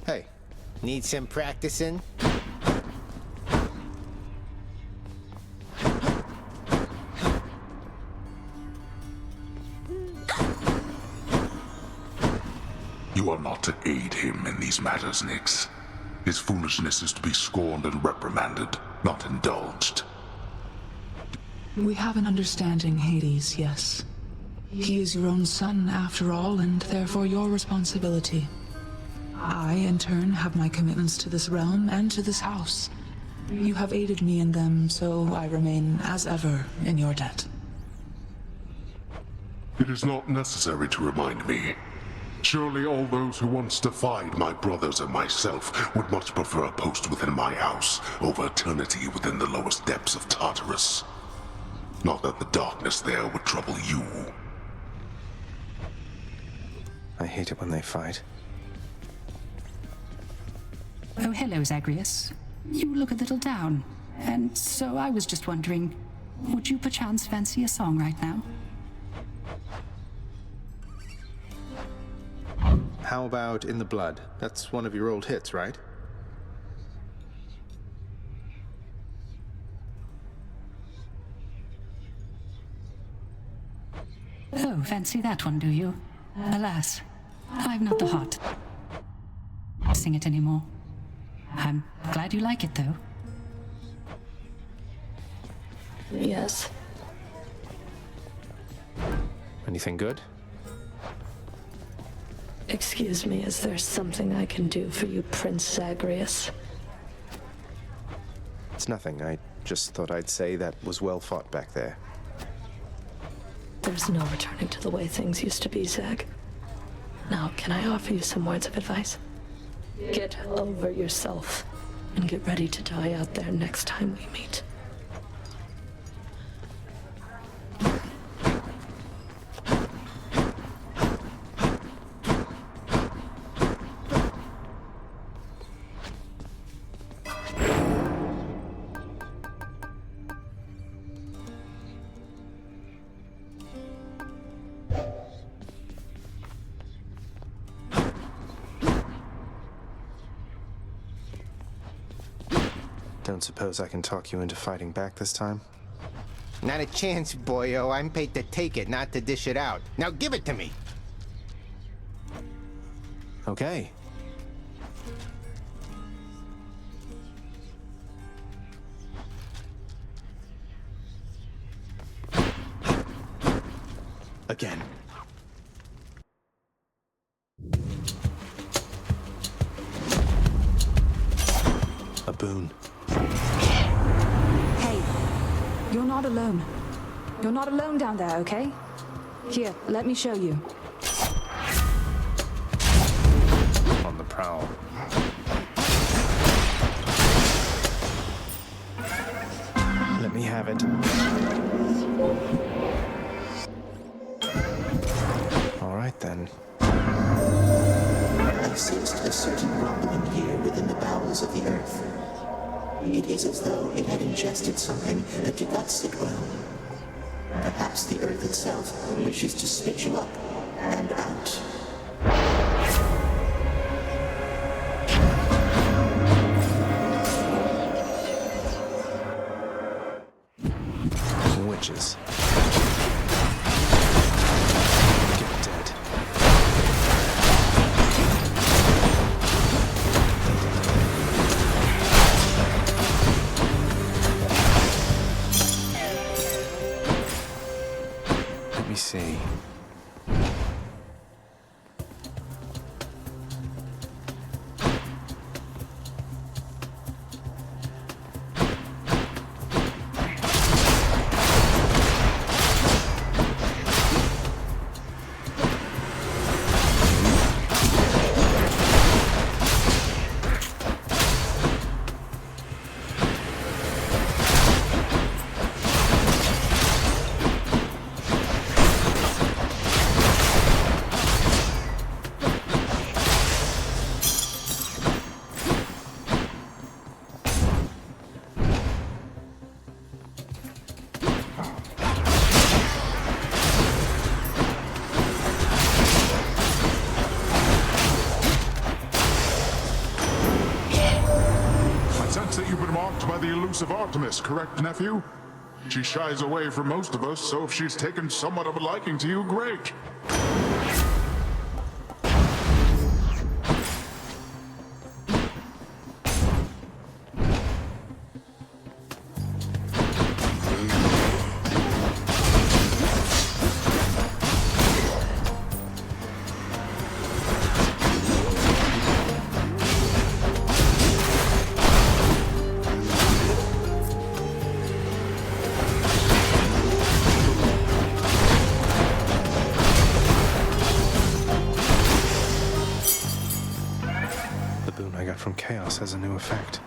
Hey, need some practicing? You are not to aid him in these matters, Nyx. His foolishness is to be scorned and reprimanded, not indulged. We have an understanding, Hades, yes. He is your own son, after all, and therefore your responsibility. I, in turn, have my commitments to this realm and to this house. You have aided me in them, so I remain, as ever, in your debt. It is not necessary to remind me. Surely all those who once defied my brothers and myself would much prefer a post within my house over eternity within the lowest depths of Tartarus. Not that the darkness there would trouble you. I hate it when they fight. Oh, hello, Zagreus. You look a little down, and so I was just wondering, would you perchance fancy a song right now? How about In the Blood? That's one of your old hits, right? Oh, fancy that one, do you? Alas, I've not the heart to sing it anymore. I'm glad you like it, though. Yes. Anything good? Excuse me, is there something I can do for you, Prince Zagreus? It's nothing. I just thought I'd say that was well fought back there. There's no returning to the way things used to be, Zag. Now, can I offer you some words of advice? Get over yourself, and get ready to die out there next time we meet. Don't suppose I can talk you into fighting back this time? Not a chance, boyo. I'm paid to take it, not to dish it out. Now give it to me! Okay. Again. A boon. Hey, you're not alone. You're not alone down there, okay? Here, let me show you. On the prowl. Let me have it. All right, then. I sensed a certain rumbling here within the bowels of the earth. It is as though it had ingested something that did not sit well. Perhaps the earth itself wishes to spit you up and out. Witches. Get dead. Let me see. marked by the elusive Artemis, correct, nephew? She shies away from most of us, so if she's taken somewhat of a liking to you, great. The boon I got from Chaos has a new effect.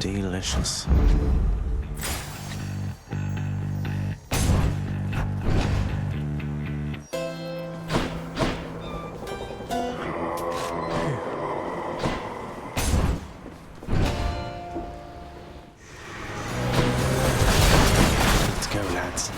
Delicious. Let's go, lads.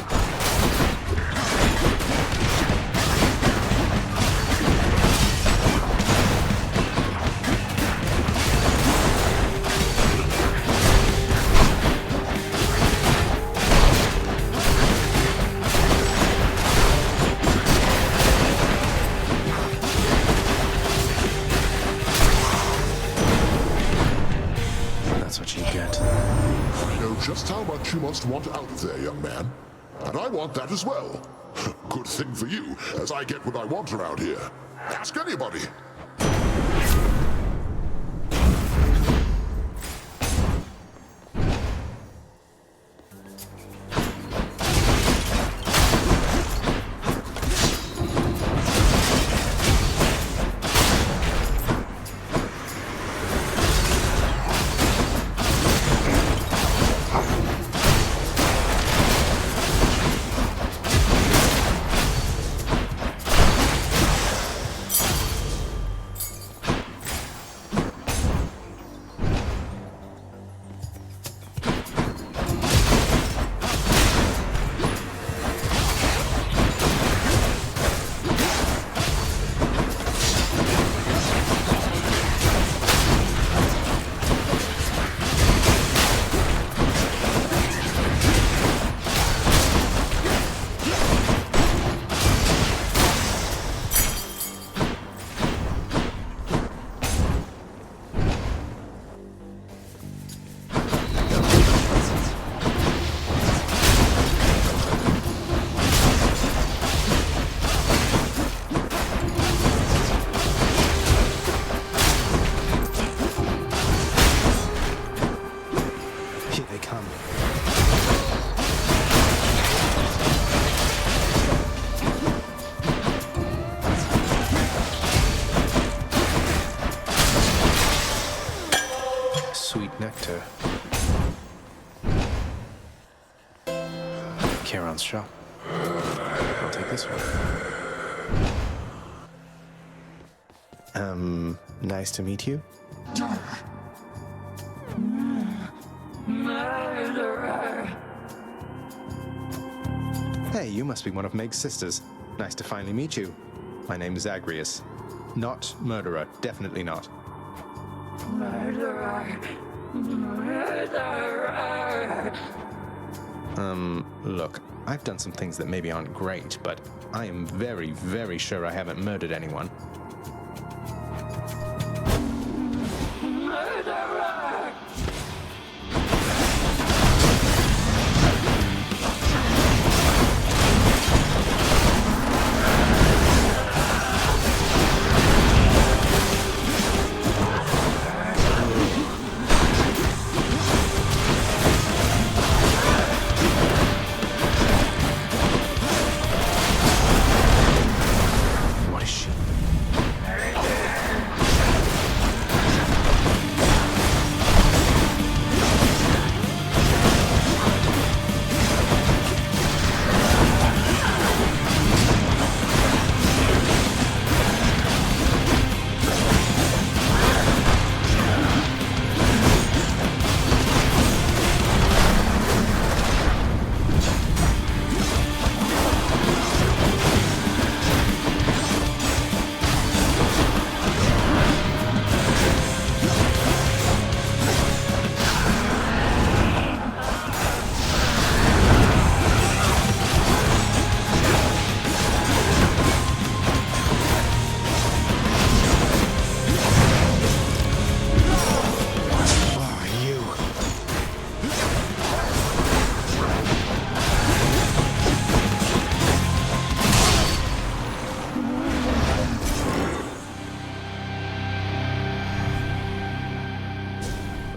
That's what you get. I know just how much you must want out of there, young man. And I want that as well. Good thing for you, as I get what I want around here. Ask anybody. Here they come. Sweet nectar. Charon's shop. I'll take this one. Nice to meet you. Hey, you must be one of Meg's sisters. Nice to finally meet you. My name is Agrius. Not murderer, definitely not. Look, I've done some things that maybe aren't great, but I am very, very sure I haven't murdered anyone. What is she?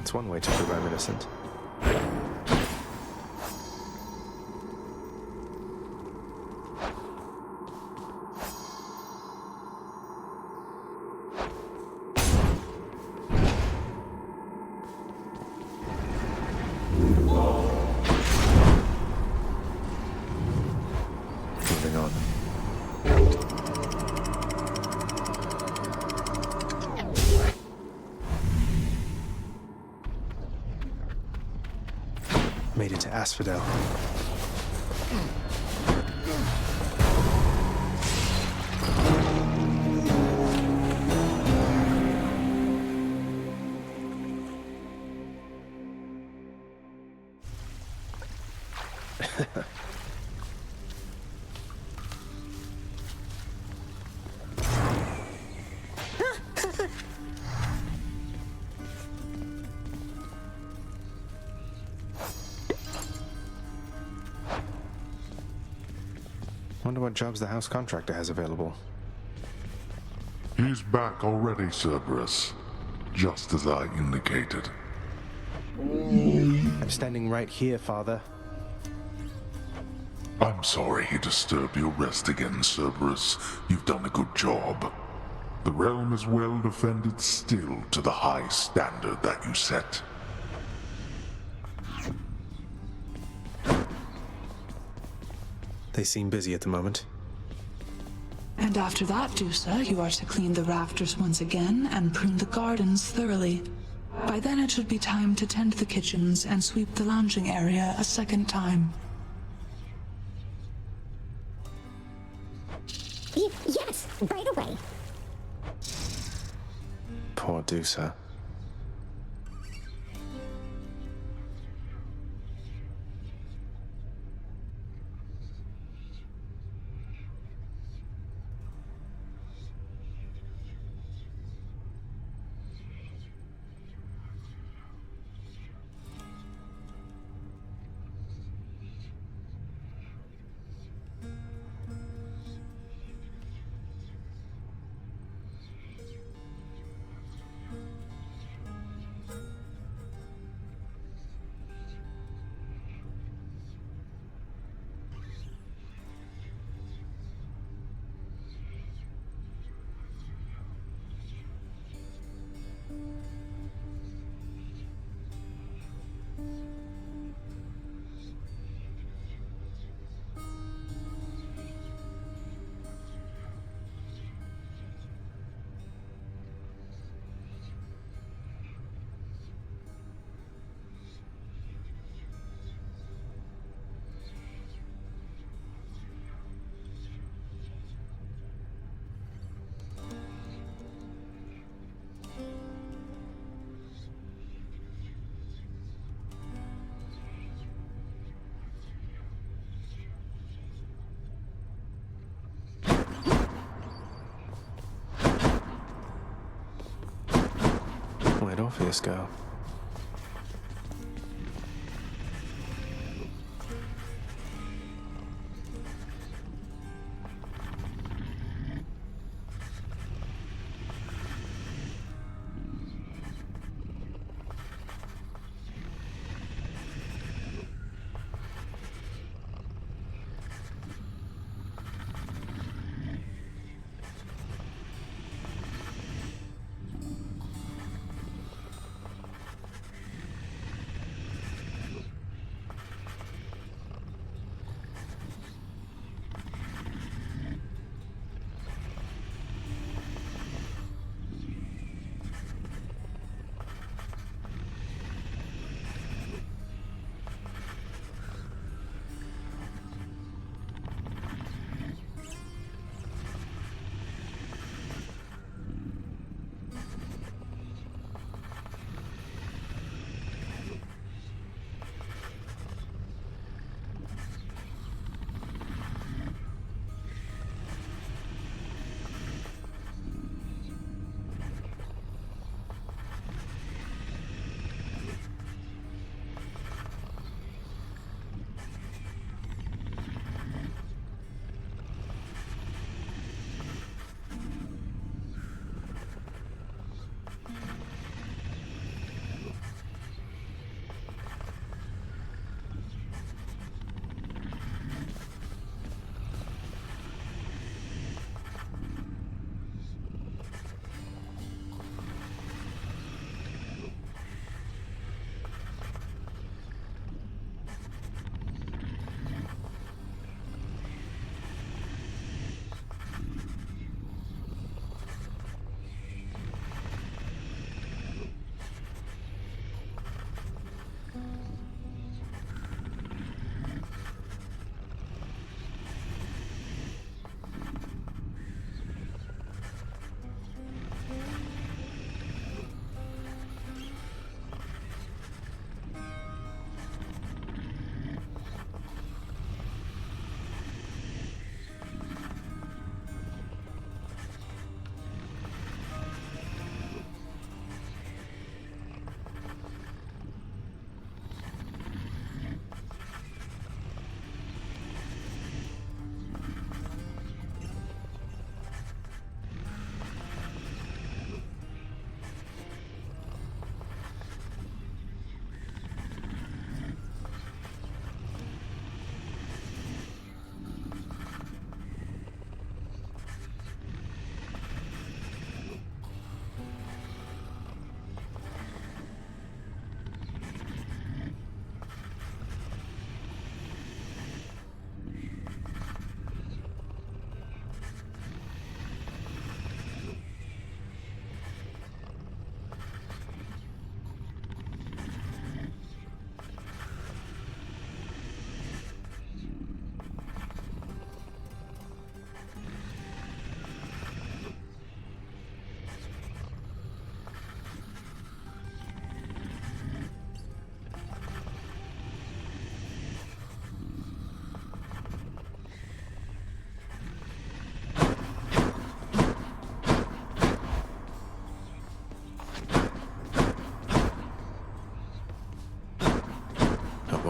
That's one way to prove I'm innocent. Moving on. Made it to Asphodel. Wonder what jobs the house contractor has available. He's back already, Cerberus. Just as I indicated. I'm standing right here, Father. I'm sorry he disturbed your rest again, Cerberus. You've done a good job. The realm is well defended still to the high standard that you set. They seem busy at the moment. And after that, Dusa, you are to clean the rafters once again and prune the gardens thoroughly. By then it should be time to tend the kitchens and sweep the lounging area a second time. Yes, right away. Poor Dusa. Where'd Orpheus go?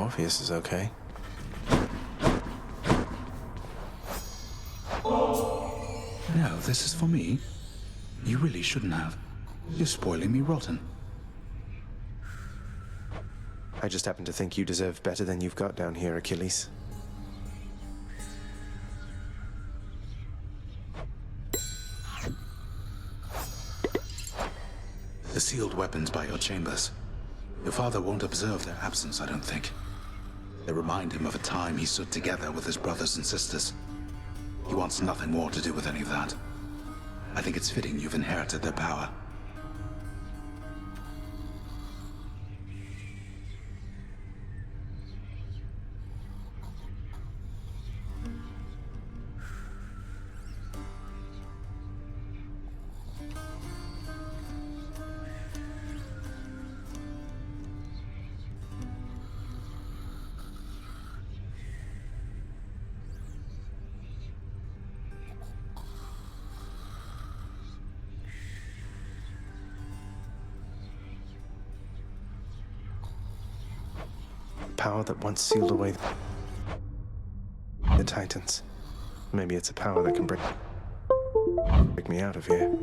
Morpheus is okay. No, this is for me. You really shouldn't have. You're spoiling me rotten. I just happen to think you deserve better than you've got down here, Achilles. The sealed weapons by your chambers. Your father won't observe their absence, I don't think. They remind him of a time he stood together with his brothers and sisters. He wants nothing more to do with any of that. I think it's fitting you've inherited their power. Power that once sealed away the Titans. Maybe it's a power that can break me out of here.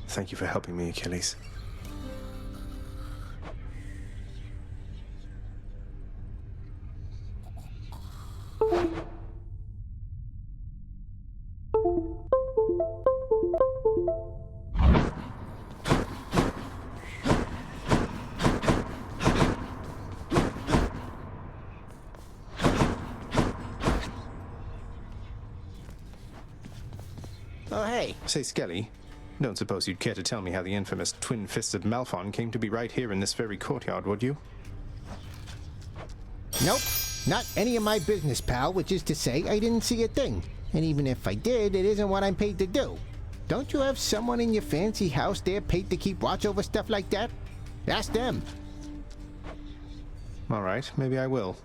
Thank you for helping me, Achilles. Oh, hey. Say, Skelly, don't suppose you'd care to tell me how the infamous Twin Fists of Malphon came to be right here in this very courtyard, would you? Nope. Not any of my business, pal, which is to say I didn't see a thing. And even if I did, it isn't what I'm paid to do. Don't you have someone in your fancy house there paid to keep watch over stuff like that? Ask them. All right, maybe I will.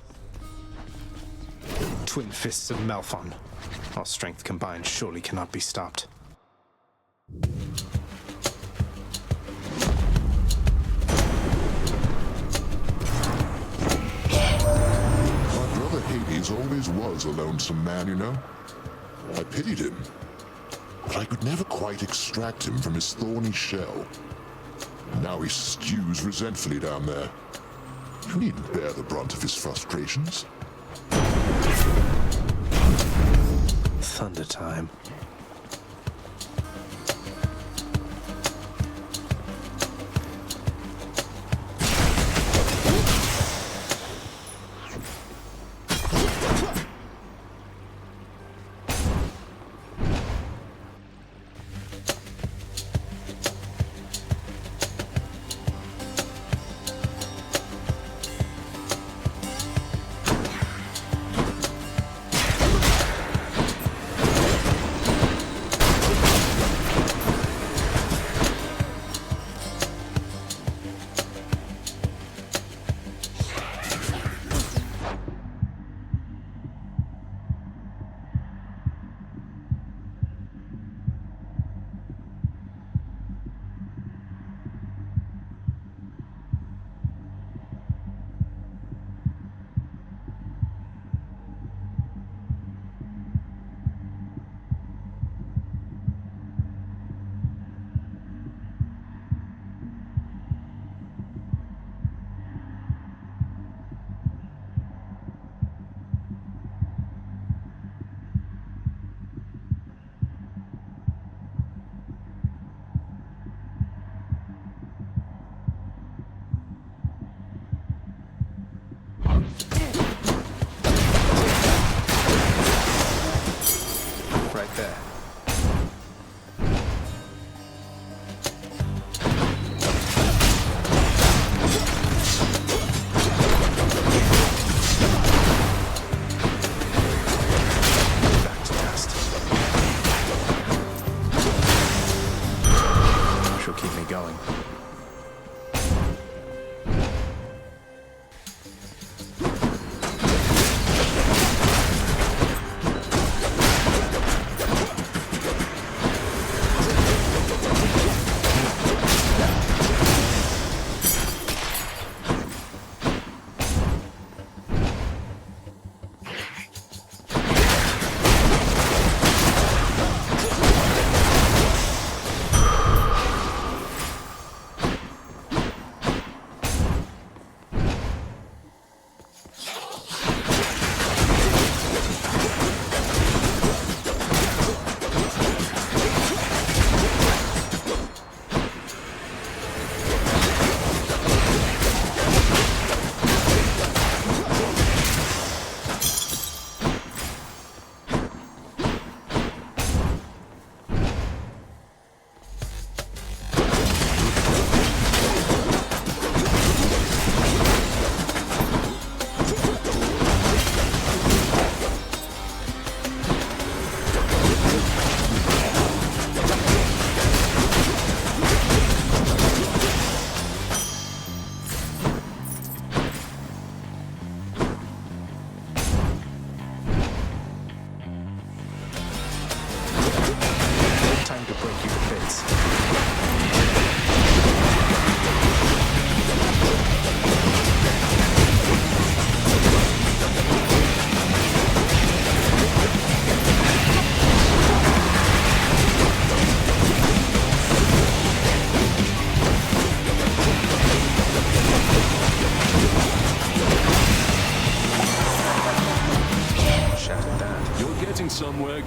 Twin Fists of Malphon. Our strength combined surely cannot be stopped. My brother Hades always was a lonesome man, you know. I pitied him, but I could never quite extract him from his thorny shell. Now he stews resentfully down there. You needn't bear the brunt of his frustrations. Thunder time.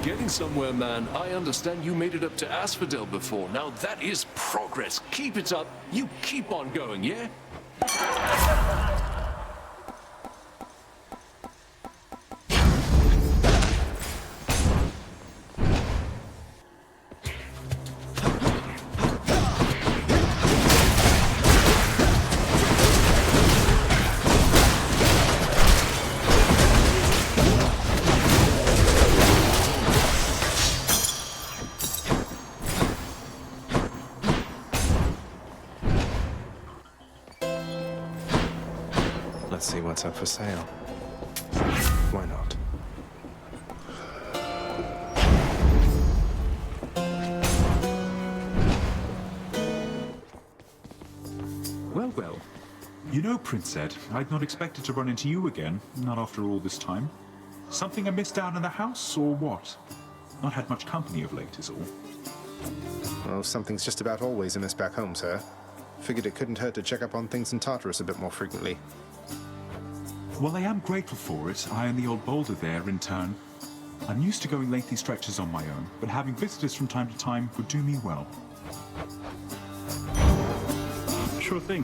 You're getting somewhere, man. I understand you made it up to Asphodel before. Now that is progress. Keep it up. You keep on going, yeah? Let's see what's up for sale. Why not? Well, well. You know, Prince Ed, I'd not expected to run into you again, not after all this time. Something amiss down in the house, or what? Not had much company of late, is all. Well, something's just about always amiss back home, sir. Figured it couldn't hurt to check up on things in Tartarus a bit more frequently. Well, I am grateful for it, I and the old boulder there, in turn. I'm used to going lengthy stretches on my own, but having visitors from time to time would do me well. Sure thing.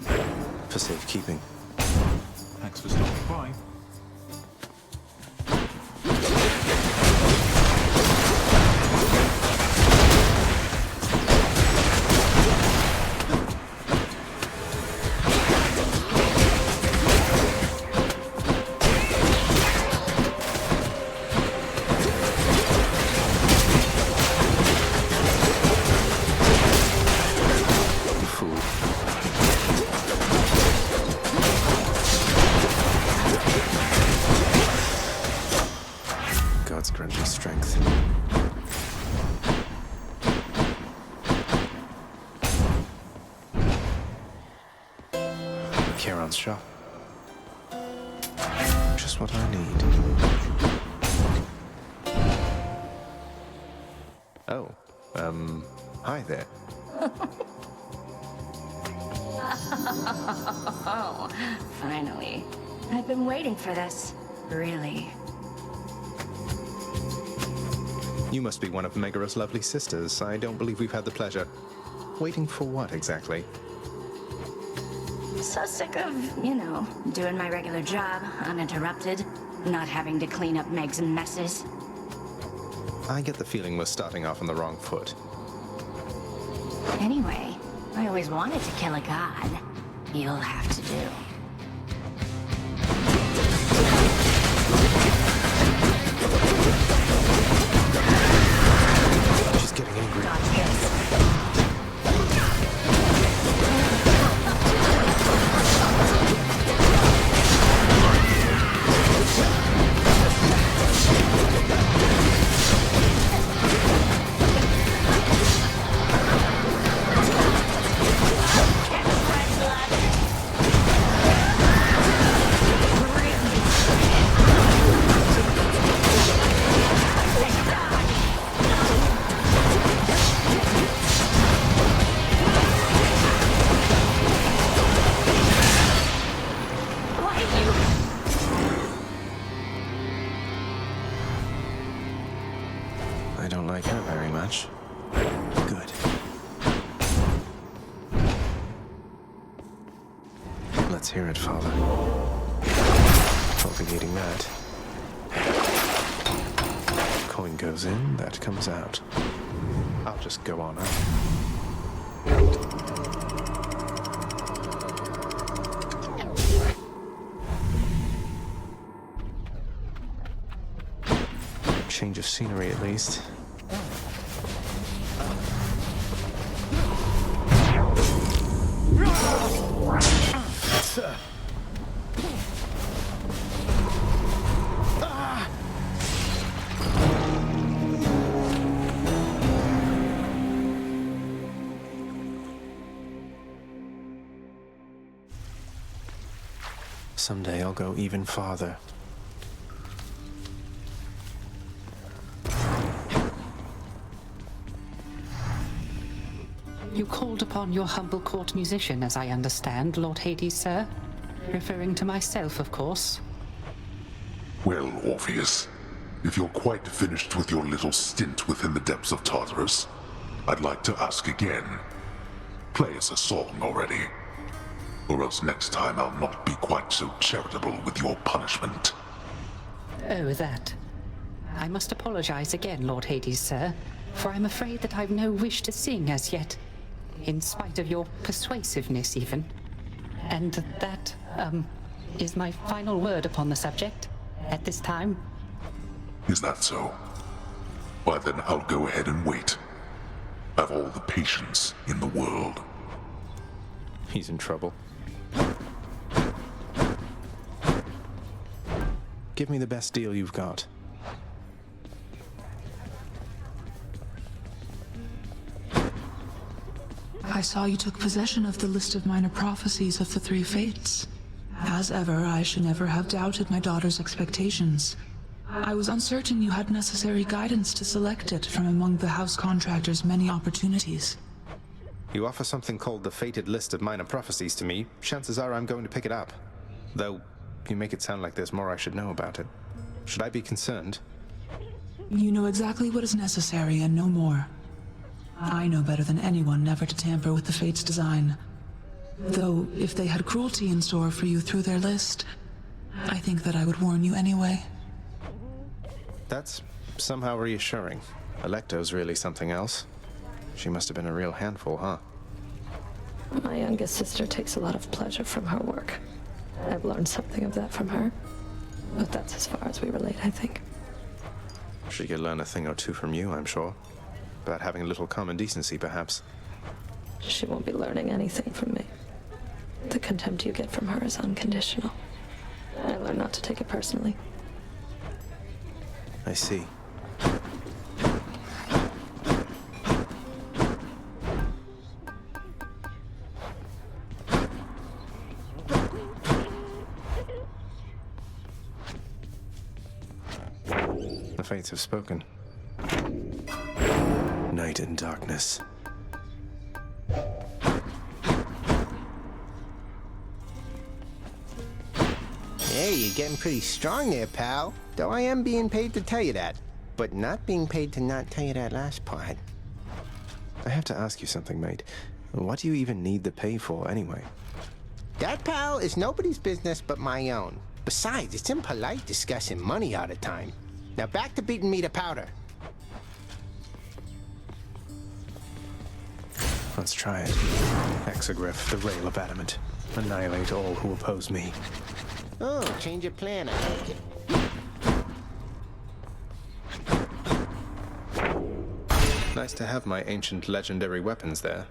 For safekeeping. Thanks for stopping by. God's granted me strength. Charon's shop. Just what I need. Oh, hi there. Oh, finally. I've been waiting for this. Really. You must be one of Megaros' lovely sisters. I don't believe we've had the pleasure. Waiting for what, exactly? So sick of, you know, doing my regular job, uninterrupted, not having to clean up Meg's messes. I get the feeling we're starting off on the wrong foot. Anyway, I always wanted to kill a god. You'll have to do. She's getting angry. Dodge this. I don't like her very much. Good. Let's hear it, Father. Won't be needing that. Coin goes in, that comes out. I'll just go on up. Change of scenery, at least. Someday I'll go even farther. You called upon your humble court musician, as I understand, Lord Hades, sir. Referring to myself, of course. Well, Orpheus, if you're quite finished with your little stint within the depths of Tartarus, I'd like to ask again. Play us a song already. Or else next time I'll not be quite so charitable with your punishment. Oh, that. I must apologize again, Lord Hades, sir, for I'm afraid that I've no wish to sing as yet, in spite of your persuasiveness even. And that, is my final word upon the subject at this time. Is that so? Why then I'll go ahead and wait. I've all the patience in the world. He's in trouble. Give me the best deal you've got. I saw you took possession of the list of minor prophecies of the three fates. As ever, I should never have doubted my daughter's expectations. I was uncertain you had necessary guidance to select it from among the house contractor's many opportunities. You offer something called the Fated List of Minor Prophecies to me, chances are I'm going to pick it up. Though, you make it sound like there's more I should know about it. Should I be concerned? You know exactly what is necessary and no more. I know better than anyone never to tamper with the Fates' design. Though, if they had cruelty in store for you through their list, I think that I would warn you anyway. That's somehow reassuring. Alecto's really something else. She must have been a real handful, huh? My youngest sister takes a lot of pleasure from her work. I've learned something of that from her. But that's as far as we relate, I think. She could learn a thing or two from you, I'm sure. About having a little common decency, perhaps. She won't be learning anything from me. The contempt you get from her is unconditional. I learned not to take it personally. I see. The fates have spoken. Night and darkness. Hey, you're getting pretty strong there, pal. Though I am being paid to tell you that. But not being paid to not tell you that last part. I have to ask you something, mate. What do you even need the pay for, anyway? That, pal, is nobody's business but my own. Besides, it's impolite discussing money all the time. Now back to beating me to powder. Let's try it. Exogryph, the Rail of Adamant. Annihilate all who oppose me. Oh, change your plan, I take it. Nice to have my ancient legendary weapons there.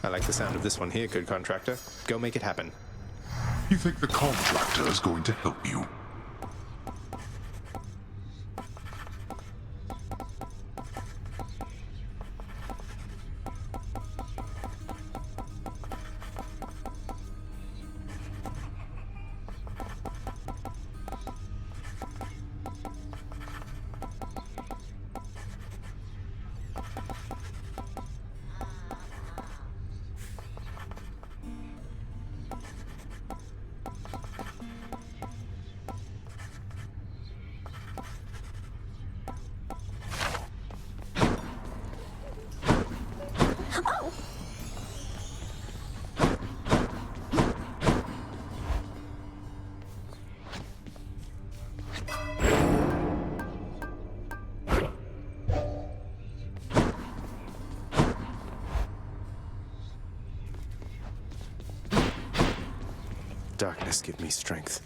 I like the sound of this one here, good contractor. Go make it happen. You think the contractor is going to help you? Darkness, give me strength.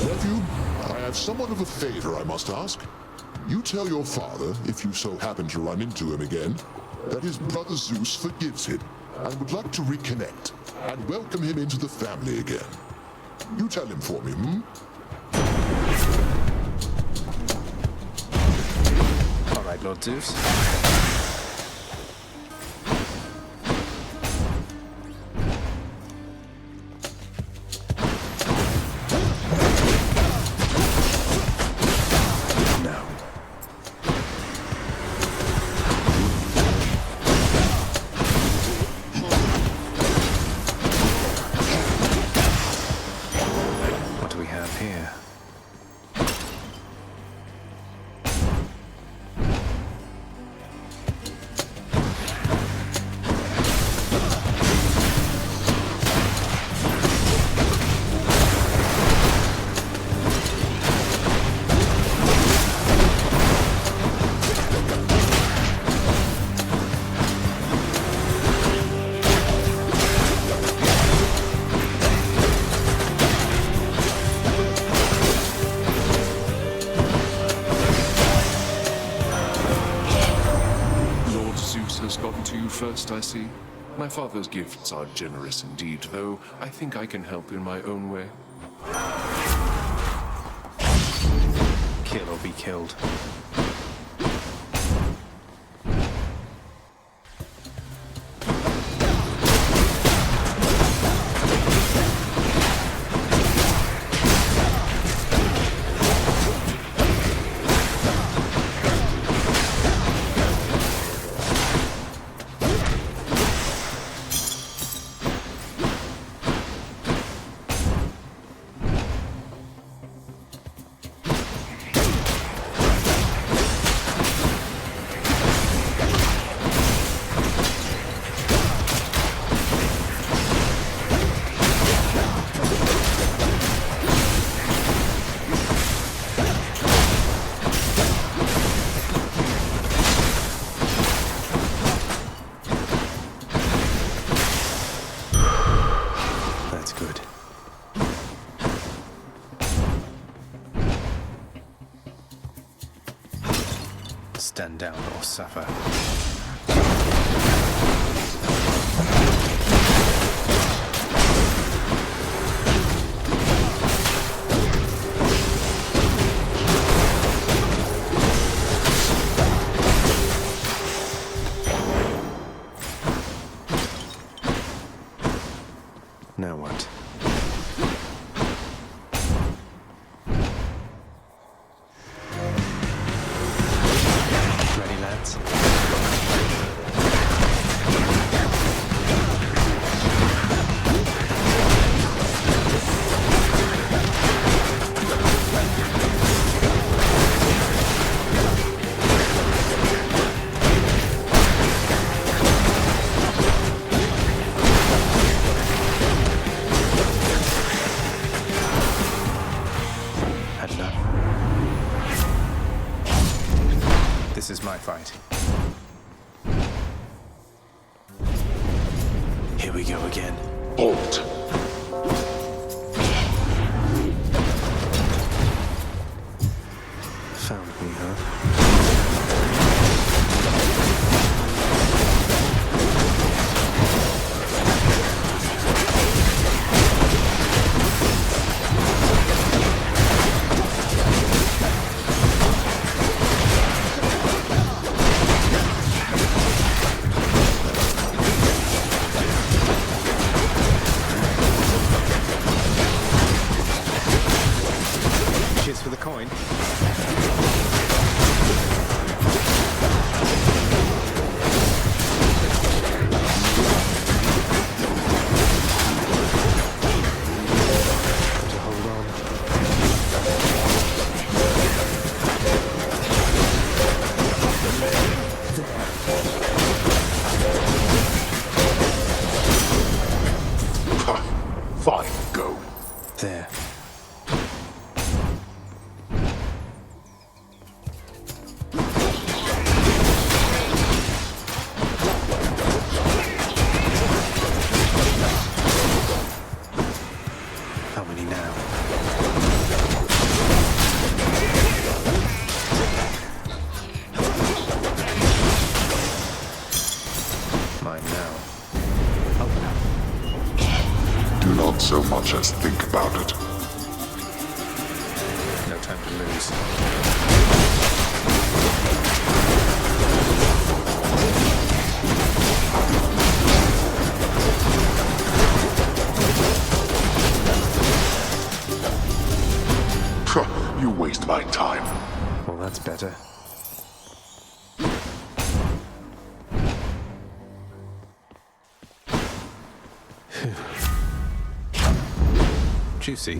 Nephew, I have somewhat of a favor I must ask. You tell your father, if you so happen to run into him again, that his brother Zeus forgives him and would like to reconnect and welcome him into the family again. You tell him for me, hmm? All right, Lord Zeus. see. My father's gifts are generous indeed, though I think I can help in my own way. Kill or be killed. Stand down or suffer. Now what? Ready, lads? Had enough. This is my fight. Here we go again. Halt! Found me, huh? Cheers for the coin. Got to hold on. Fine, go. There. How many now? Mine now. Do not so much as think about it. No time to lose. You waste my time. Well, that's better. Juicy.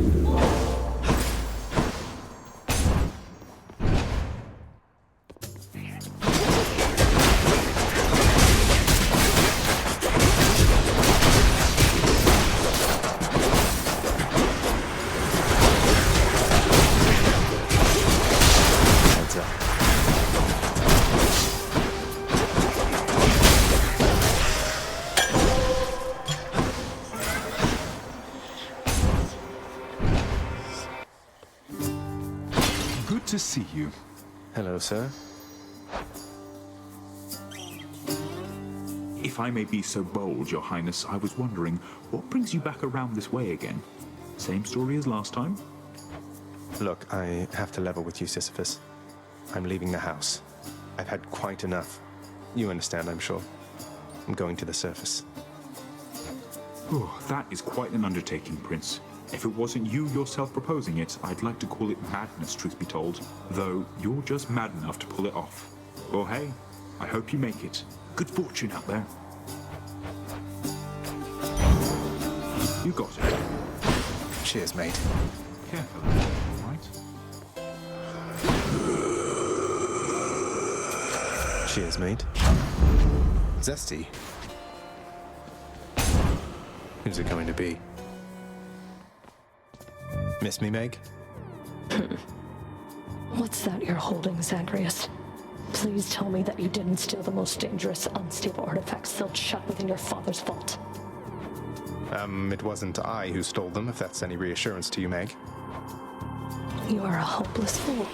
Heads up. Good to see you. Hello, sir. If If I may be so bold, Your Highness, I was wondering, what brings you back around this way again? Same story as last time? Look, I have to level with you, Sisyphus. I'm leaving the house. I've had quite enough. You understand, I'm sure. I'm going to the surface. Oh, that is quite an undertaking, Prince. If it wasn't you yourself proposing it, I'd like to call it madness, truth be told. Though, you're just mad enough to pull it off. Well, hey, I hope you make it. Good fortune out there. You got it. Cheers, mate. Careful, all right? Cheers, mate. Zesty. Who's it going to be? Miss me, Meg? What's that you're holding, Zagreus? Please tell me that you didn't steal the most dangerous, unstable artifact sealed shut within your father's vault. It wasn't I who stole them, if that's any reassurance to you, Meg. You are a hopeless fool.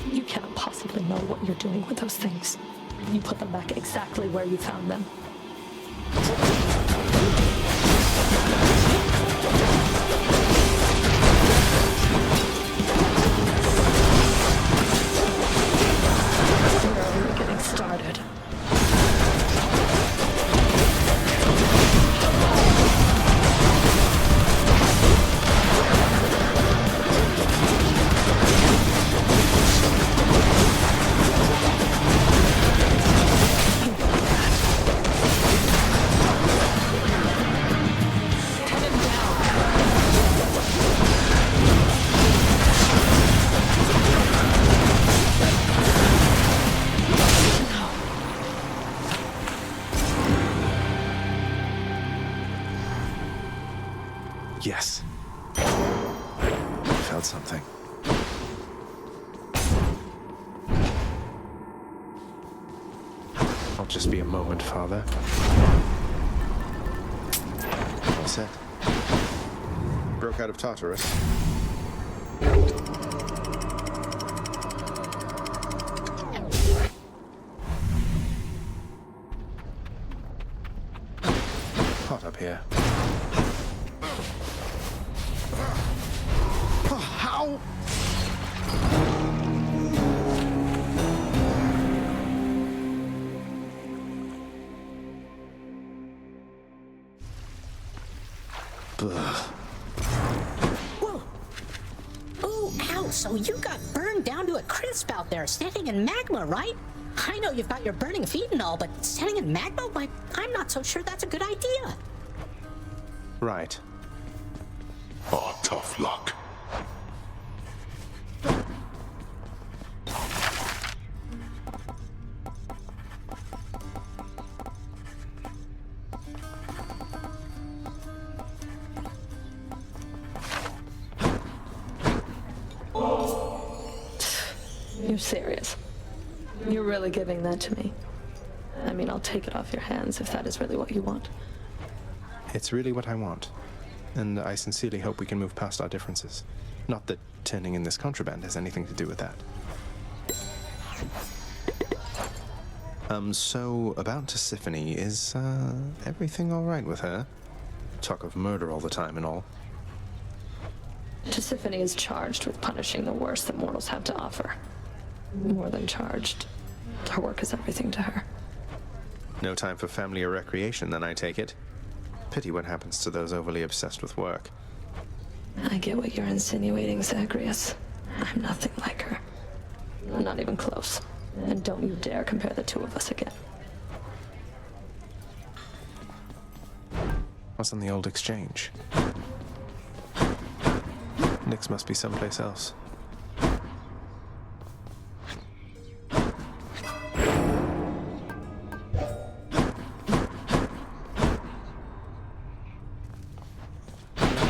You cannot possibly know what you're doing with those things. You put them back exactly where you found them. We're only getting started. Yes. I felt something. I'll just be a moment, Father. All set. Broke out of Tartarus. Hot up here. How? Whoa! Oh, ow! So you got burned down to a crisp out there, standing in magma, right? I know you've got your burning feet and all, but standing in magma? Why, I'm not so sure that's a good idea. Right. Ah, tough luck. You're serious? You're really giving that to me? I mean, I'll take it off your hands if that is really what you want. It's really what I want. And I sincerely hope we can move past our differences. Not that turning in this contraband has anything to do with that. So about Tisiphone, is, everything all right with her? Talk of murder all the time and all. Tisiphone is charged with punishing the worst that mortals have to offer. More than charged. Her work is everything to her. No time for family or recreation, then, I take it. Pity what happens to those overly obsessed with work. I get what you're insinuating, Zagreus. I'm nothing like her. Not even close. And don't you dare compare the two of us again. What's on the old exchange? Nyx must be someplace else.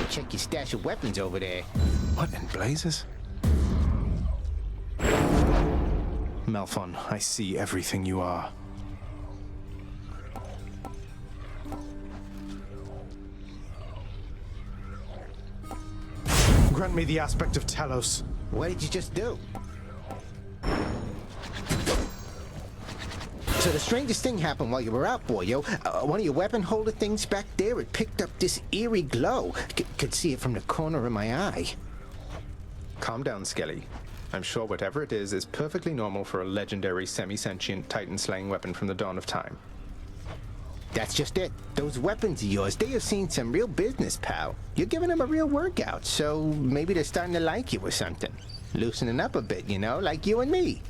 Check your stash of weapons over there. What in blazes? Malphon, I see everything you are. Grant me the aspect of Talos. What did you just do? So the strangest thing happened while you were out, boyo. One of your weapon holder things back there, it picked up this eerie glow. Could see it from the corner of my eye. Calm down, Skelly. I'm sure whatever it is perfectly normal for a legendary semi-sentient Titan-slaying weapon from the dawn of time. That's just it. Those weapons of yours, they have seen some real business, pal. You're giving them a real workout, so maybe they're starting to like you or something. Loosening up a bit, you know, like you and me.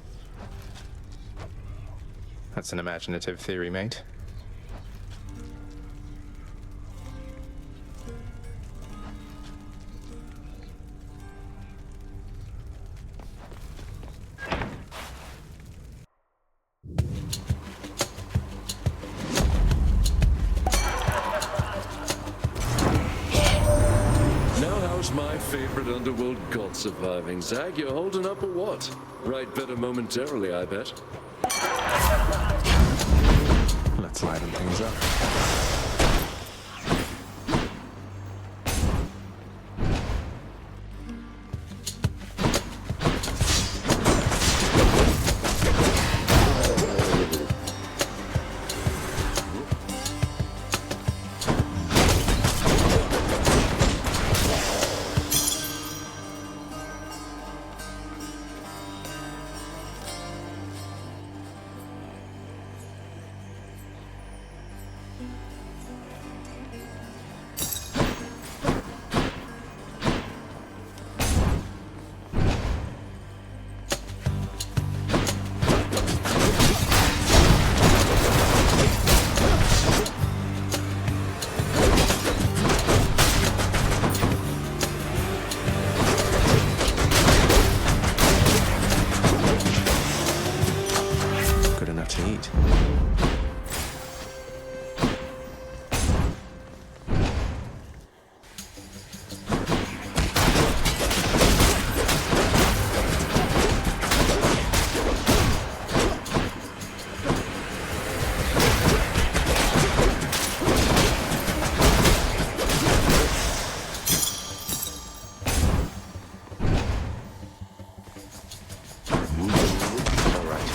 That's an imaginative theory, mate. My favorite underworld god surviving. Zag, you're holding up or what? Right better momentarily, I bet. Let's liven things up.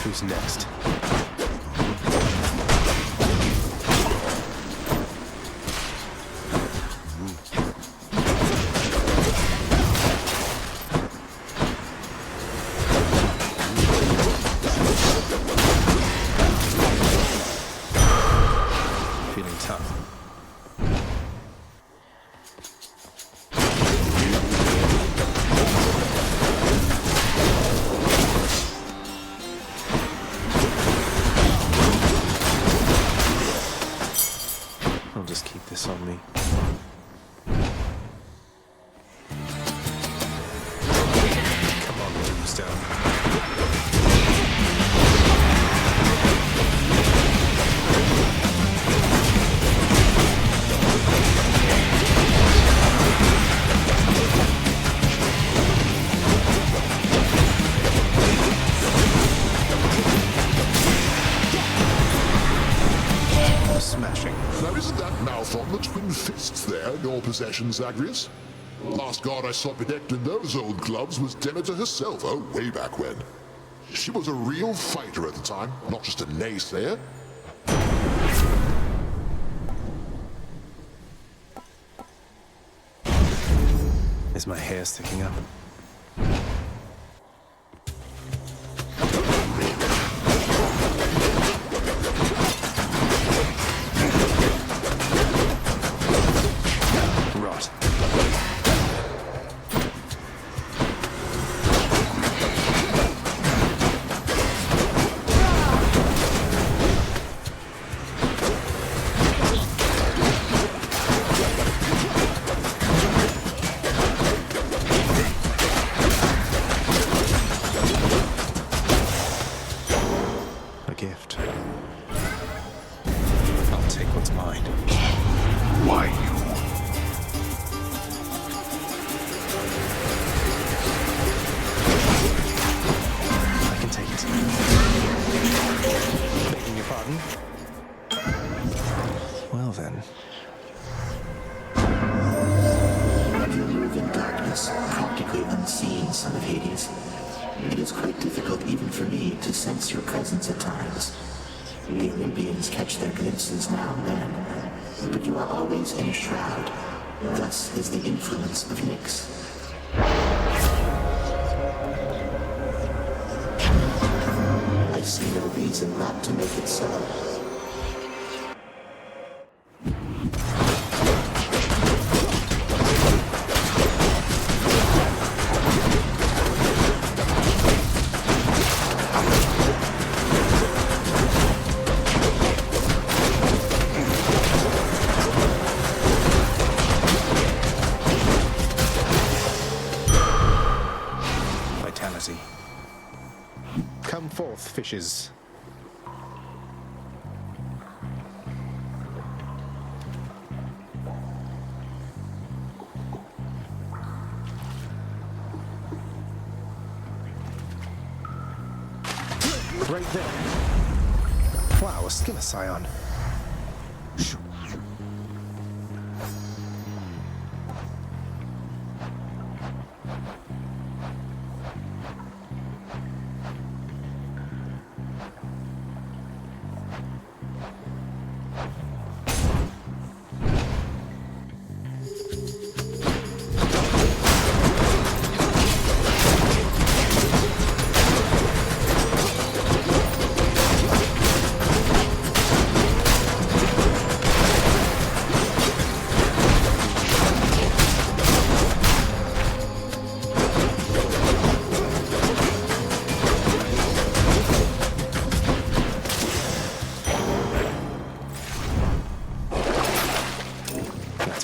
Who's next? Feeling tough. I'll just keep this on me. Come on, Tombstone. Smashing. Now isn't that mouth on the twin fists there in your possession, Zagreus? Last god I saw bedecked in those old gloves was Demeter herself, oh, way back when. She was a real fighter at the time, not just a naysayer. Is my hair sticking up? Rot. A gift. I'll take what's mine. Why you? I can take it. Begging your pardon? Well then. You move in darkness, practically unseen, son of Hades. It is quite difficult even for me to sense your presence at times. The Olympians catch their glimpses now and then, but you are always in a shroud. Thus is the influence of Nyx. I see no reason not to make it so. Come forth, fishes. Right there. Wow, a Skilla Scion.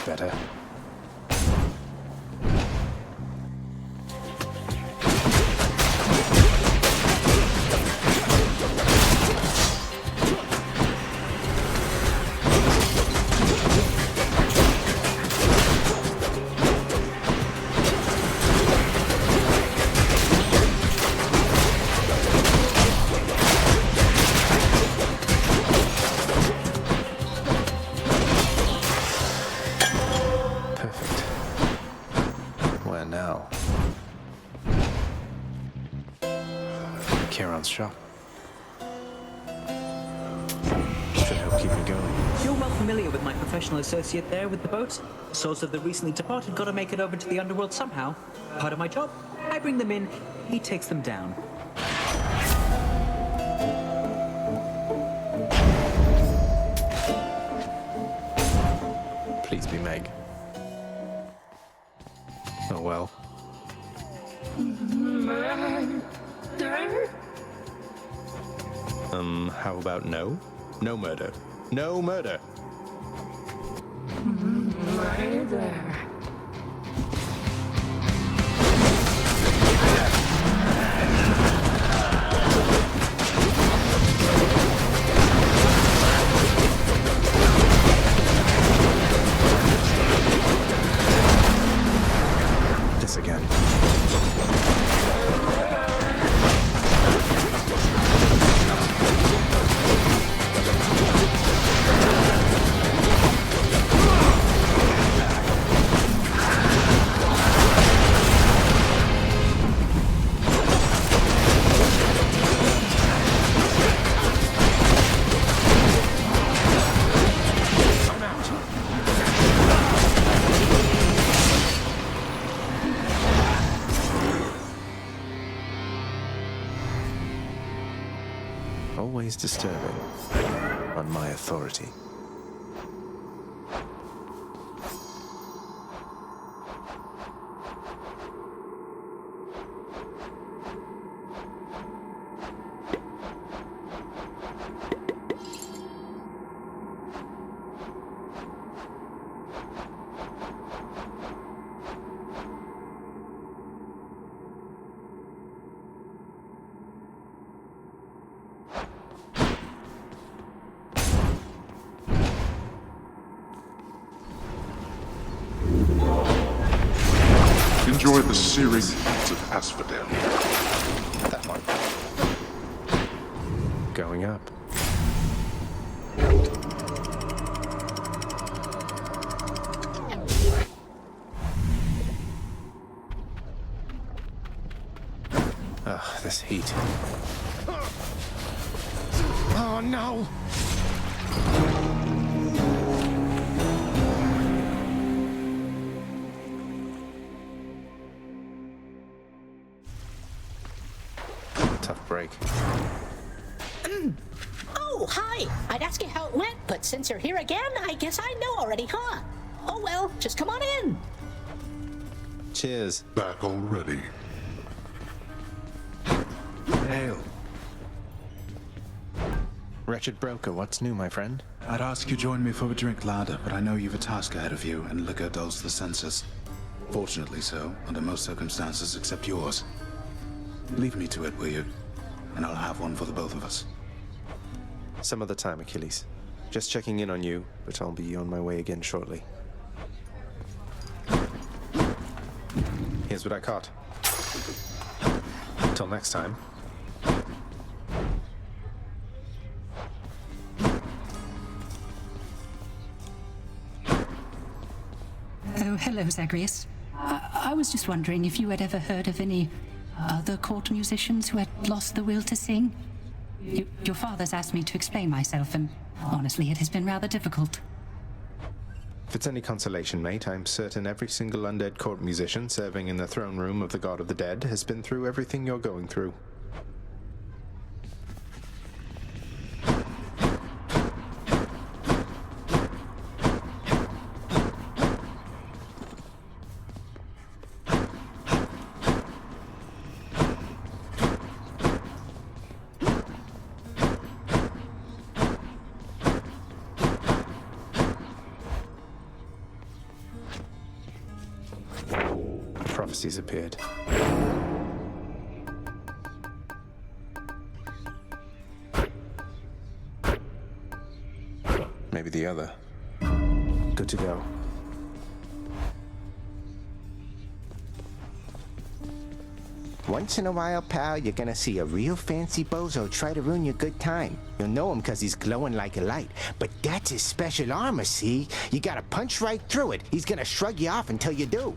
Better. Now. Charon's shop. Should help keep me going. You're well familiar with my professional associate there with the boats. Souls of the recently departed gotta make it over to the underworld somehow. Part of my job. I bring them in, he takes them down. Please be Meg. Oh well. How about no? No murder. No murder! Murder. This again. Always disturbing on my authority. Enjoy the searing heat of Asphodel. That one. Going up. Ugh, this heat. Oh no! Tough break. Oh, hi! I'd ask you how it went, but since you're here again, I guess I know already, huh? Oh well, just come on in. Cheers. Back already. Ale. Wretched broker, what's new, my friend? I'd ask you join me for a drink, lad, but I know you've a task ahead of you, and liquor dulls the senses. Fortunately so, under most circumstances except yours. Leave me to it, will you? And I'll have one for the both of us. Some other time, Achilles. Just checking in on you, but I'll be on my way again shortly. Here's what I caught. Till next time. Oh, hello, Zagreus. I was just wondering if you had ever heard of any other court musicians who had lost the will to sing? Your father's asked me to explain myself, and honestly, it has been rather difficult. If it's any consolation, mate, I'm certain every single undead court musician serving in the throne room of the God of the Dead has been through everything you're going through. Prophecies appeared. Maybe the other. Good to go. Once in a while, pal, you're gonna see a real fancy bozo try to ruin your good time. You'll know him because he's glowing like a light. But that's his special armor, see? You gotta punch right through it. He's gonna shrug you off until you do.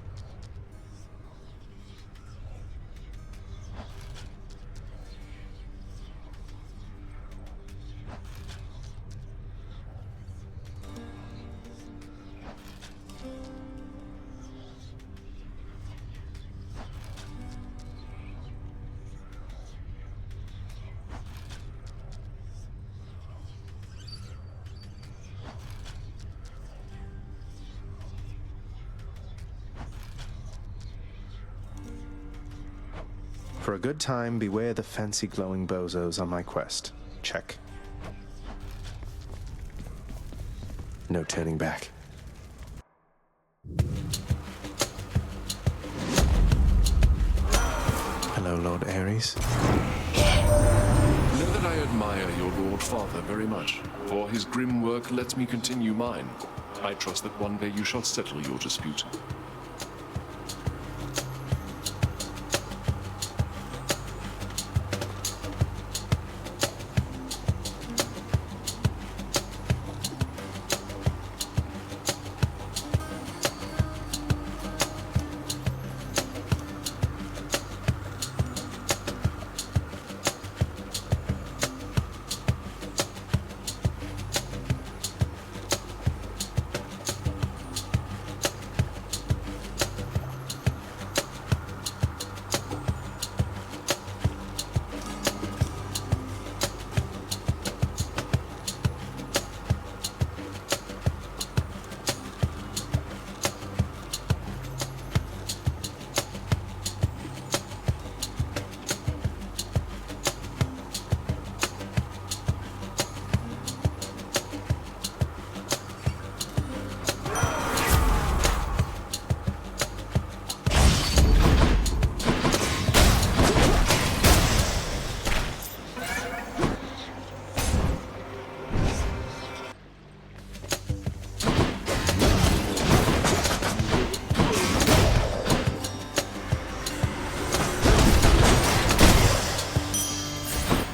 For a good time, beware the fancy glowing bozos on my quest. Check. No turning back. Hello, Lord Ares. Know that I admire your Lord Father very much, for his grim work lets me continue mine. I trust that one day you shall settle your dispute.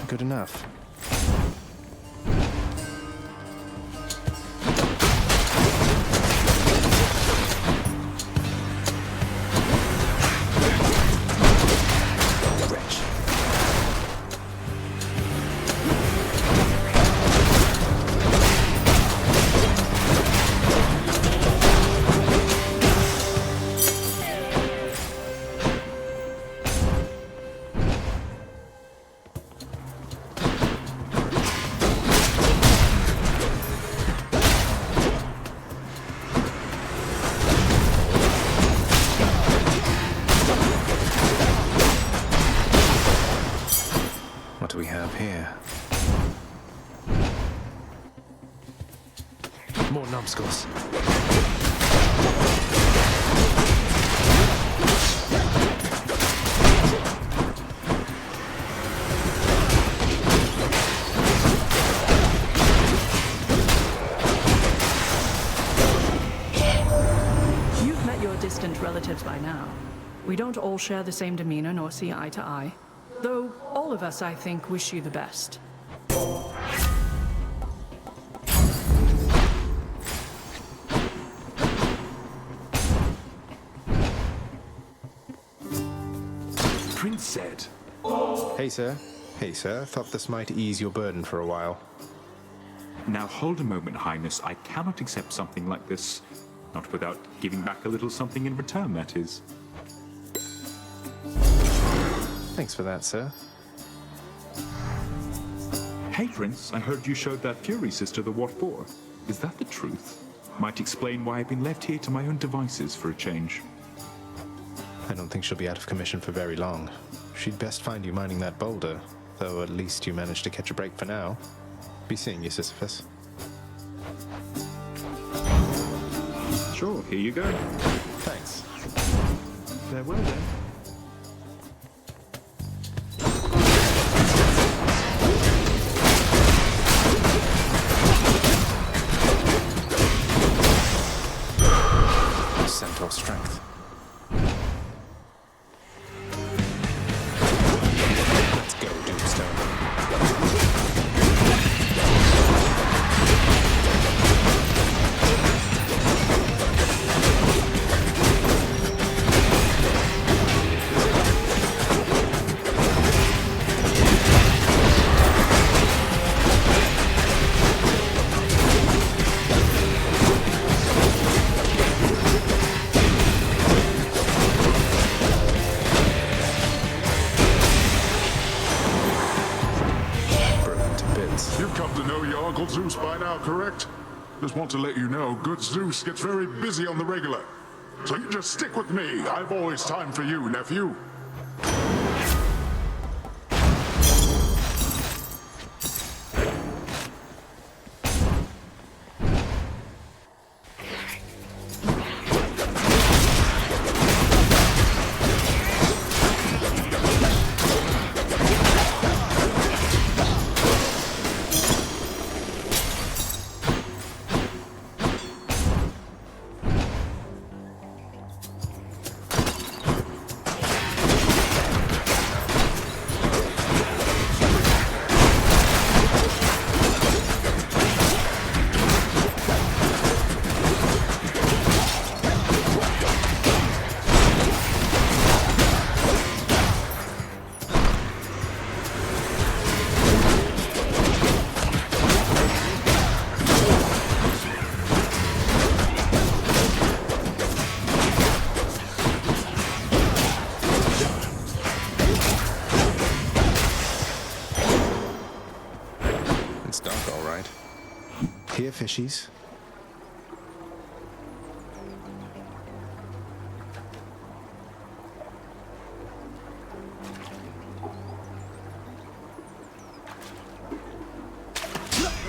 Good enough. here? More numbskulls. You've met your distant relatives by now. We don't all share the same demeanor nor see eye to eye. Though all of us, I think, wish you the best. Prince said. Hey, sir. Hey, sir. Thought this might ease your burden for a while. Now hold a moment, Highness. I cannot accept something like this. Not without giving back a little something in return, that is. Thanks for that, sir. Hey, Prince, I heard you showed that Fury sister the What For. Is that the truth? Might explain why I've been left here to my own devices for a change. I don't think she'll be out of commission for very long. She'd best find you mining that boulder, though at least you managed to catch a break for now. Be seeing you, Sisyphus. Sure, here you go. Thanks. Farewell then. Centaur strength. Let's go, Doomstone. You've come to know your Uncle Zeus by now, correct? Just want to let you know, good Zeus gets very busy on the regular. So you just stick with me. I've always time for you, nephew. It's dark, all right. Here, fishies.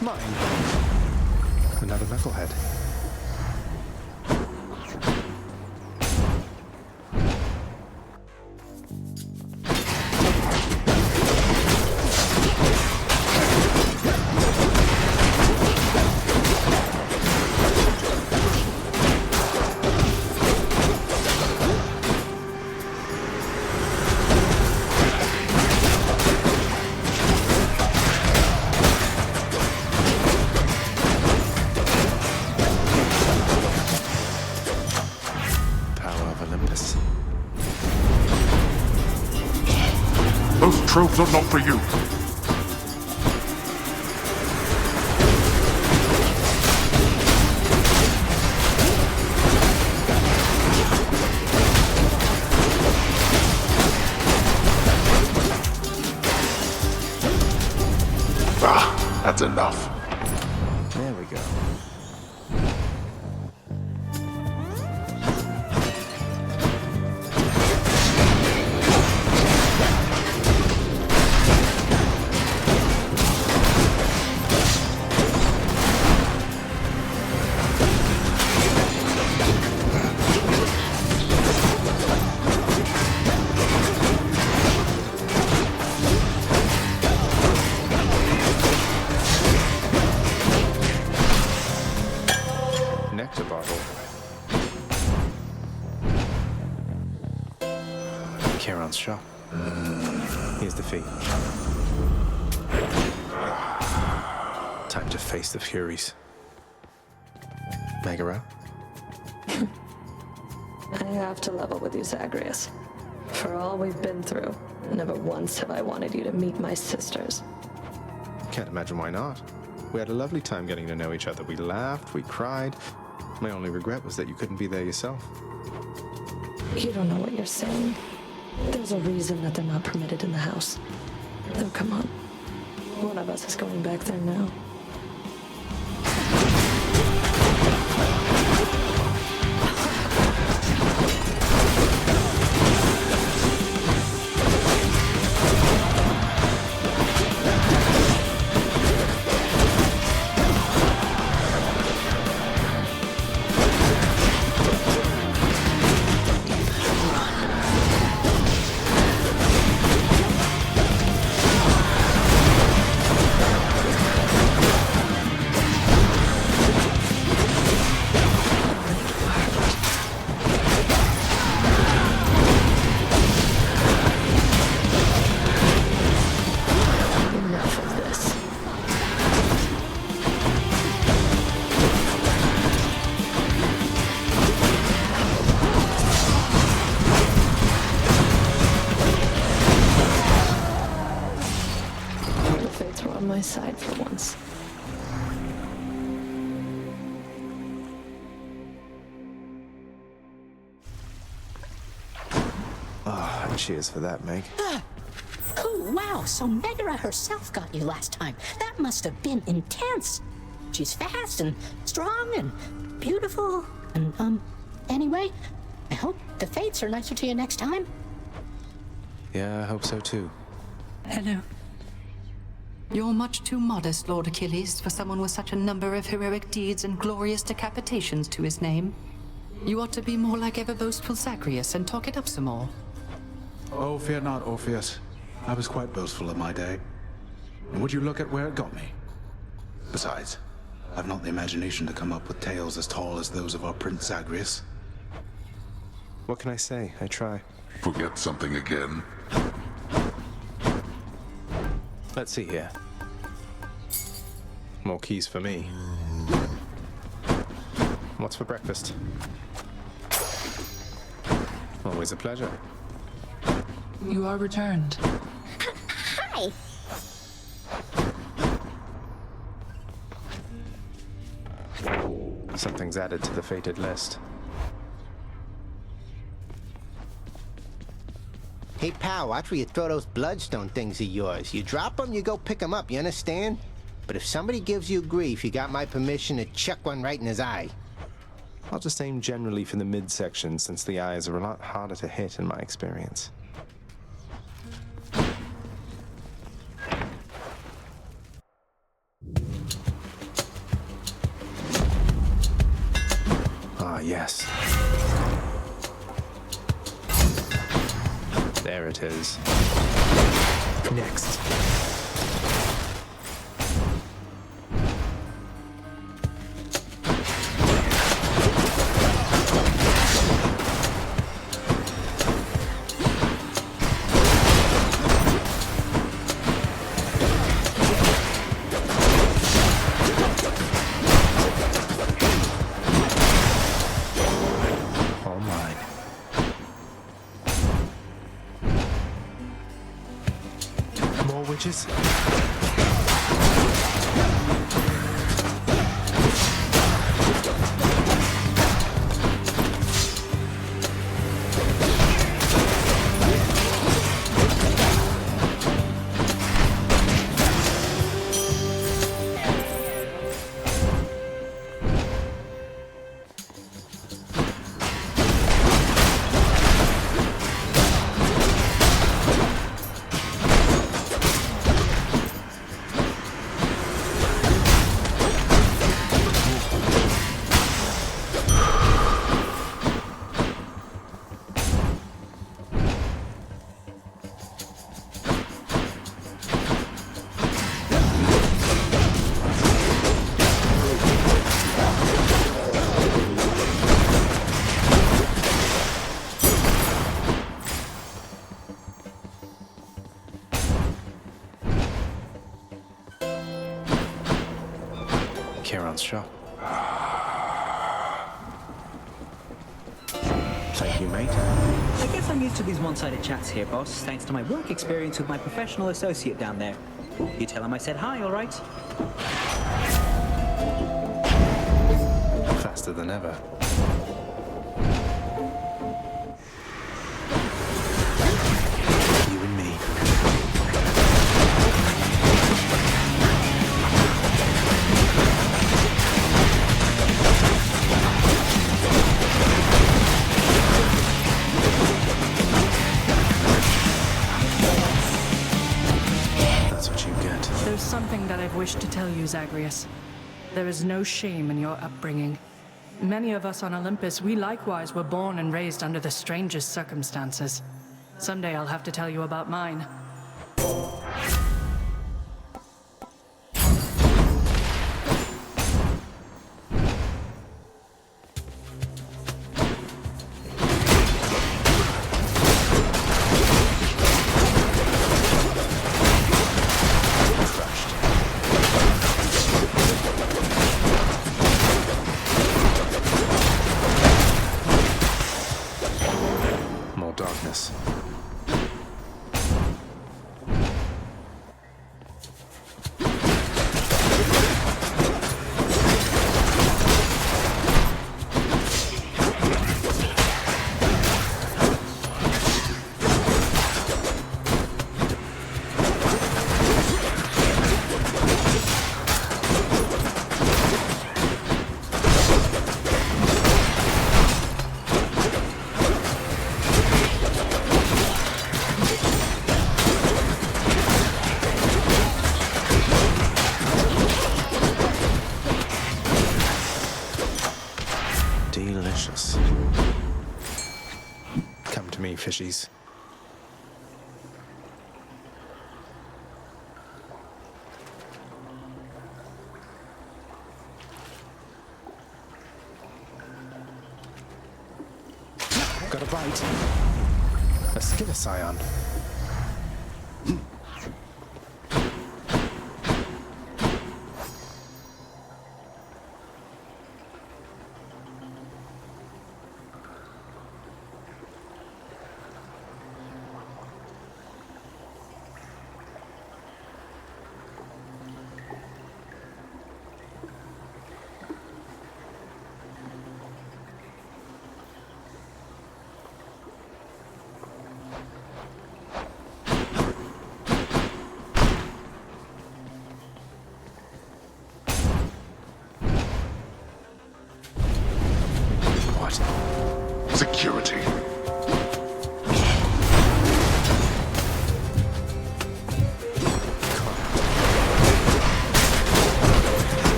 Mine. Another knucklehead. Those tropes are not for you. Ah, that's enough. There we go. Charon's shop. Here's the fee. Time to face the Furies. Megara? I have to level with you, Zagreus. For all we've been through, never once have I wanted you to meet my sisters. Can't imagine why not. We had a lovely time getting to know each other. We laughed, we cried. My only regret was that you couldn't be there yourself. You don't know what you're saying. There's a reason that they're not permitted in the house. Oh, come on. One of us is going back there now. My side for once. Ah, cheers for that, Meg. Oh, wow, so Megara herself got you last time. That must have been intense. She's fast and strong and beautiful. And, anyway, I hope the fates are nicer to you next time. Yeah, I hope so too. Hello. You're much too modest, Lord Achilles, for someone with such a number of heroic deeds and glorious decapitations to his name. You ought to be more like ever boastful Zagreus and talk it up some more. Oh, fear not, Orpheus. I was quite boastful in my day. And would you look at where it got me? Besides, I've not the imagination to come up with tales as tall as those of our Prince Zagreus. What can I say? I try. Forget something again? Let's see here. More keys for me. What's for breakfast? Always a pleasure. You are returned. Hi! Something's added to the fated list. Hey, pal, watch where you throw those bloodstone things of yours. You drop them, you go pick them up, you understand? But if somebody gives you grief, you got my permission to chuck one right in his eye. I'll just aim generally for the midsection, since the eyes are a lot harder to hit in my experience. Ah, yes. There it is. Next. All mine. More witches? Charon's shop. Thank you, mate. I guess I'm used to these one-sided chats here, boss, thanks to my work experience with my professional associate down there. You tell him I said hi, all right? Faster than ever. You and me. That's what you get. There's something that I've wished to tell you, Zagreus. There is no shame in your upbringing. Many of us on Olympus, we likewise were born and raised under the strangest circumstances. Someday I'll have to tell you about mine. More darkness. Delicious. Come to me, fishies. Got a bite. A Skittercion. Security.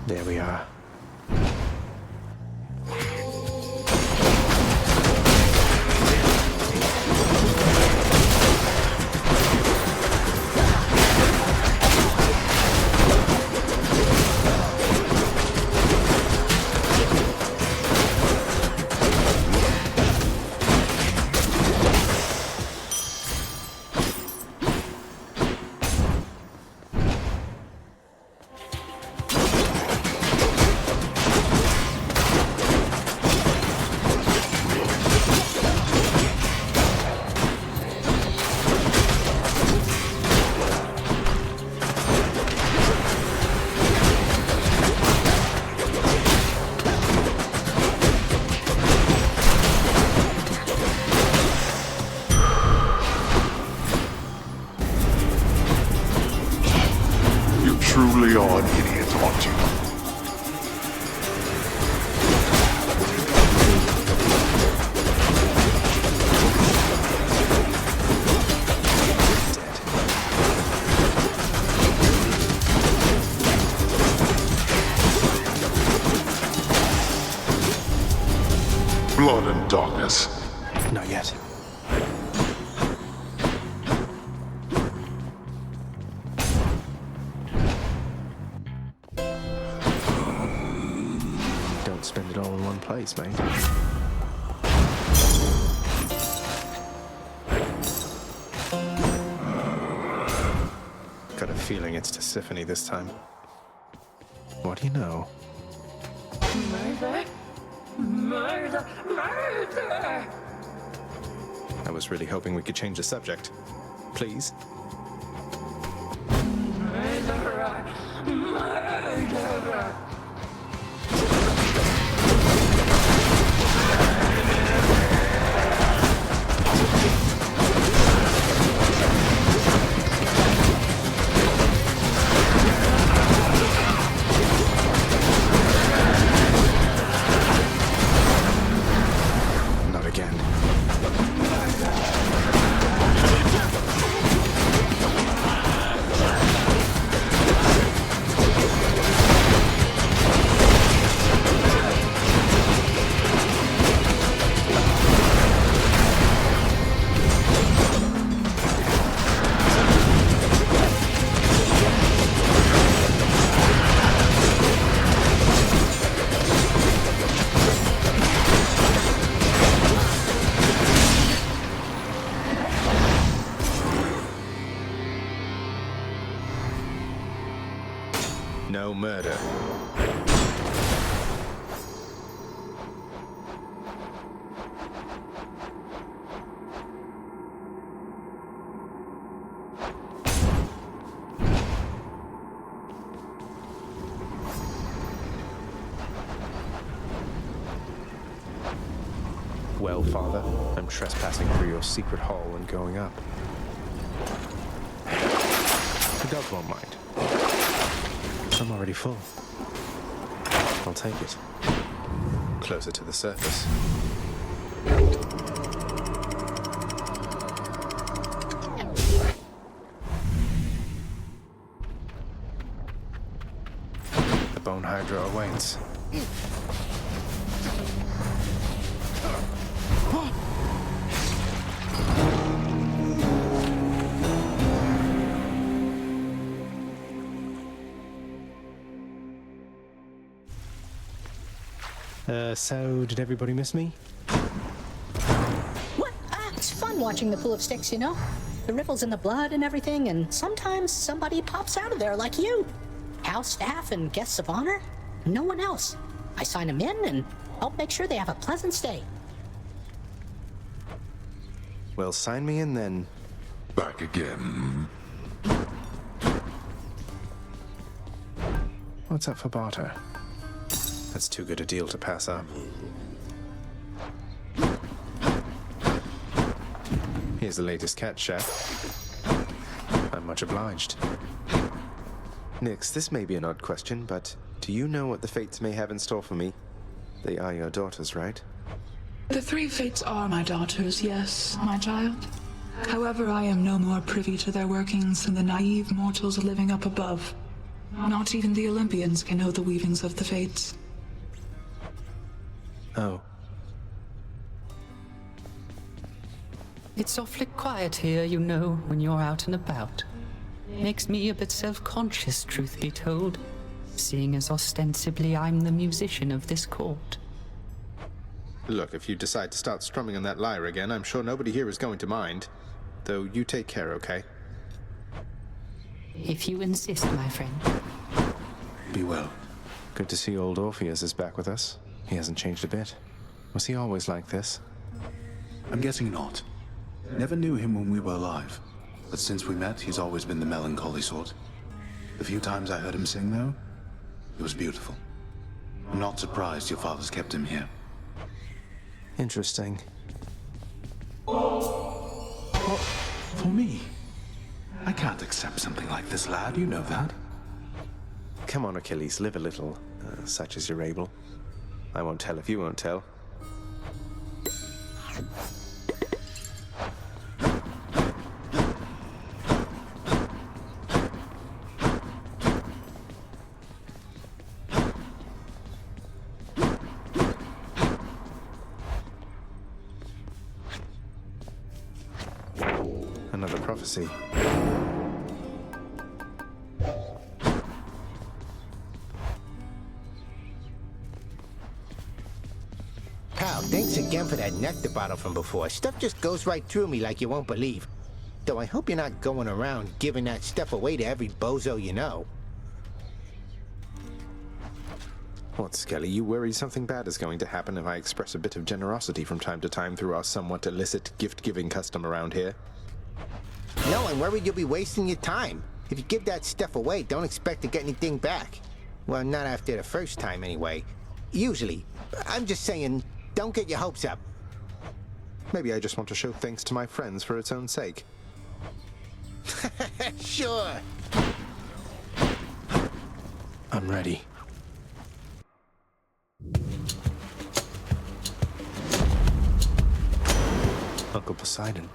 There we are. truly are an idiot, aren't you? Blood and darkness. Not yet. Don't spend it all in one place, mate. Got a feeling it's Tisiphone this time. What do you know? Murder? Murder! Murder! I was really hoping we could change the subject. Please? Murderer! Murderer! Not again. No murder. Well, Father, I'm trespassing through your secret hall and going up. The dogs won't mind. I'm already full. I'll take it. Closer to the surface. The Bone Hydra awaits. So, did everybody miss me? What? It's fun watching the pool of sticks, you know? The ripples in the blood and everything, and sometimes somebody pops out of there like you. House staff and guests of honor. No one else. I sign them in and help make sure they have a pleasant stay. Well, sign me in then. Back again. What's up for barter? That's too good a deal to pass up. Here's the latest cat, chef. I'm much obliged. Nix, this may be an odd question, but do you know what the fates may have in store for me? They are your daughters, right? The three fates are my daughters, yes, my child. However, I am no more privy to their workings than the naive mortals living up above. Not even the Olympians can know the weavings of the fates. Oh. It's awfully quiet here, you know, when you're out and about. Makes me a bit self-conscious, truth be told, seeing as ostensibly I'm the musician of this court. Look, if you decide to start strumming on that lyre again, I'm sure nobody here is going to mind. Though you take care, okay? If you insist, my friend. Be well. Good to see old Orpheus is back with us. He hasn't changed a bit. Was he always like this? I'm guessing not. Never knew him when we were alive. But since we met, he's always been the melancholy sort. The few times I heard him sing, though, it was beautiful. I'm not surprised your father's kept him here. Interesting. What? For me? I can't accept something like this, lad. You know that. Come on, Achilles, live a little, such as you're able. I won't tell if you won't tell. Another prophecy. Pal, thanks again for that nectar bottle from before. Stuff just goes right through me like you won't believe. Though I hope you're not going around giving that stuff away to every bozo you know. What, Skelly, you worry something bad is going to happen if I express a bit of generosity from time to time through our somewhat illicit gift-giving custom around here? No, I'm worried you'll be wasting your time. If you give that stuff away, don't expect to get anything back. Well, not after the first time, anyway. Usually. I'm just saying, don't get your hopes up. Maybe I just want to show thanks to my friends for its own sake. Sure. I'm ready. Uncle Poseidon.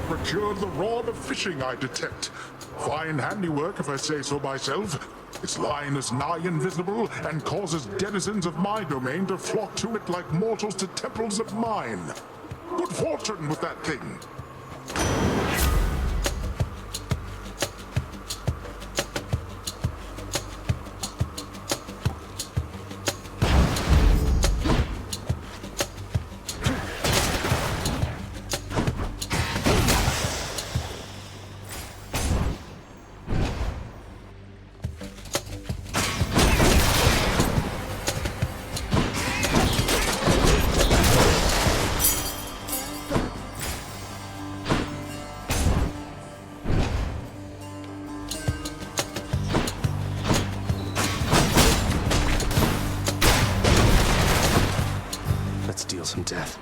Procured the rod of fishing, I detect. Fine handiwork, if I say so myself. Its line is nigh invisible and causes denizens of my domain to flock to it like mortals to temples of mine. Good fortune with that thing. Deal some death.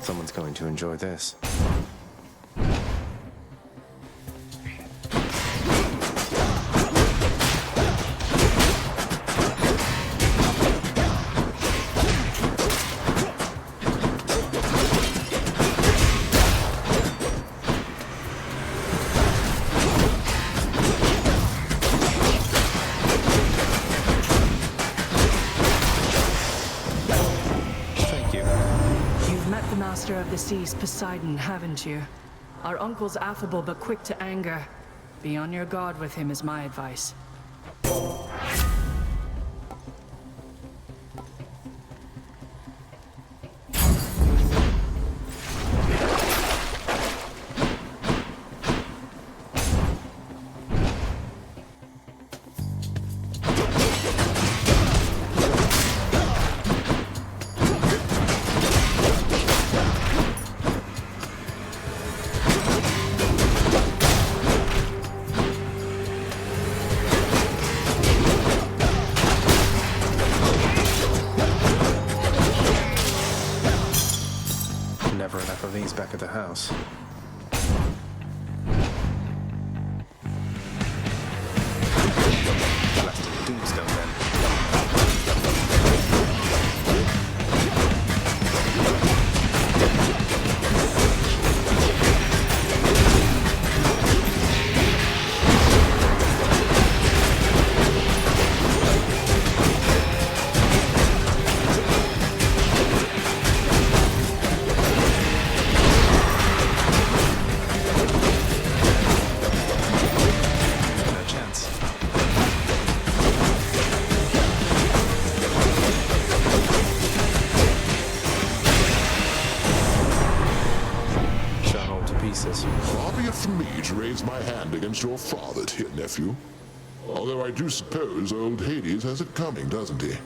Someone's going to enjoy this. Master of the Seas, Poseidon, haven't you? Our uncle's affable but quick to anger. Be on your guard with him is my advice. Never enough of these back at the house. Blasted tombstone then. Far be it from me to raise my hand against your father, dear nephew. Although I do suppose old Hades has it coming, doesn't he?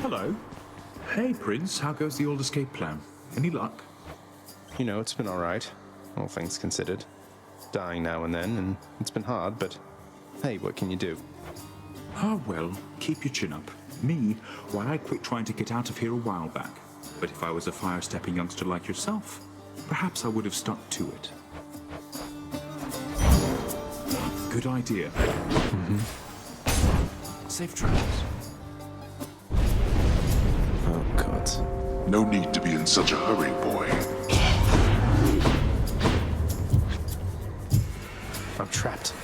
Hello. Hey, Prince. How goes the old escape plan? Any luck? You know, it's been alright, all things considered. Dying now and then, and it's been hard, but hey, what can you do? Ah, well, keep your chin up. Me, why, I quit trying to get out of here a while back. But if I was a fire-stepping youngster like yourself, perhaps I would have stuck to it. Good idea. Safe travels. Oh, God. No need to be in such a hurry, boy. I'm trapped.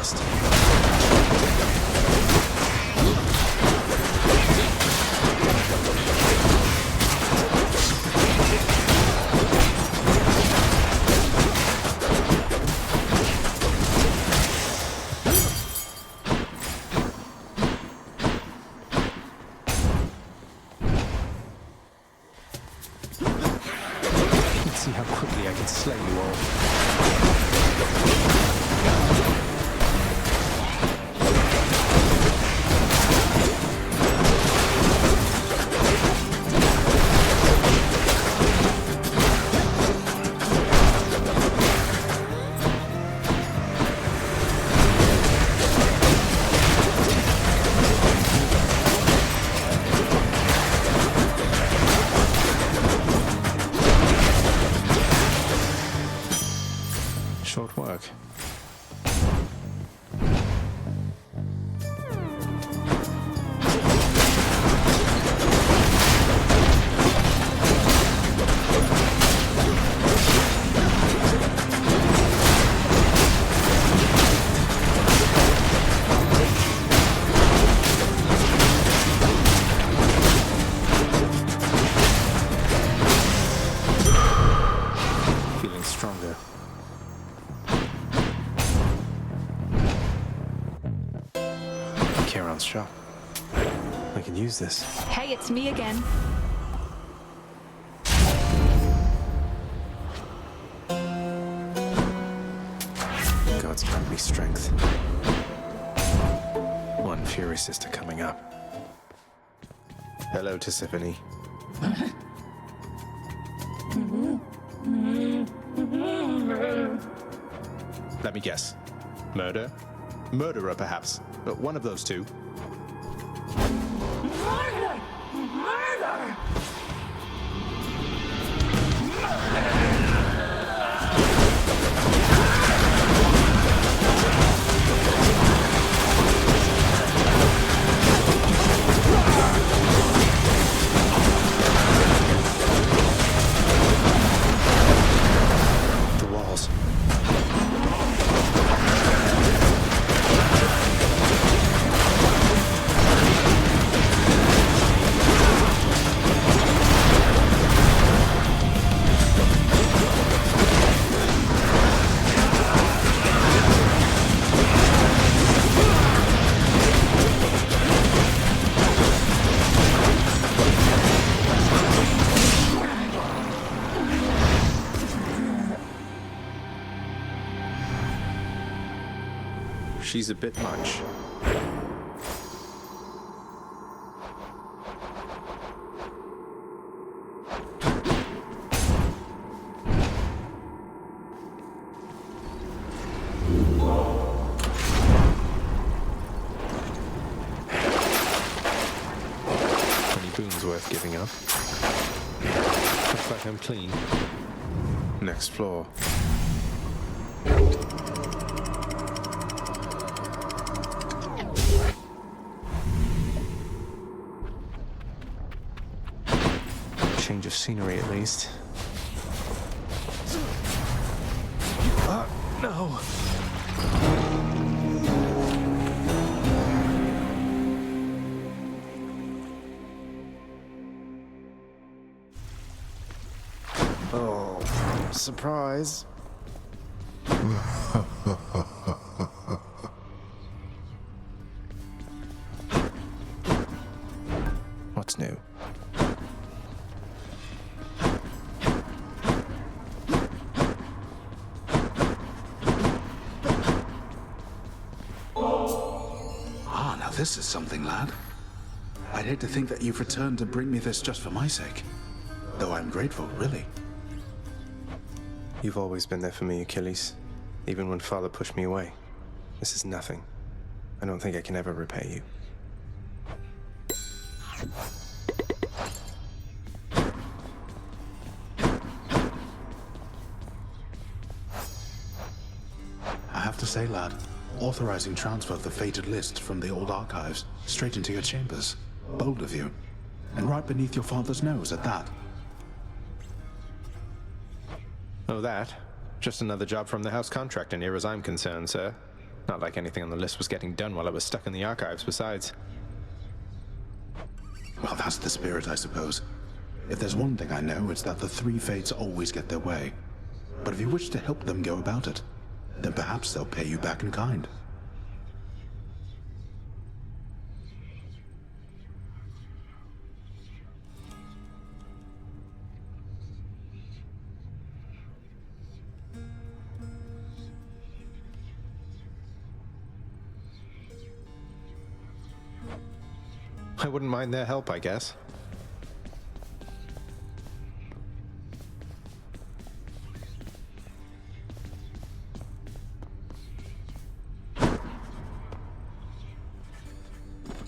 fast. Let's see how quickly I can slay you all. Short work. Feeling stronger. Charon's shop. I can use this. Hey, it's me again. God's grant me strength. One Fury Sister coming up. Hello, Tisiphone. Let me guess. Murder? Murderer, perhaps. But one of those two. Murder! Murder! The walls. She's a bit much. Boon's worth giving up. Looks like I'm clean. Next floor. Change of scenery at least. No! Oh, surprise. What's new? Now this is something, lad. I'd hate to think that you've returned to bring me this just for my sake. Though I'm grateful, really. You've always been there for me, Achilles. Even when Father pushed me away. This is nothing. I don't think I can ever repay you. I have to say, lad, authorizing transfer of the fated list from the old archives straight into your chambers. Bold of you. And right beneath your father's nose at that. Oh, that? Just another job from the house contractor near as I'm concerned, sir. Not like anything on the list was getting done while I was stuck in the archives, besides. Well, that's the spirit, I suppose. If there's one thing I know, it's that the three fates always get their way. But if you wish to help them go about it, then perhaps they'll pay you back in kind. I wouldn't mind their help, I guess.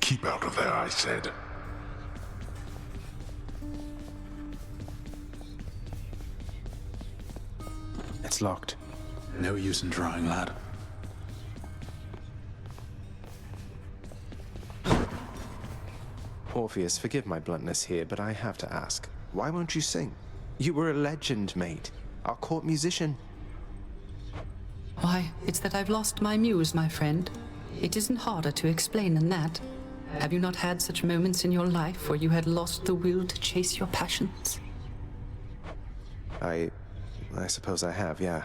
Keep out of there, I said. It's locked. No use in trying, lad. Orpheus, forgive my bluntness here, but I have to ask. Why won't you sing? You were a legend, mate. Our court musician. Why, it's that I've lost my muse, my friend. It isn't harder to explain than that. Have you not had such moments in your life where you had lost the will to chase your passions? I suppose I have, yeah.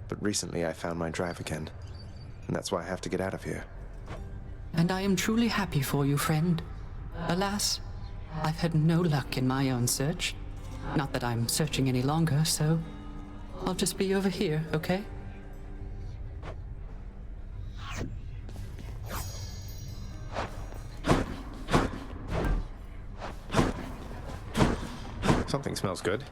But recently I found my drive again. And that's why I have to get out of here. And I am truly happy for you, friend. Alas, I've had no luck in my own search. Not that I'm searching any longer, so I'll just be over here, okay? Something smells good.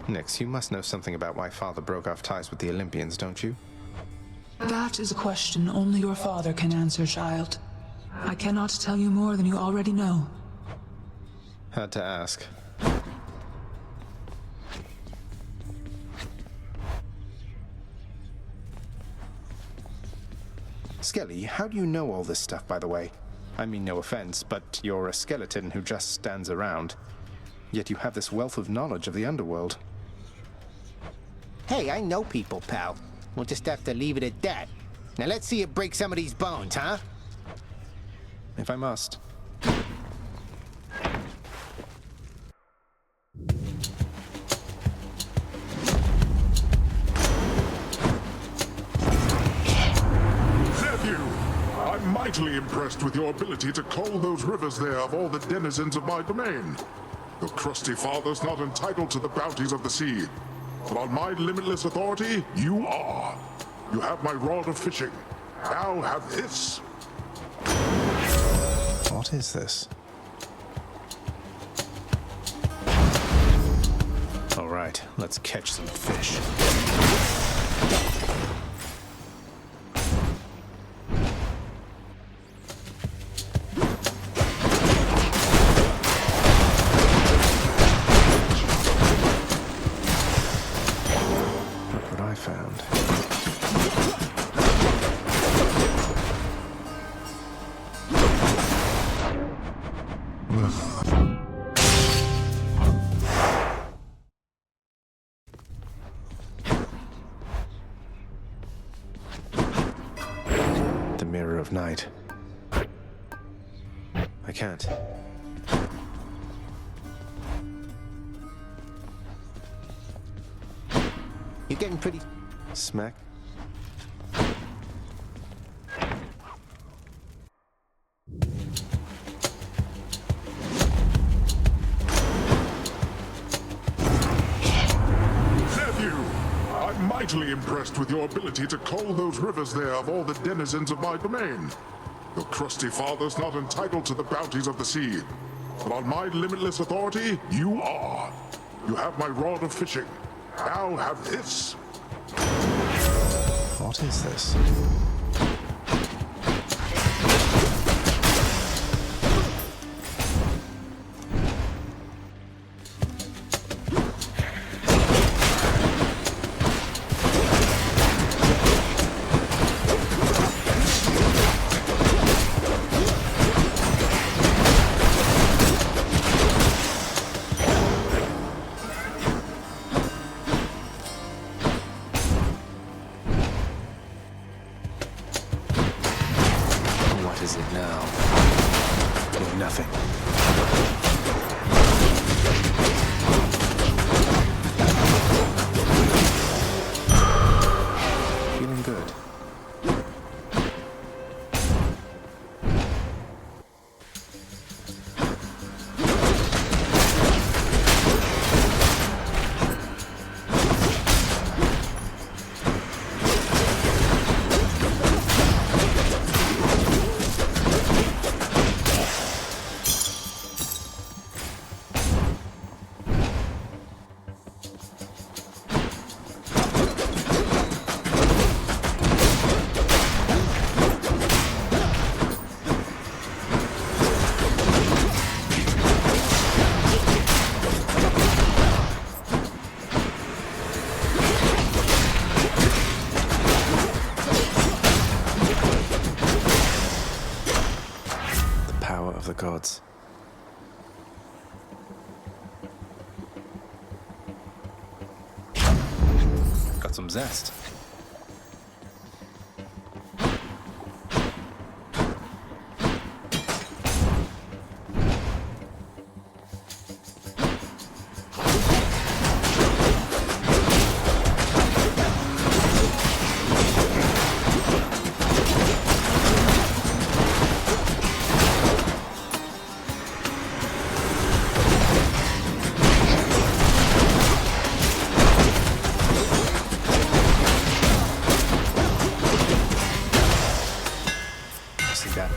Nyx, you must know something about why Father broke off ties with the Olympians, don't you? That is a question only your father can answer, child. I cannot tell you more than you already know. Had to ask. Skelly, how do you know all this stuff, by the way? I mean no offense, but you're a skeleton who just stands around. Yet you have this wealth of knowledge of the underworld. Hey, I know people, pal. We'll just have to leave it at that. Now let's see you break some of these bones, huh? If I must. Nephew, I'm mightily impressed with your ability to cull those rivers there of all the denizens of my domain. Your crusty father's not entitled to the bounties of the sea. But on my limitless authority, you are. You have my rod of fishing. Now have this. What is this? All right, let's catch some fish. Mirror of Night. I can't. You're getting pretty... Smack. Mightily impressed with your ability to cull those rivers there of all the denizens of my domain. Your crusty father's not entitled to the bounties of the sea. But on my limitless authority, you are. You have my rod of fishing. Now have this. What is this? You're nothing. Feeling good. Of the gods. Got some zest.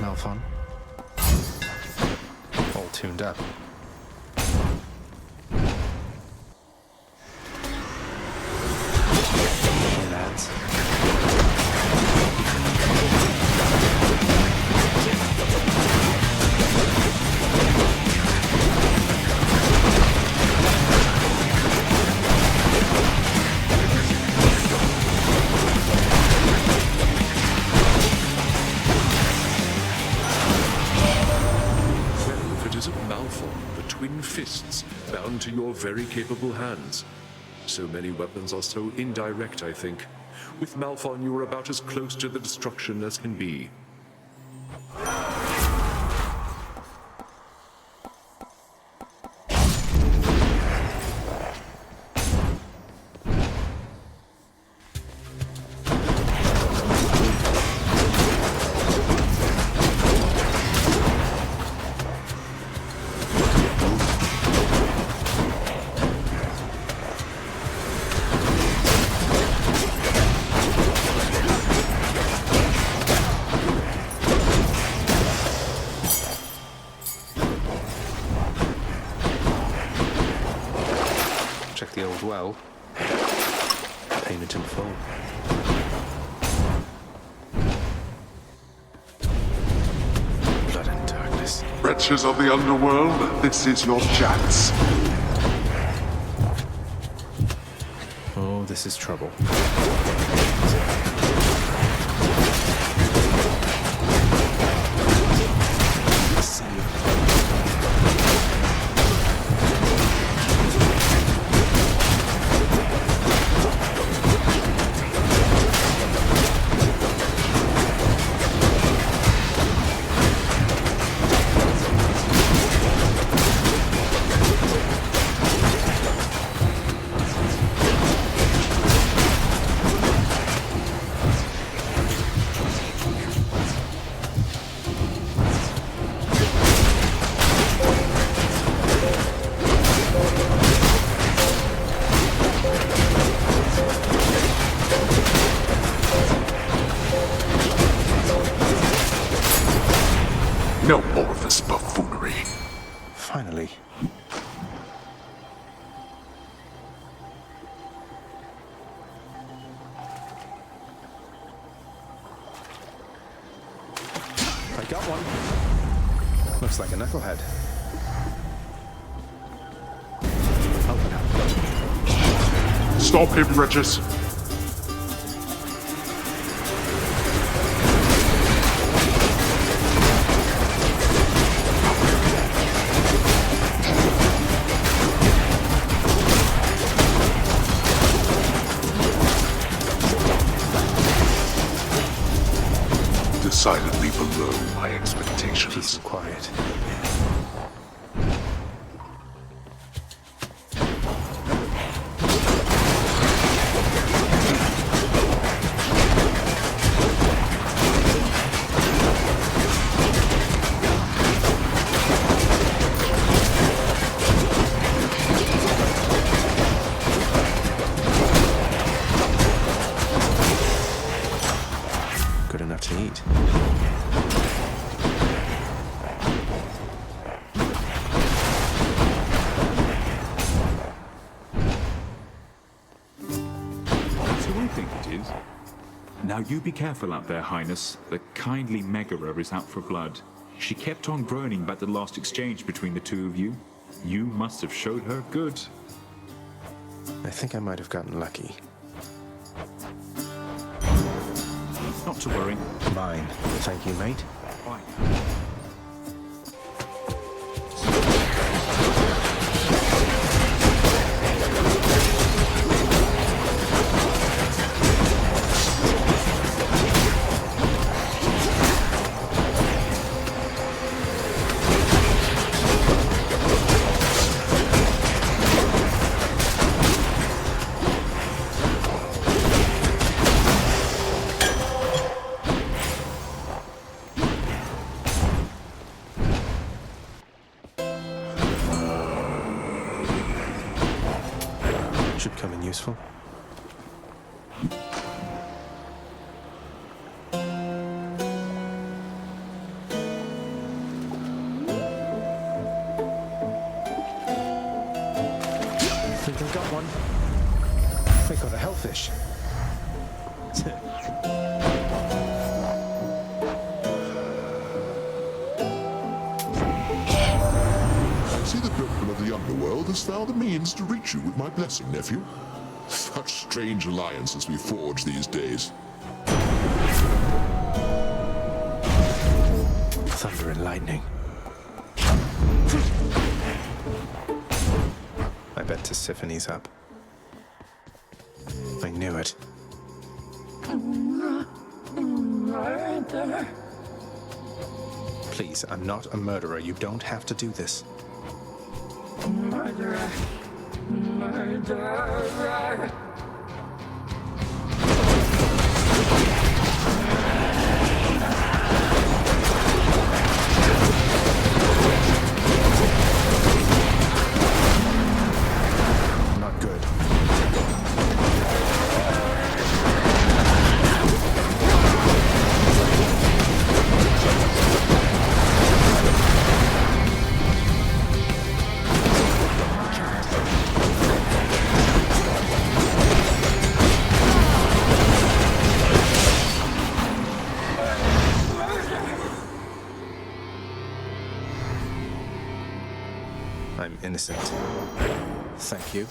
Malphon. All tuned up. Hey, lads. Twin fists bound to your very capable hands. So many weapons are so indirect, I think. With Malphon, you are about as close to the destruction as can be. Check the old well. Payment in full. Blood and darkness. Wretches of the underworld, this is your chance. Oh, this is trouble. No more of this buffoonery. Finally. I got one. Looks like a knucklehead. Open up. Stop him, wretches. Decidedly below my expectations. Peace and quiet. Good enough to eat. Now you be careful out there, Highness. The kindly Megara is out for blood. She kept on groaning about the last exchange between the two of you. You must have showed her good. I think I might have gotten lucky. Not to worry. Mine. Thank you, mate. Fine. Should come in useful. Think I got one. They got a hellfish. I see the Pilgrim of the Underworld has found the means to reach you with my blessing, nephew. Such strange alliances we forge these days. Thunder and lightning. I bet Tissiphane's up. I knew it. Murder. Please, I'm not a murderer. You don't have to do this. Murderer. Murderer. Not good. I'm innocent. Thank you.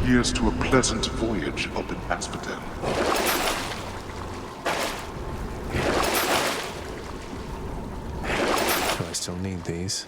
Here's to a pleasant voyage up in Asphodel. Do I still need these?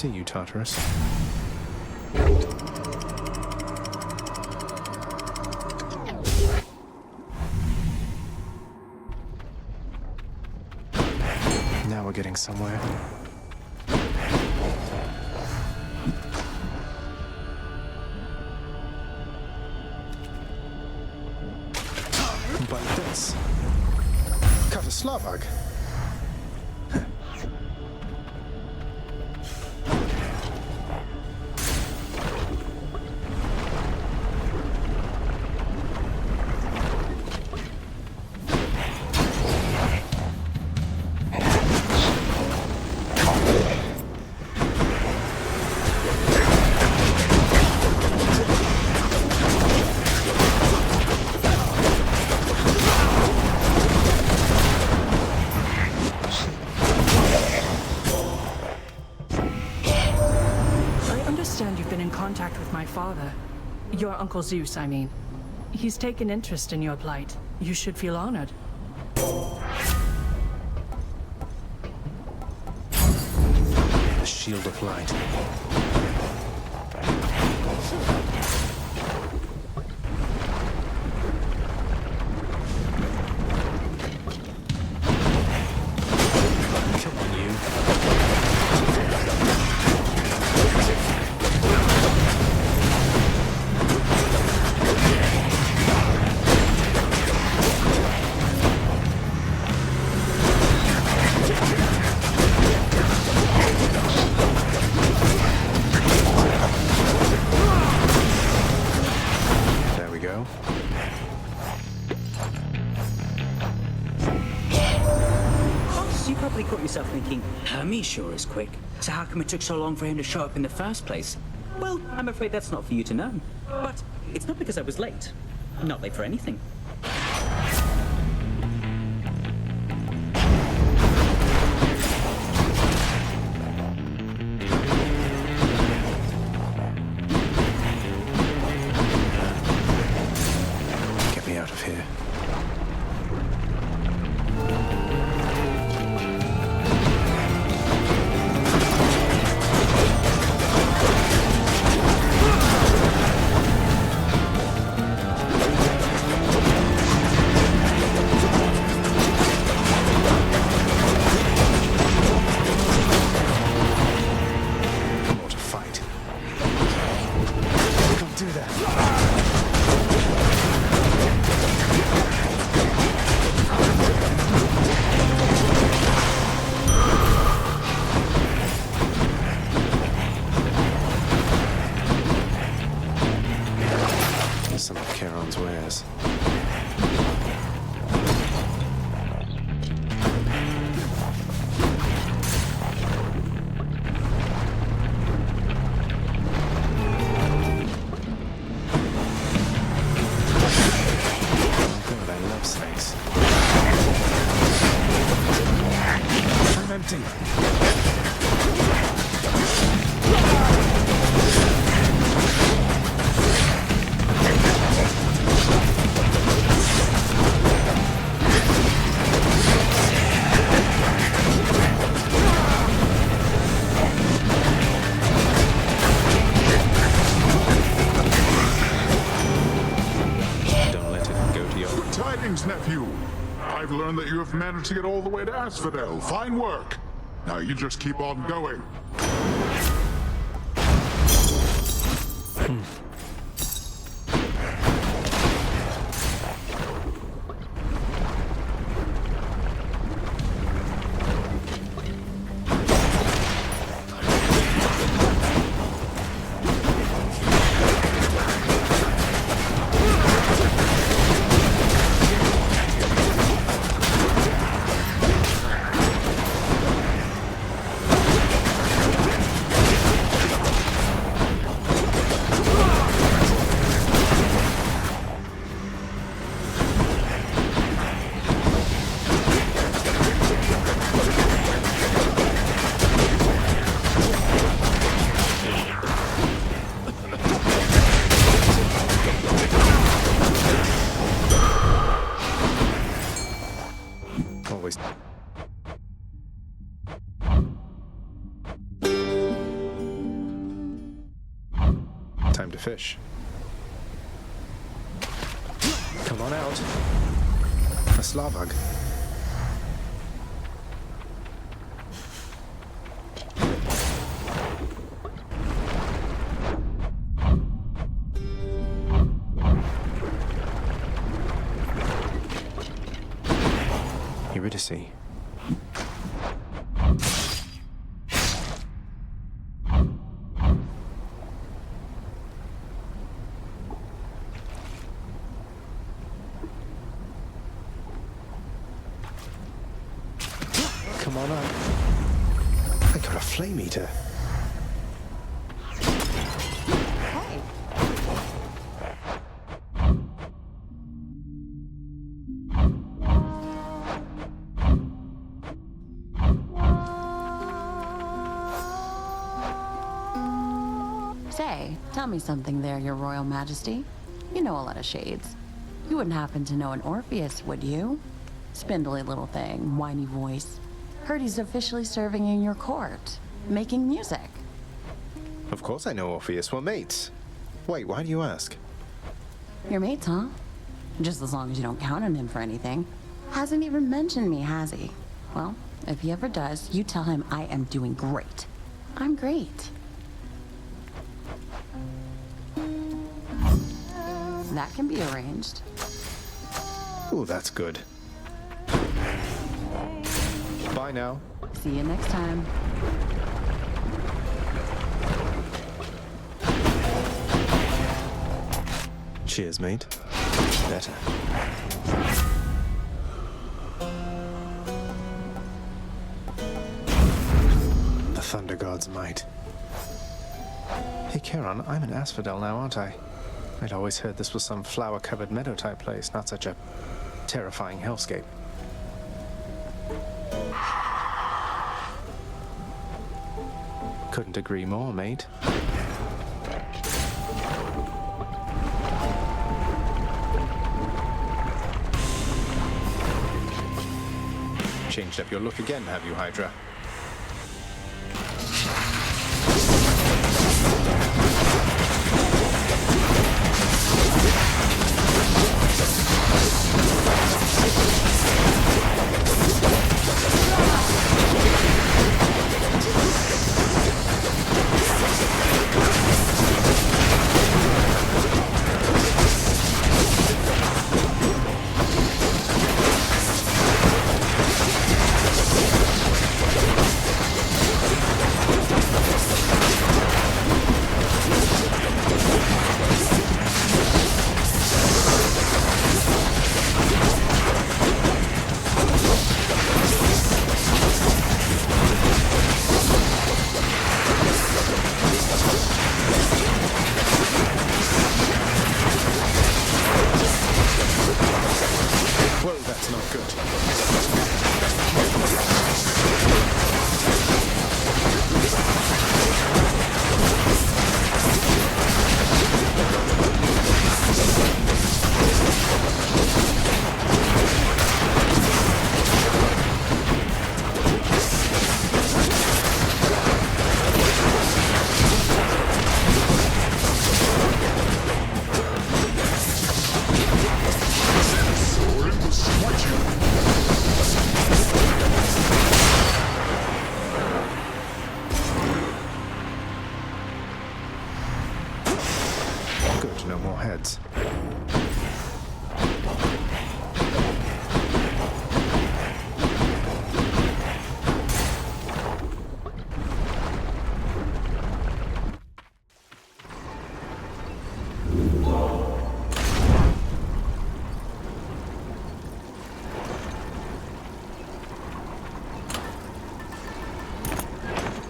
see you, Tartarus. Now we're getting somewhere. But this... Kataslavag. Contact with my father. Your Uncle Zeus, I mean. He's taken interest in your plight. You should feel honored. The Shield of Light. Come on, you. Yourself thinking, Hermes sure is quick, so how come it took so long for him to show up in the first place? Well, I'm afraid that's not for you to know. But it's not because I was late. Not late for anything. Get me out of here. Some of Charon's wares. God, I love snakes. I'm empty. Nephew, I've learned that you have managed to get all the way to Asphodel. Fine work. Now you just keep on going. fish. Come on out. A Slavug. Eurydice. Come on up. I got a flame eater. Hey. Say, tell me something there, Your Royal Majesty. You know a lot of shades. You wouldn't happen to know an Orpheus, would you? Spindly little thing, whiny voice. Heard he's officially serving in your court, making music. Of course I know Orpheus. We're mates. Wait, why do you ask? Your mates, huh? Just as long as you don't count on him for anything. Hasn't even mentioned me, has he? Well, if he ever does, you tell him I am doing great. I'm great. That can be arranged. Ooh, that's good. Bye now. See you next time. Cheers, mate. Better. The Thunder God's might. Hey, Charon, I'm in Asphodel now, aren't I? I'd always heard this was some flower-covered meadow-type place, not such a terrifying hellscape. Couldn't agree more, mate. Changed up your look again, have you, Hydra? No more heads.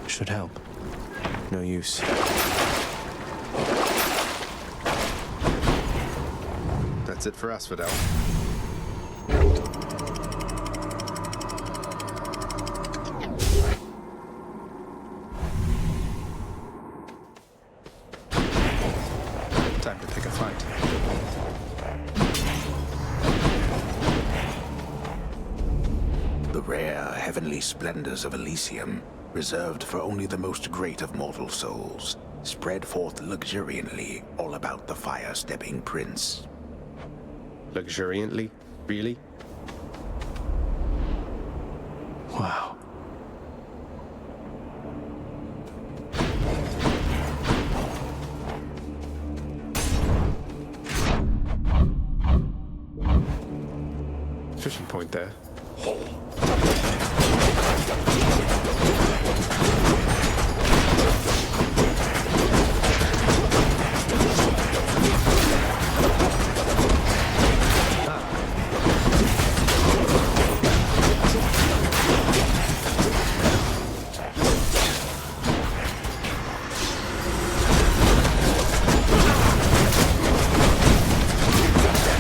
Should help. No use. That's it for Asphodel. Time to pick a fight. The rare heavenly splendors of Elysium, reserved for only the most great of mortal souls. Spread forth luxuriantly all about the fire-stepping prince. Luxuriantly? Really? Wow. Fishing point there.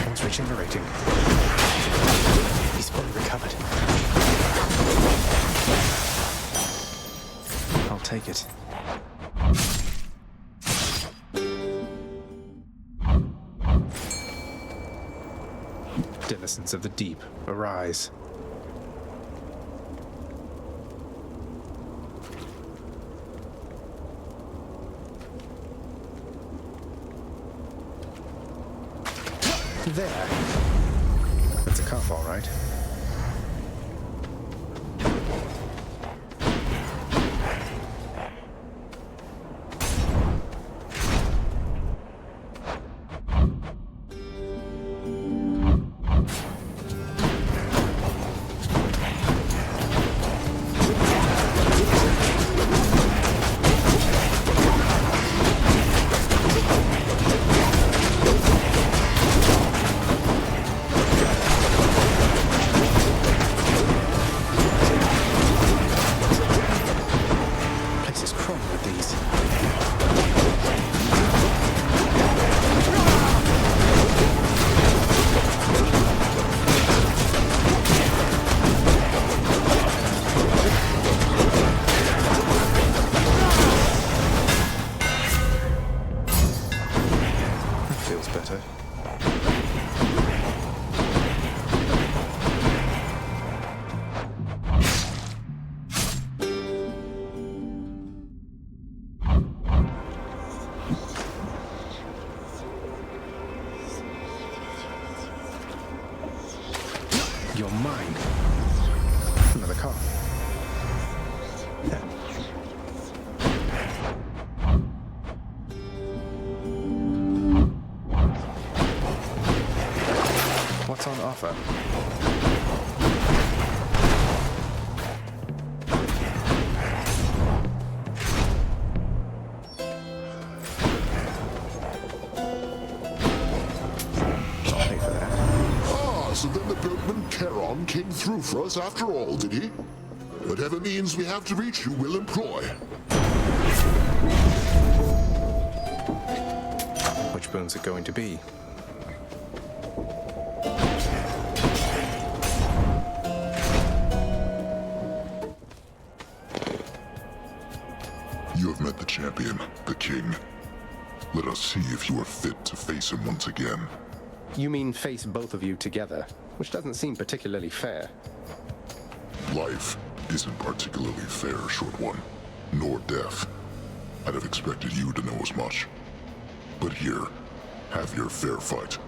One's regenerating. He's fully recovered. I'll take it. Denizens of the deep, arise. There. That's a cuff, all right. Better. You're mine. Another car. Yeah. What's on offer? I'll pay for that. Ah, so then the boatman Charon came through for us after all, did he? Whatever means we have to reach you, we'll employ. Which boon's it going to be? You have met the champion, the king. Let us see if you are fit to face him once again. You mean face both of you together, which doesn't seem particularly fair. Life isn't particularly fair, Short One, nor death. I'd have expected you to know as much. But here, have your fair fight.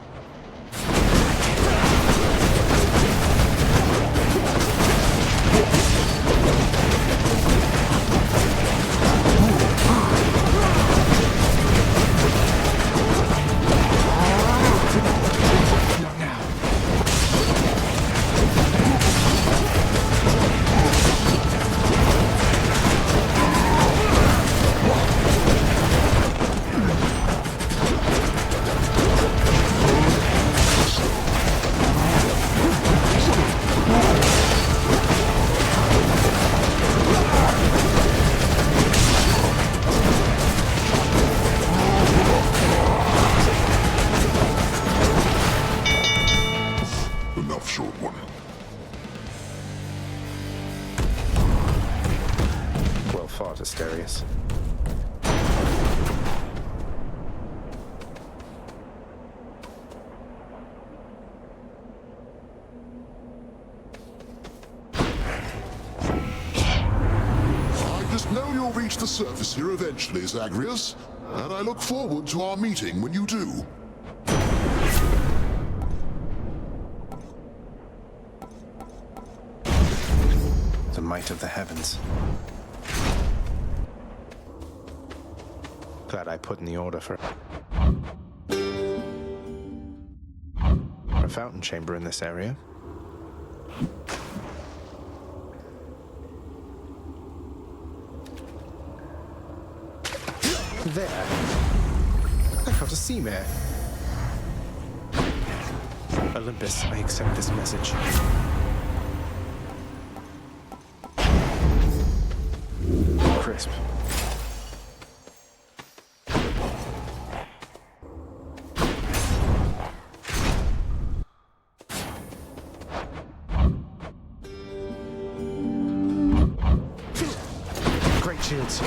fought, Asterius. I just know you'll be reach the surface here eventually, Zagreus, and I look forward to our meeting when you do. The might of the heavens. Glad I put in the order for a fountain chamber in this area. There. I caught a sea mare. Olympus, I accept this message. Crisp. Great shields.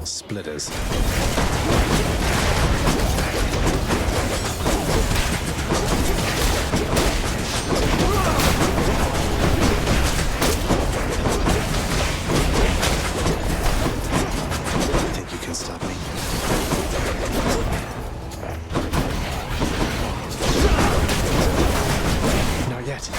Splitters. Think you can stop me? Not yet.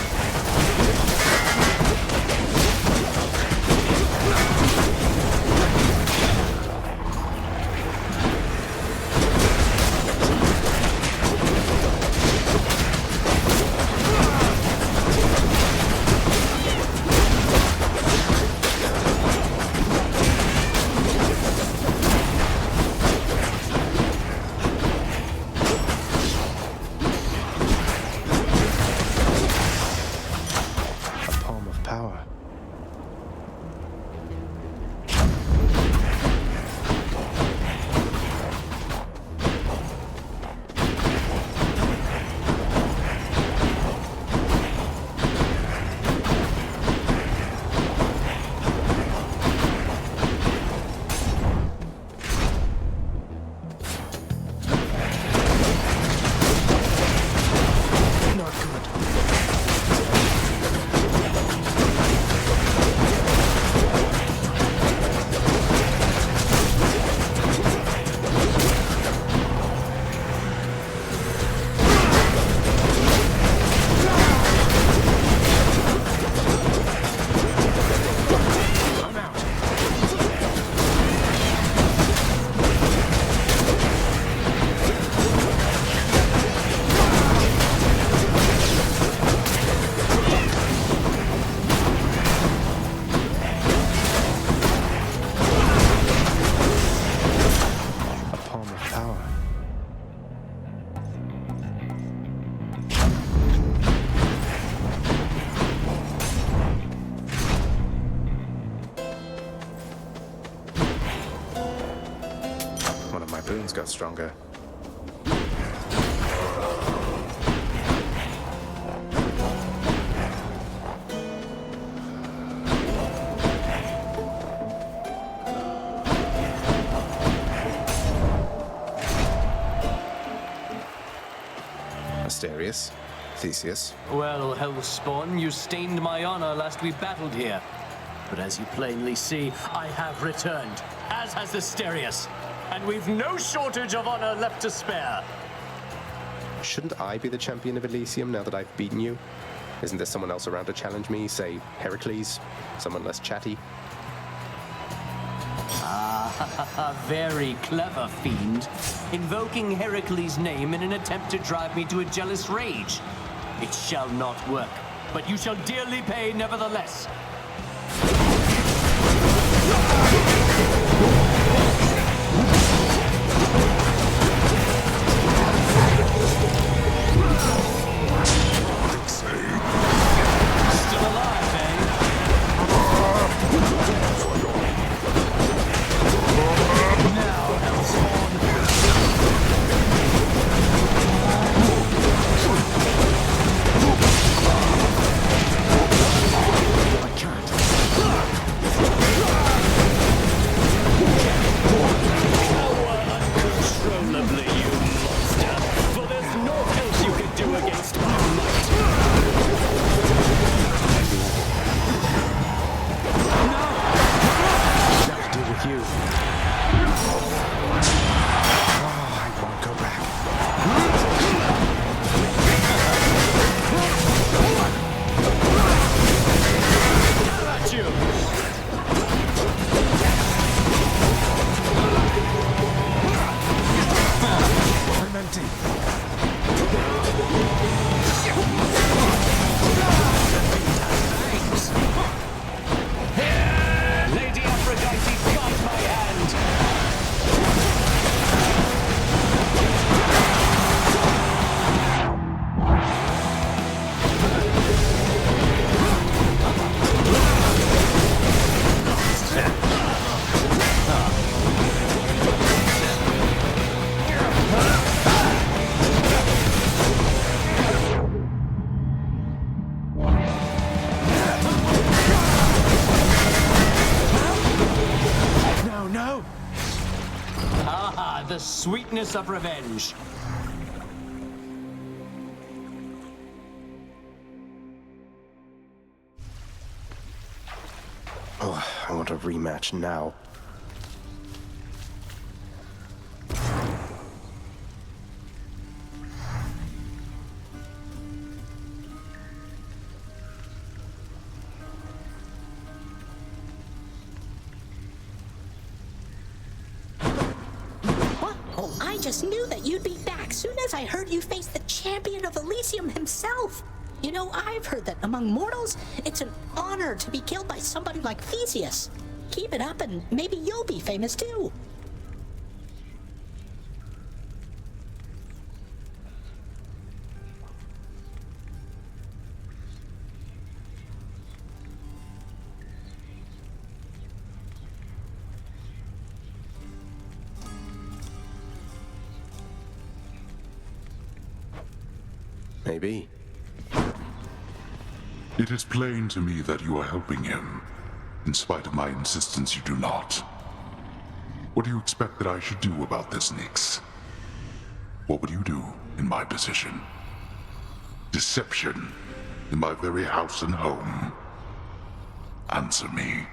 Boons got stronger. Asterius, Theseus. Well, Hellspawn, you stained my honor last we battled here. But as you plainly see, I have returned, as has Asterius. And we've no shortage of honor left to spare. Shouldn't I be the champion of Elysium now that I've beaten you? Isn't there someone else around to challenge me? Say, Heracles? Someone less chatty? Ah, very clever, fiend. Invoking Heracles' name in an attempt to drive me to a jealous rage. It shall not work, but you shall dearly pay nevertheless. Still alive, eh? Now, Hellspawn. Uncontrollably, you monster! For there's naught else you can do against my might! Nothing to do with you. Oh, I won't go back. At you! I'm empty. Lady Aphrodite, guide my hand! No, no! Ah, the sweetness of revenge. Oh, I want a rematch now. What? Oh, I just knew that you'd be back soon as I heard you face the champion of Elysium himself. You know, I've heard that among mortals, it's an honor to be killed by somebody like Theseus. Keep it up and maybe you'll be famous too. Maybe. It is plain to me that you are helping him. In spite of my insistence, you do not. What do you expect that I should do about this, Nyx? What would you do in my position? Deception in my very house and home. Answer me.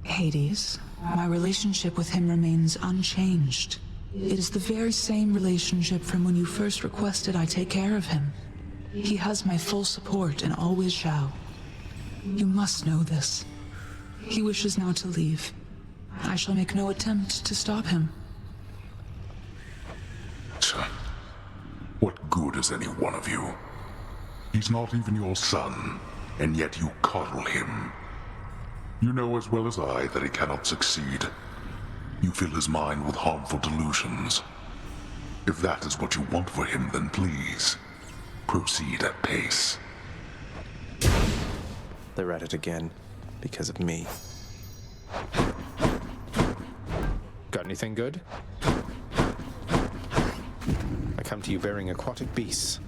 Hades, my relationship with him remains unchanged. It is the very same relationship from when you first requested I take care of him. He has my full support and always shall. You must know this. He wishes now to leave. I shall make no attempt to stop him. What good is any one of you? He's not even your son, and yet you coddle him. You know as well as I that he cannot succeed. You fill his mind with harmful delusions. If that is what you want for him, then please, proceed at pace. They're at it again, because of me. Got anything good? I come to you bearing aquatic beasts.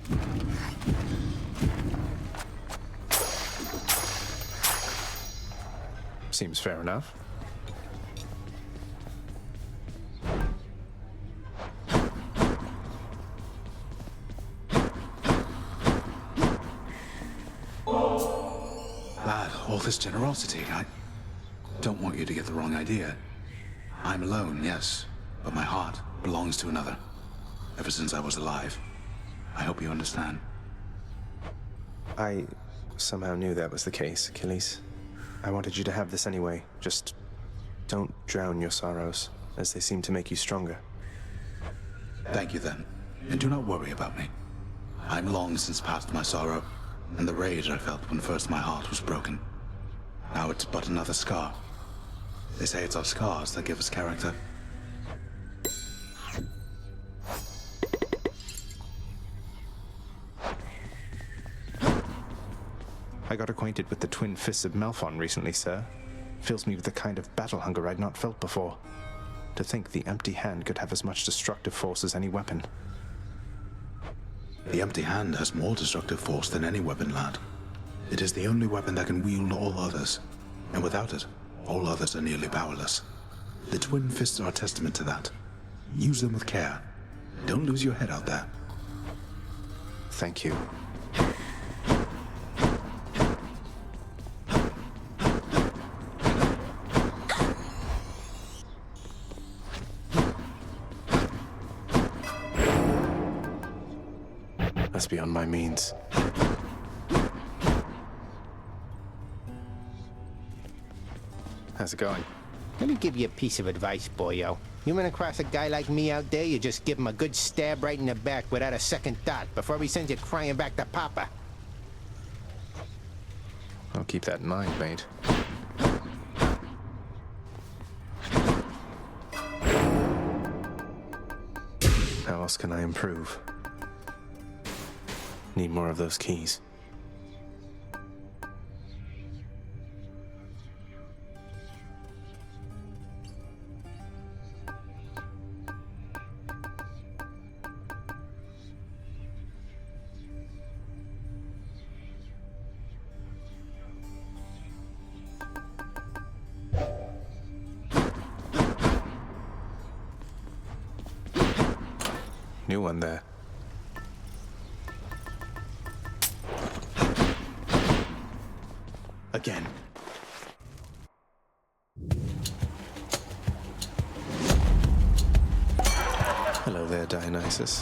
Seems fair enough. Lad, all this generosity, I don't want you to get the wrong idea. I'm alone, yes, but my heart belongs to another. Ever since I was alive. I hope you understand. I somehow knew that was the case, Achilles. I wanted you to have this anyway. Just don't drown your sorrows, as they seem to make you stronger. Thank you then, and do not worry about me. I'm long since past my sorrow, and the rage I felt when first my heart was broken. Now it's but another scar. They say it's our scars that give us character. I got acquainted with the twin fists of Malphon recently, sir. Fills me with a kind of battle hunger I'd not felt before. To think the empty hand could have as much destructive force as any weapon. The empty hand has more destructive force than any weapon, lad. It is the only weapon that can wield all others, and without it, all others are nearly powerless. The twin fists are a testament to that. Use them with care. Don't lose your head out there. Thank you. That's beyond my means. How's it going? Let me give you a piece of advice, boyo. You run across a guy like me out there, you just give him a good stab right in the back without a second thought before he sends you crying back to Papa. I'll keep that in mind, mate. How else can I improve? Need more of those keys. New one there. Again. Hello there, Dionysus.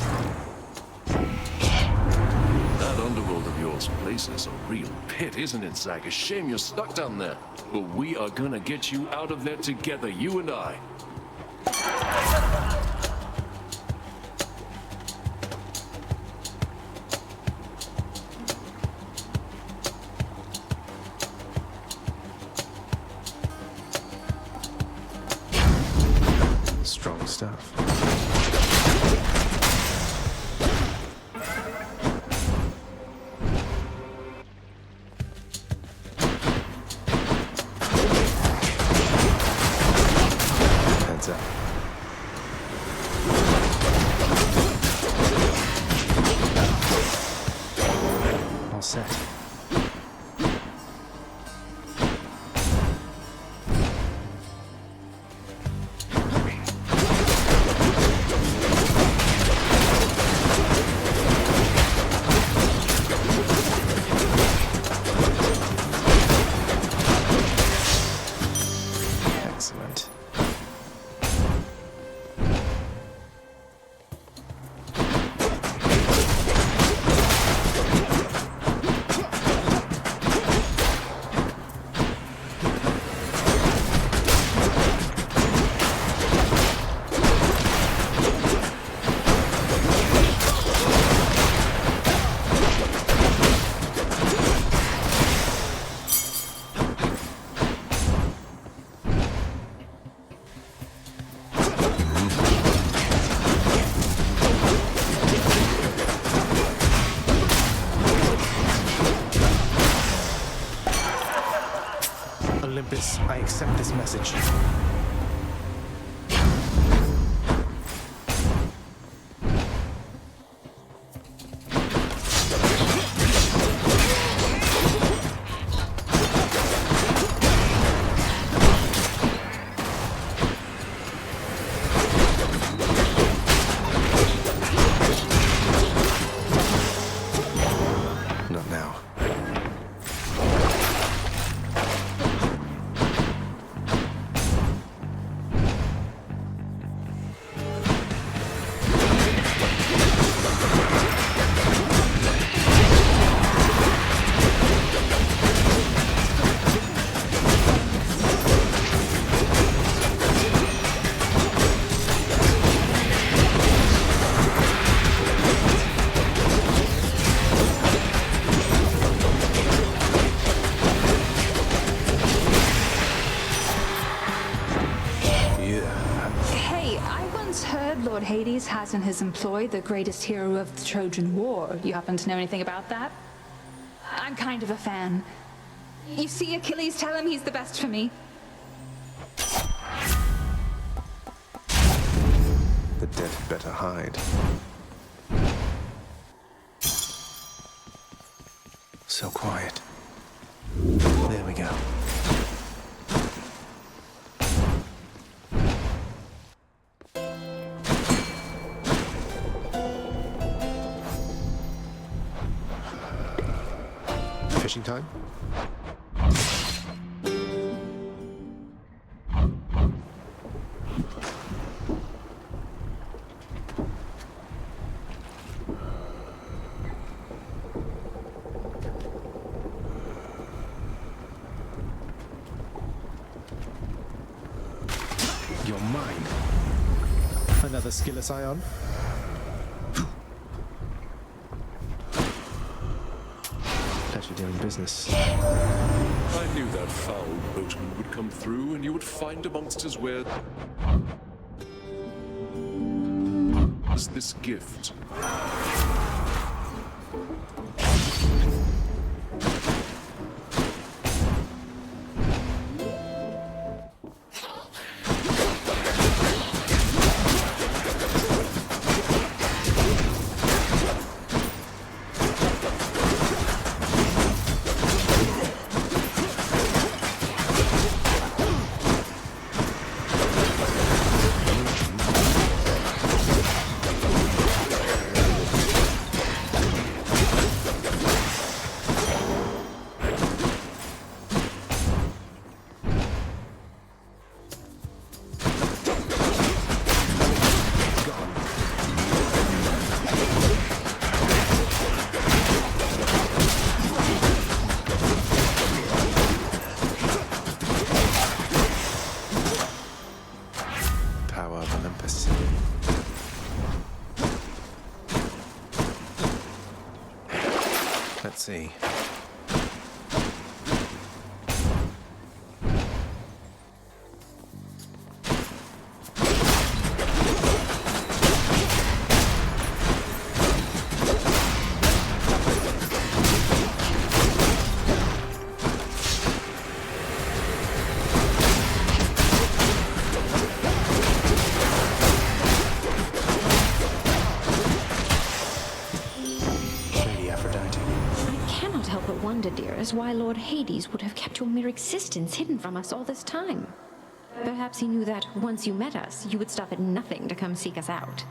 That underworld of yours places a real pit, isn't it, Zag? A shame you're stuck down there. But we are gonna get you out of there together, you and I. Strong stuff. Heads up. All set. message. Not now. Hey, I once heard Lord Hades has in his employ the greatest hero of the Trojan War. You happen to know anything about that? I'm kind of a fan. You see Achilles, tell him he's the best for me. The dead had better hide. So quiet. There we go. Fishing time? You're mine. Another skilless ion? Pleasure doing business. I knew that foul boatman would come through, and you would find amongst his wares this gift. Power of Olympus. Let's see. Dearest, why Lord Hades would have kept your mere existence hidden from us all this time. Perhaps he knew that once you met us, you would stop at nothing to come seek us out.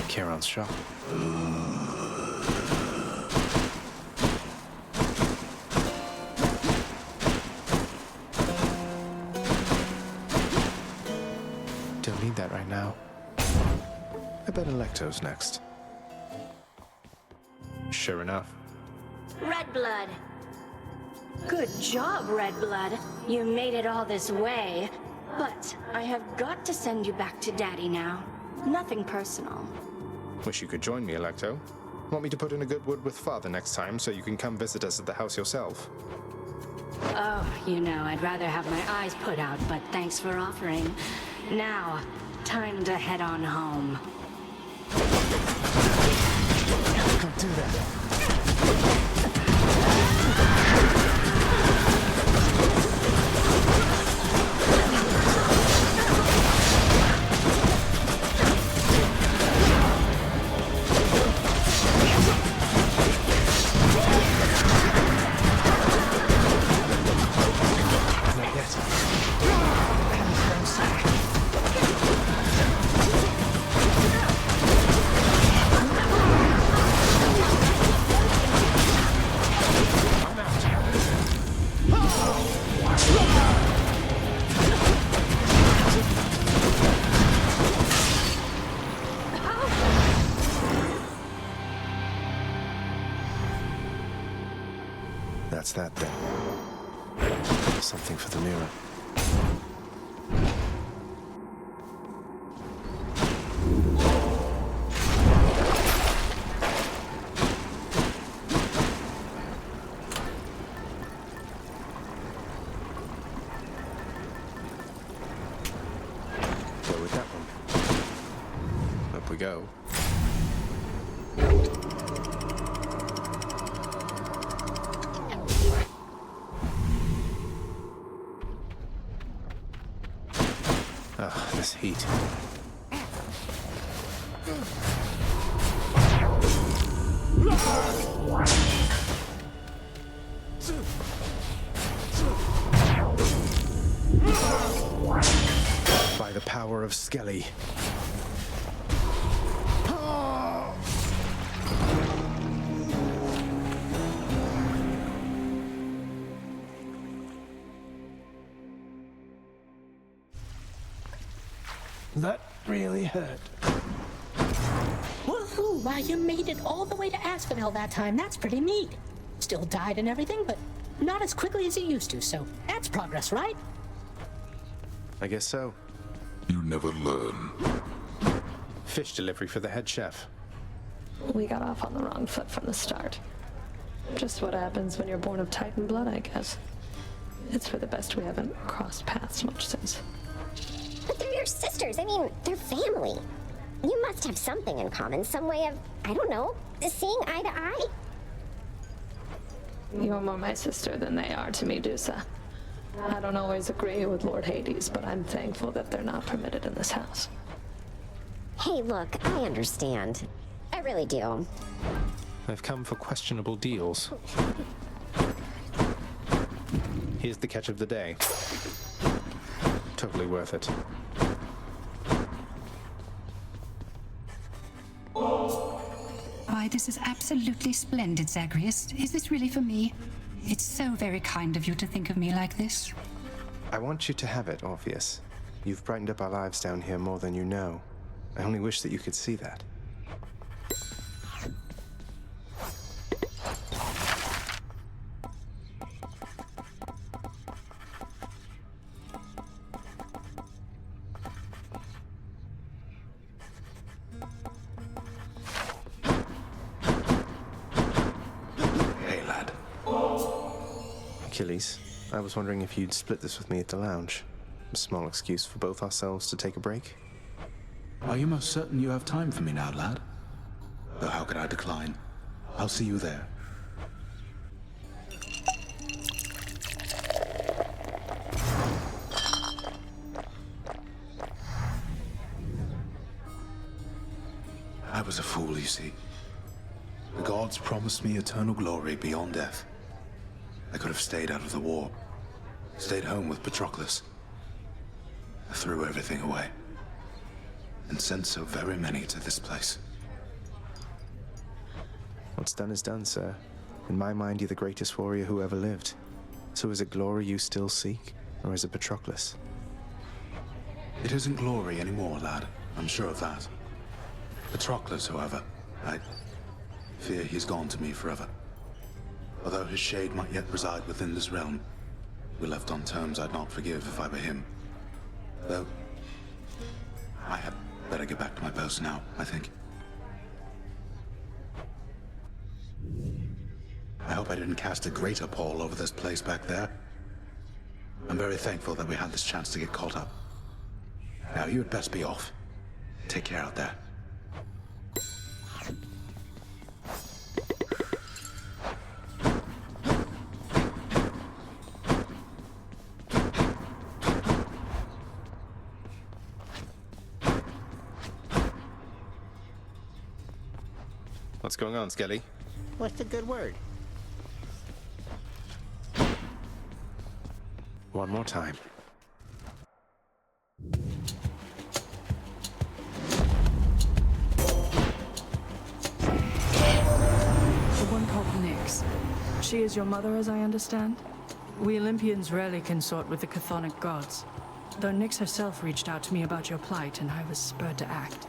Charon's shop. Don't need that right now. I bet Electo's next. Sure enough. Redblood. Good job, Redblood. You made it all this way. But I have got to send you back to Daddy now. Nothing personal. Wish you could join me, Electo. Want me to put in a good word with Father next time so you can come visit us at the house yourself? Oh, you know, I'd rather have my eyes put out, but thanks for offering. Now, time to head on home. Don't do that. Not yet. That's that then. Something for the mirror. Go with that one. Up we go. Ah, this heat. By the power of Skelly. That really hurt. Woohoo! Wow, you made it all the way to Asphodel that time. That's pretty neat. Still died and everything, but not as quickly as you used to, so that's progress, right? I guess so. You never learn. Fish delivery for the head chef. We got off on the wrong foot from the start. Just what happens when you're born of Titan blood, I guess. It's for the best we haven't crossed paths much since. But they're your sisters. I mean, they're family. You must have something in common, some way of, I don't know, seeing eye to eye. You're more my sister than they are to me, Dusa. I don't always agree with Lord Hades, but I'm thankful that they're not permitted in this house. Hey, look, I understand. I really do. I've come for questionable deals. Here's the catch of the day. Totally worth it. Why, this is absolutely splendid, Zagreus. Is this really for me? It's so very kind of you to think of me like this. I want you to have it, Orpheus. You've brightened up our lives down here more than you know. I only wish that you could see that. Hey, lad. Achilles, I was wondering if you'd split this with me at the lounge. A small excuse for both ourselves to take a break. Are you most certain you have time for me now, lad? Though how could I decline? I'll see you there. I was a fool, you see. The gods promised me eternal glory beyond death. I could have stayed out of the war. Stayed home with Patroclus. I threw everything away. And sent so very many to this place. What's done is done, sir. In my mind, you're the greatest warrior who ever lived. So is it glory you still seek, or is it Patroclus? It isn't glory anymore, lad. I'm sure of that. Patroclus, however, I fear he's gone to me forever. Although his shade might yet reside within this realm, we left on terms I'd not forgive if I were him. Though, I had better get back to my post now, I think. I hope I didn't cast a greater pall over this place back there. I'm very thankful that we had this chance to get caught up. Now, you had best be off. Take care out there. What's going on, Skelly? What's the good word? One more time. The one called Nyx. She is your mother, as I understand? We Olympians rarely consort with the chthonic gods, though Nyx herself reached out to me about your plight, and I was spurred to act.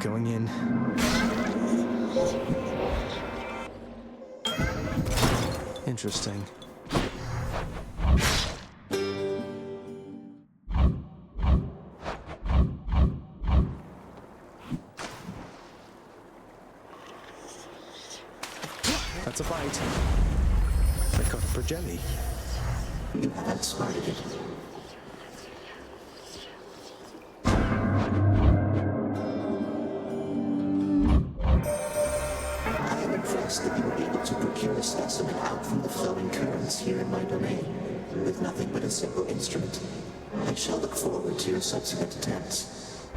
Going in. Interesting. That's a bite. I got for jelly. You have outsmarted it. I am impressed that you were able to procure a specimen out from the flowing currents here in my domain, with nothing but a simple instrument. I shall look forward to your subsequent attempts.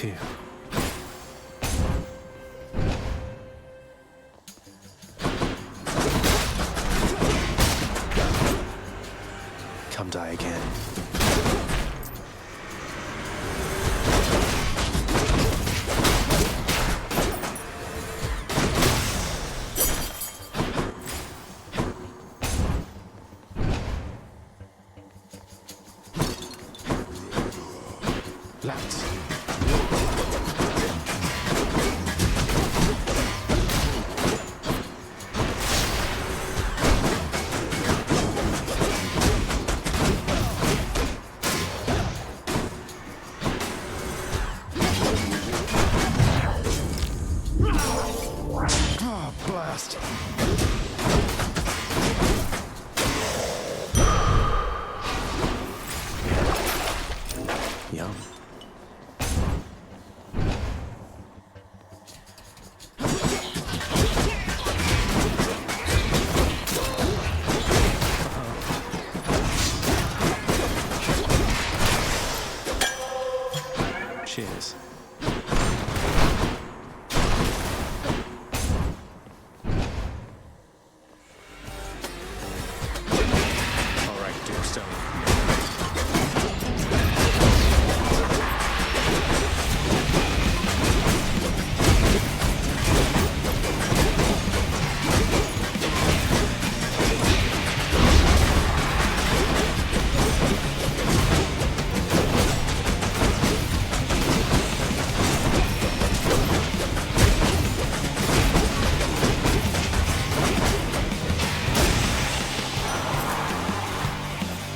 Phew. Come die again. Lights. Oh, blast. Yum. Cheers. All right, Tombstone.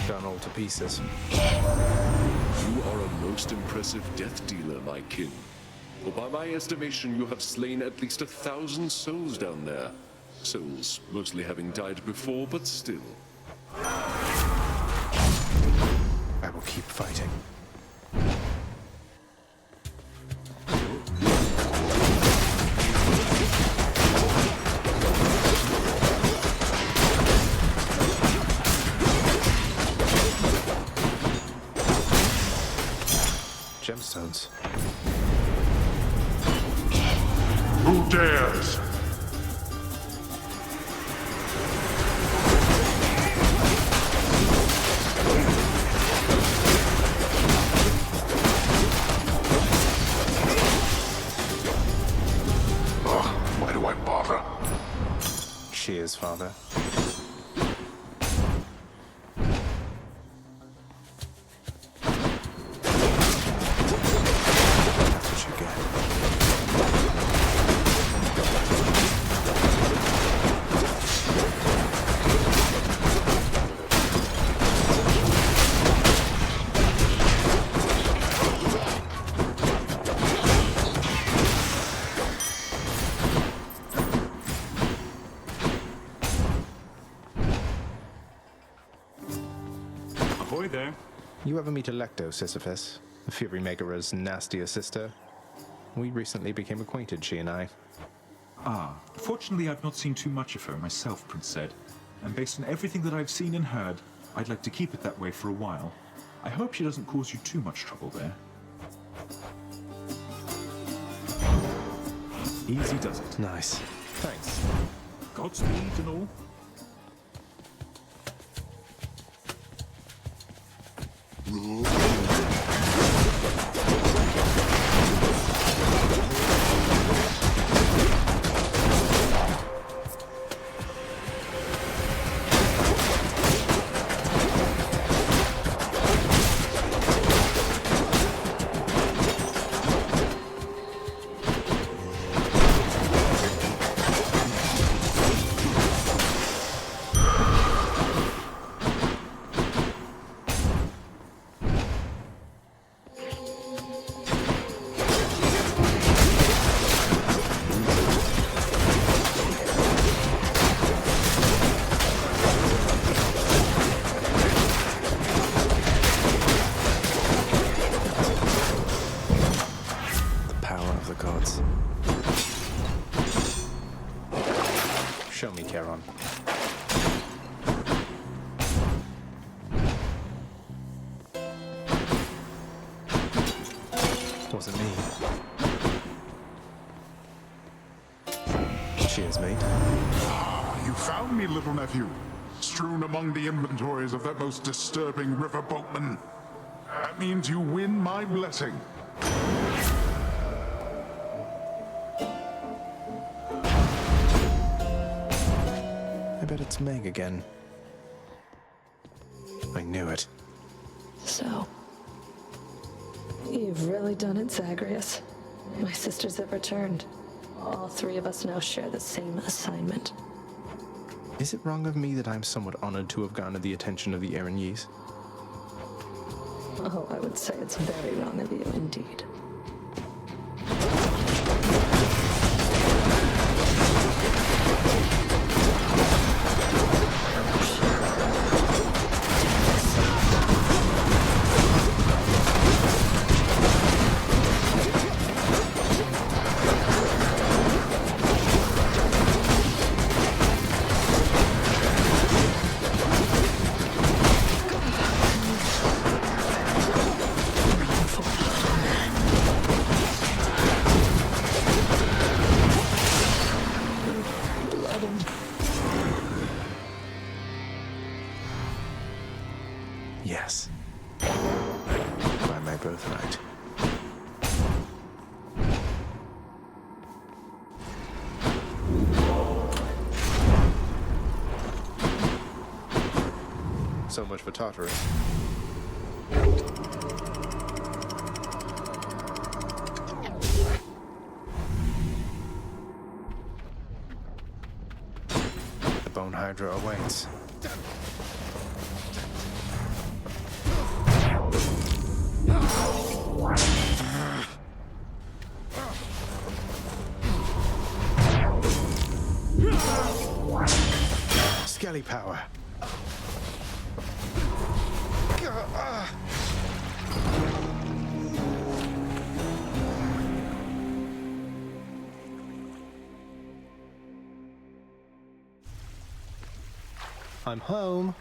Done all to pieces. You are a most impressive death dealer, my kin. For by my estimation, you have slain at least 1,000 souls down there. Souls mostly having died before, but still. I will keep fighting. Gemstones. Who dares? Why do I bother? Cheers, Father. That's what you get. Ahoy there. You ever meet Electo, Sisyphus? Fury Megara's nastier sister? We recently became acquainted, she and I. Ah, fortunately I've not seen too much of her myself, Prince Zed. And based on everything that I've seen and heard, I'd like to keep it that way for a while. I hope she doesn't cause you too much trouble there. Easy does it. Nice. Thanks. Godspeed and all. Show me, Charon. Wasn't me. Cheers, mate. Ah, you found me, little nephew. Strewn among the inventories of that most disturbing riverboatman. That means you win my blessing. I bet it's Meg again. I knew it. So, you've really done it, Zagreus. My sisters have returned. All three of us now share the same assignment. Is it wrong of me that I'm somewhat honored to have garnered the attention of the Erinys? Oh, I would say it's very wrong of you indeed. Yes. By my birthright. So much for Tartarus. The Bone Hydra awaits. Skelly power. I'm home.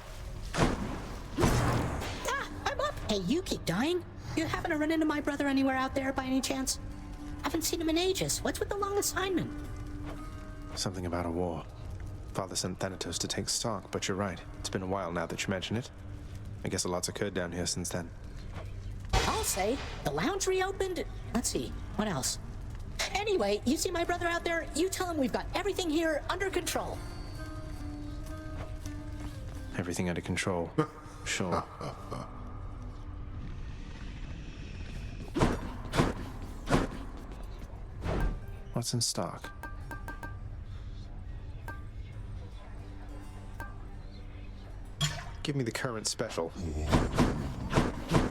I'm up. Hey, you keep dying. You happen to run into my brother anywhere out there by any chance? Haven't seen him in ages. What's with the long assignment? Something about a war. Father sent Thanatos to take stock, but you're right. It's been a while now that you mention it. I guess a lot's occurred down here since then. I'll say, the lounge reopened. Let's see, what else? Anyway, you see my brother out there? You tell him we've got everything here under control. Everything under control. Sure. What's in stock? Give me the current special.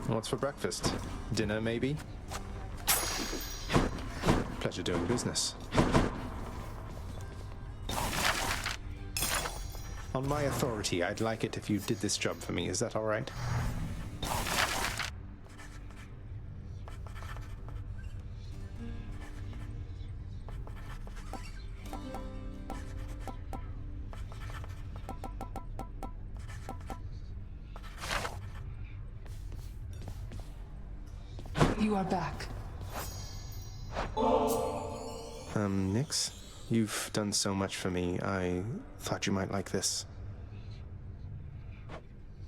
What's for breakfast? Dinner, maybe? Pleasure doing business. On my authority, I'd like it if you did this job for me. Is that all right? You are back. Nyx? You've done so much for me. I thought you might like this.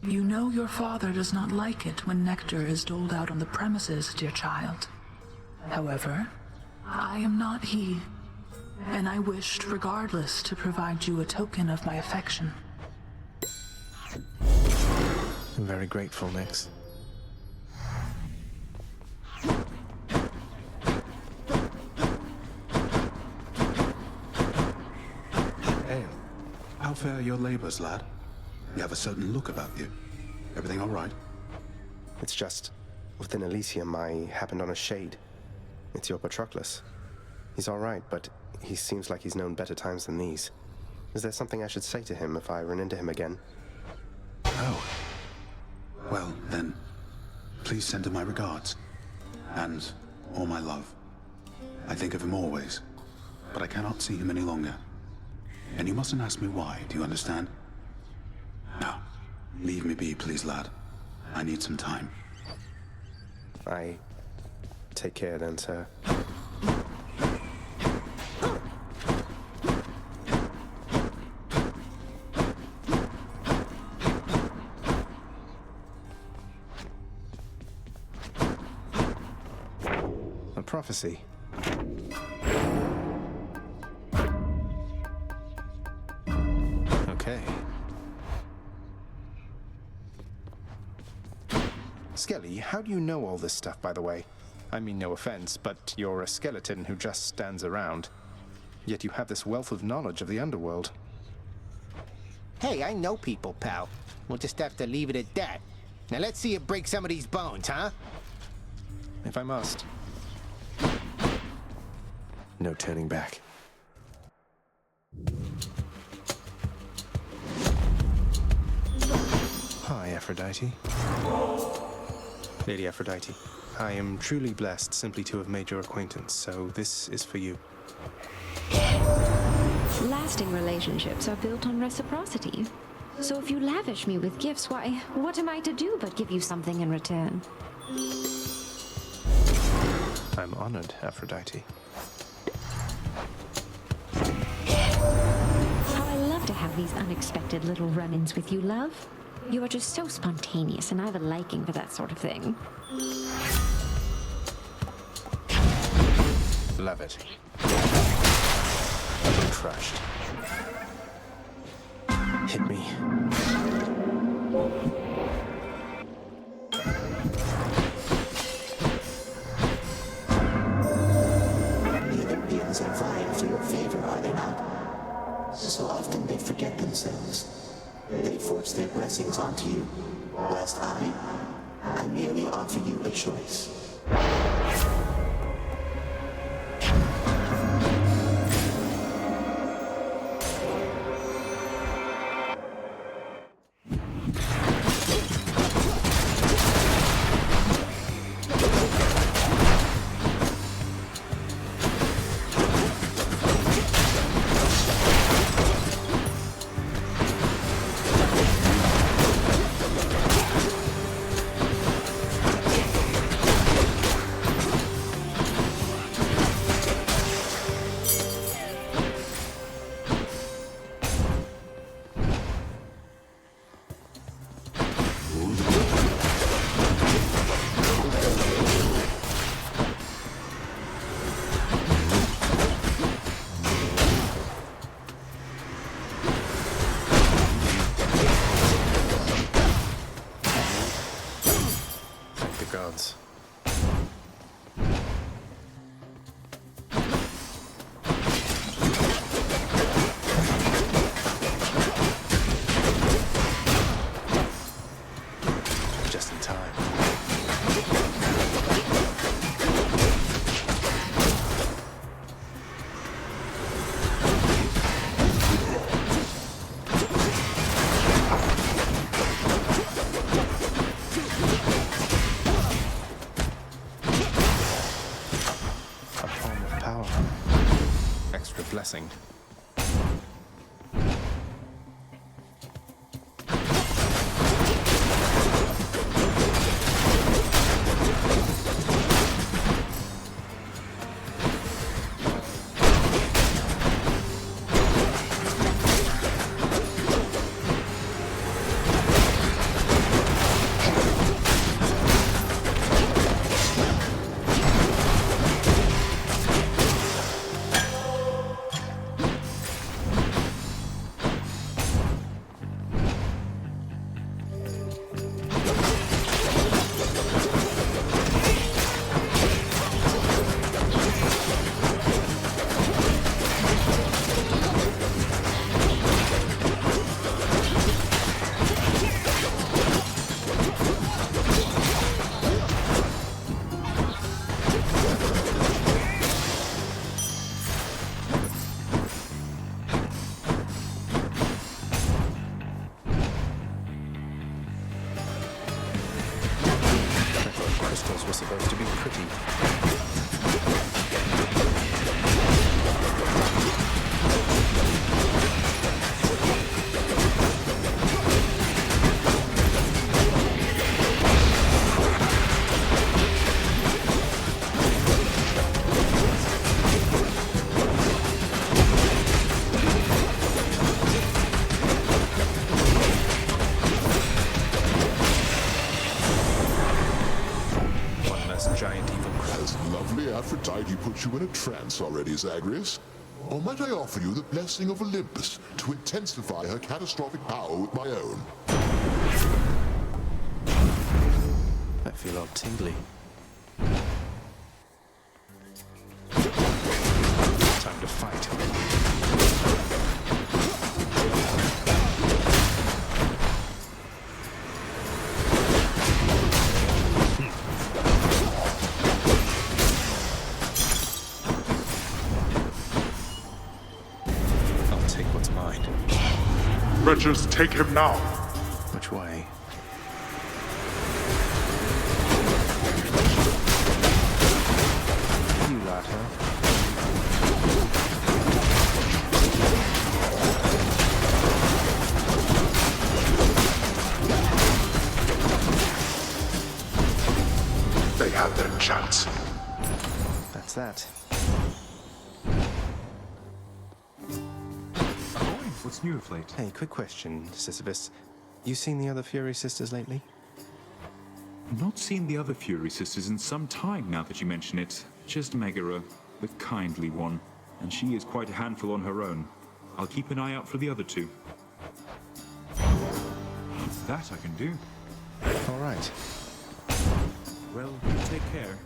You know your father does not like it when nectar is doled out on the premises, dear child. However, I am not he, and I wished, regardless, to provide you a token of my affection. I'm very grateful, Nyx. How fare your labors, lad? You have a certain look about you. Everything all right? It's just, within Elysium, I happened on a shade. It's your Patroclus. He's all right, but he seems like he's known better times than these. Is there something I should say to him if I run into him again? Oh. Well, then, please send him my regards. And all my love. I think of him always, but I cannot see him any longer. And you mustn't ask me why, do you understand? Now, leave me be, please, lad. I need some time. I Take care then, sir. A prophecy. Okay. Skelly, how do you know all this stuff, by the way? I mean no offense, but you're a skeleton who just stands around. Yet you have this wealth of knowledge of the underworld. Hey, I know people, pal. We'll just have to leave it at that. Now let's see you break some of these bones, huh? If I must. No turning back. Hi, Aphrodite. Lady Aphrodite, I am truly blessed simply to have made your acquaintance, so this is for you. Lasting relationships are built on reciprocity. So if you lavish me with gifts, why, what am I to do but give you something in return? I'm honored, Aphrodite. How I love to have these unexpected little run-ins with you, love. You are just so spontaneous, and I have a liking for that sort of thing. Love it. Crushed. Hit me. The Olympians are vying for your favor, are they not? So often they forget themselves. They force their blessings onto you, whilst I merely offer you a choice. Gods. Just in time. Extra blessing. Surely Aphrodite put you in a trance already, Zagreus. Or might I offer you the blessing of Olympus to intensify her catastrophic power with my own? I feel all tingly. Time to fight. I'll take what's mine. Wretches, take him now! Which way? You lot, huh? They had their chance. That's that. What's new of late? Hey, quick question, Sisyphus. You seen the other Fury sisters lately? Not seen the other Fury sisters in some time now that you mention it. Just Megara, the kindly one. And she is quite a handful on her own. I'll keep an eye out for the other two. That I can do. All right. Well, you take care.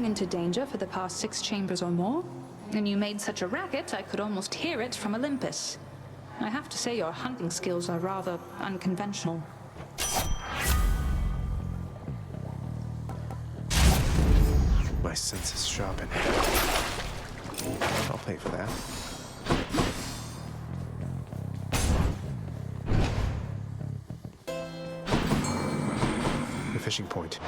Into danger for the past 6 chambers or more, and you made such a racket I could almost hear it from Olympus. I have to say your hunting skills are rather unconventional. My senses sharpen. I'll pay for that. The fishing point.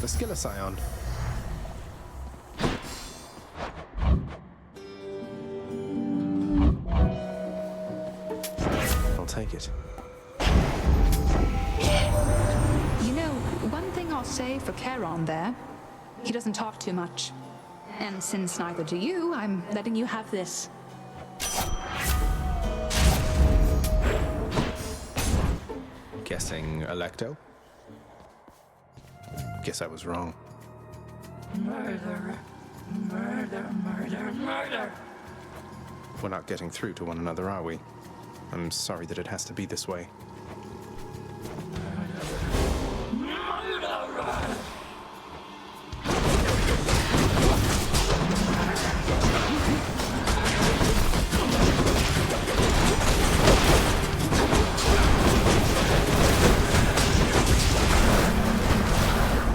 The Skilla Scion. I'll take it. You know, one thing I'll say for Charon there, he doesn't talk too much. And since neither do you, I'm letting you have this. Guessing Alecto? Guess I was wrong. Murder, murder, murder, murder. We're not getting through to one another, are we? I'm sorry that it has to be this way.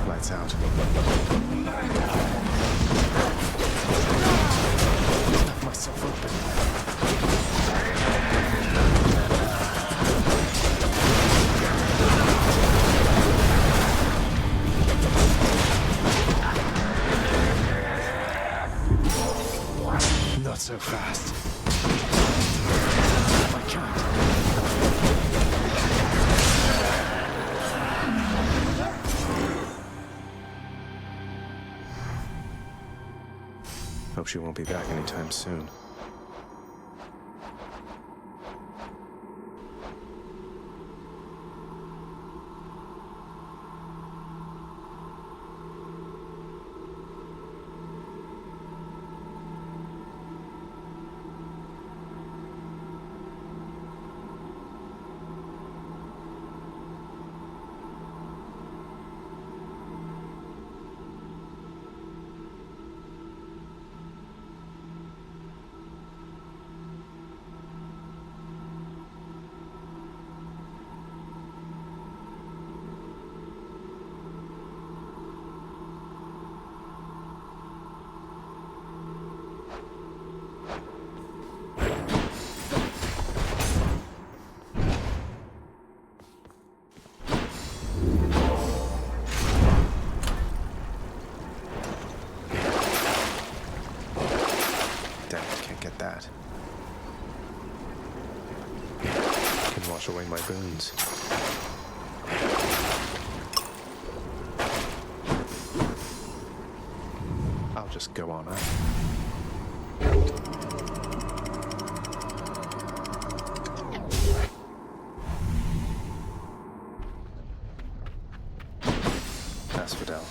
Lights out. Knock myself open. Not so fast. I can't. Hope she won't be back anytime soon. wash away my boons. I'll just go on up. Asphodel.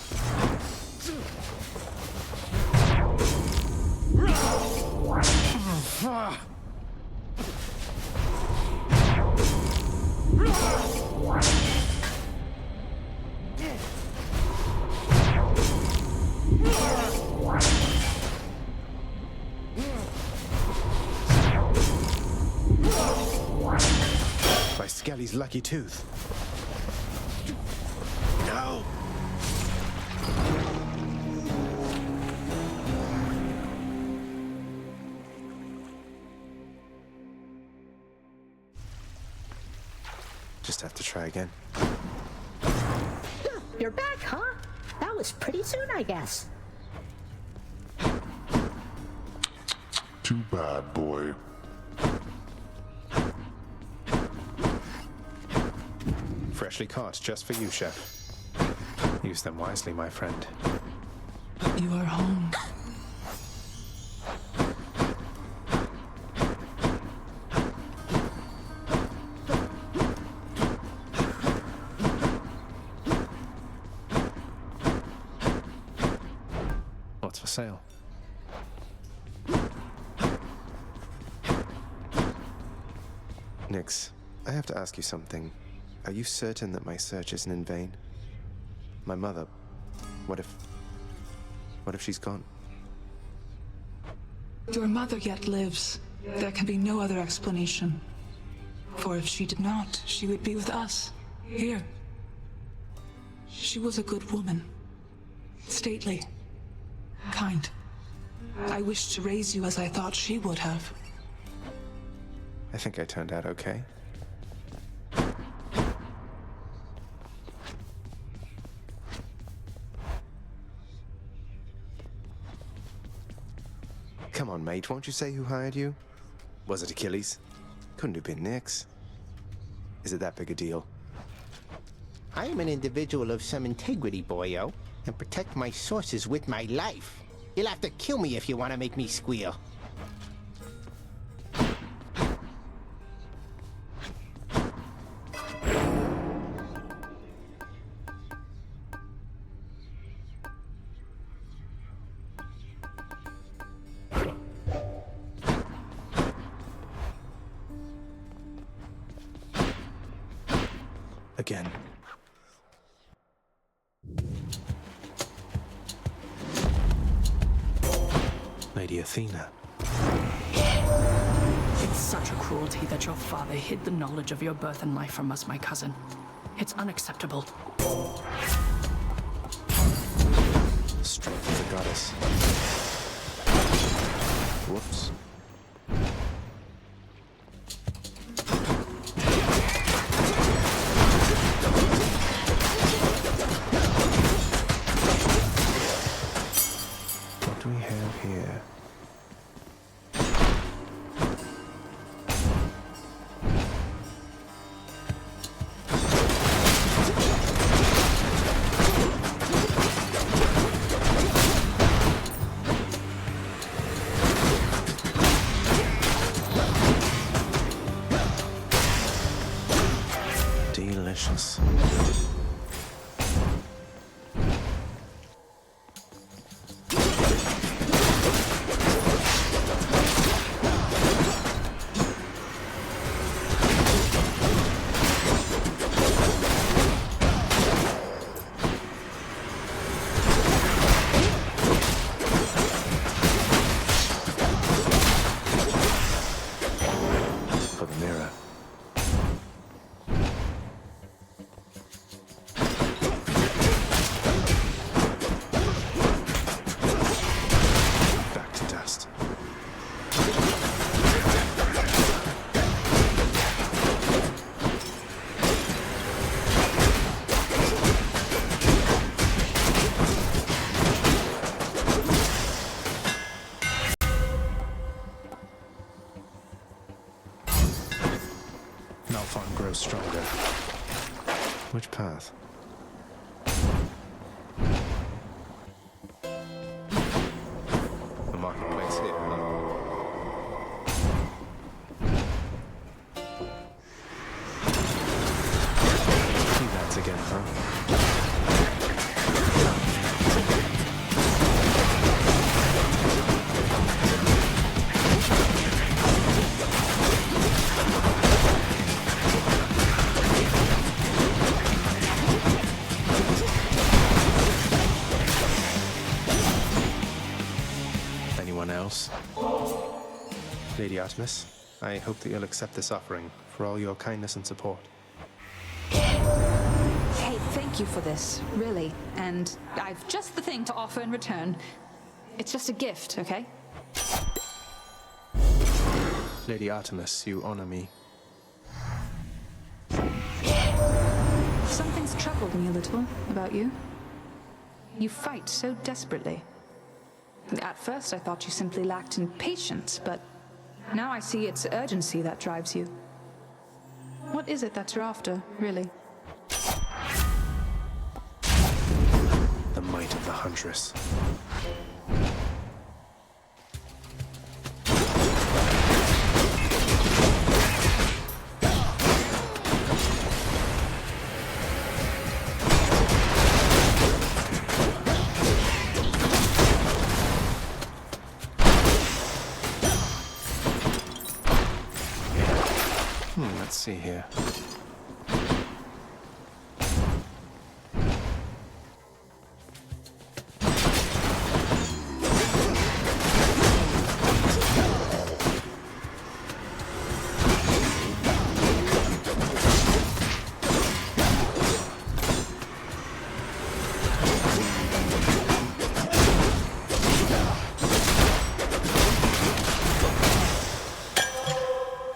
By Skelly's lucky tooth. No! Just have to try again. You're back, huh? That was pretty soon, I guess. Too bad, boy. Freshly caught, just for you, Chef. Use them wisely, my friend. You are home. What's for sale? Nyx, I have to ask you something. Are you certain that my search isn't in vain? My mother, what if she's gone? Your mother yet lives. There can be no other explanation. For if she did not, she would be with us, here. She was a good woman. Stately. Kind. I wished to raise you as I thought she would have. I think I turned out okay. Come on, mate, won't you say who hired you? Was it Achilles? Couldn't have been Nyx. Is it that big a deal? I am an individual of some integrity, boyo, and protect my sources with my life. You'll have to kill me if you want to make me squeal. Again. Lady Athena. It's such a cruelty that your father hid the knowledge of your birth and life from us, my cousin. It's unacceptable. Strength of the goddess. Whoops. What do we have here? Delicious. For the mirror. Which path? The marketplace here, huh? Two bats again, huh? Anyone else? Lady Artemis, I hope that you'll accept this offering for all your kindness and support. Hey, thank you for this, really. And I've just the thing to offer in return. It's just a gift, okay? Lady Artemis, you honor me. Something's troubled me a little about you. You fight so desperately. At first, I thought you simply lacked in patience, but now I see it's urgency that drives you. What is it that you're after, really? The might of the Huntress. Let's see here.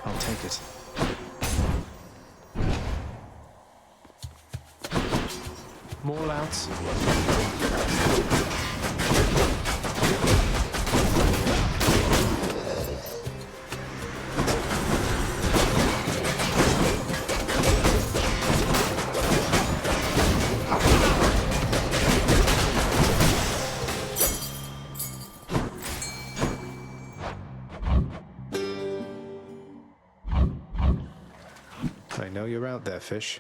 I'll take it. More louts. I know you're out there, fish.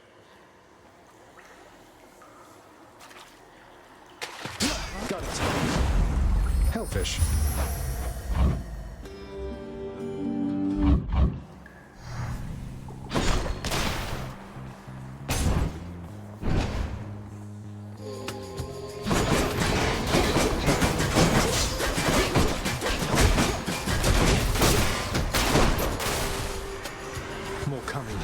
Got it. Hellfish. More coming.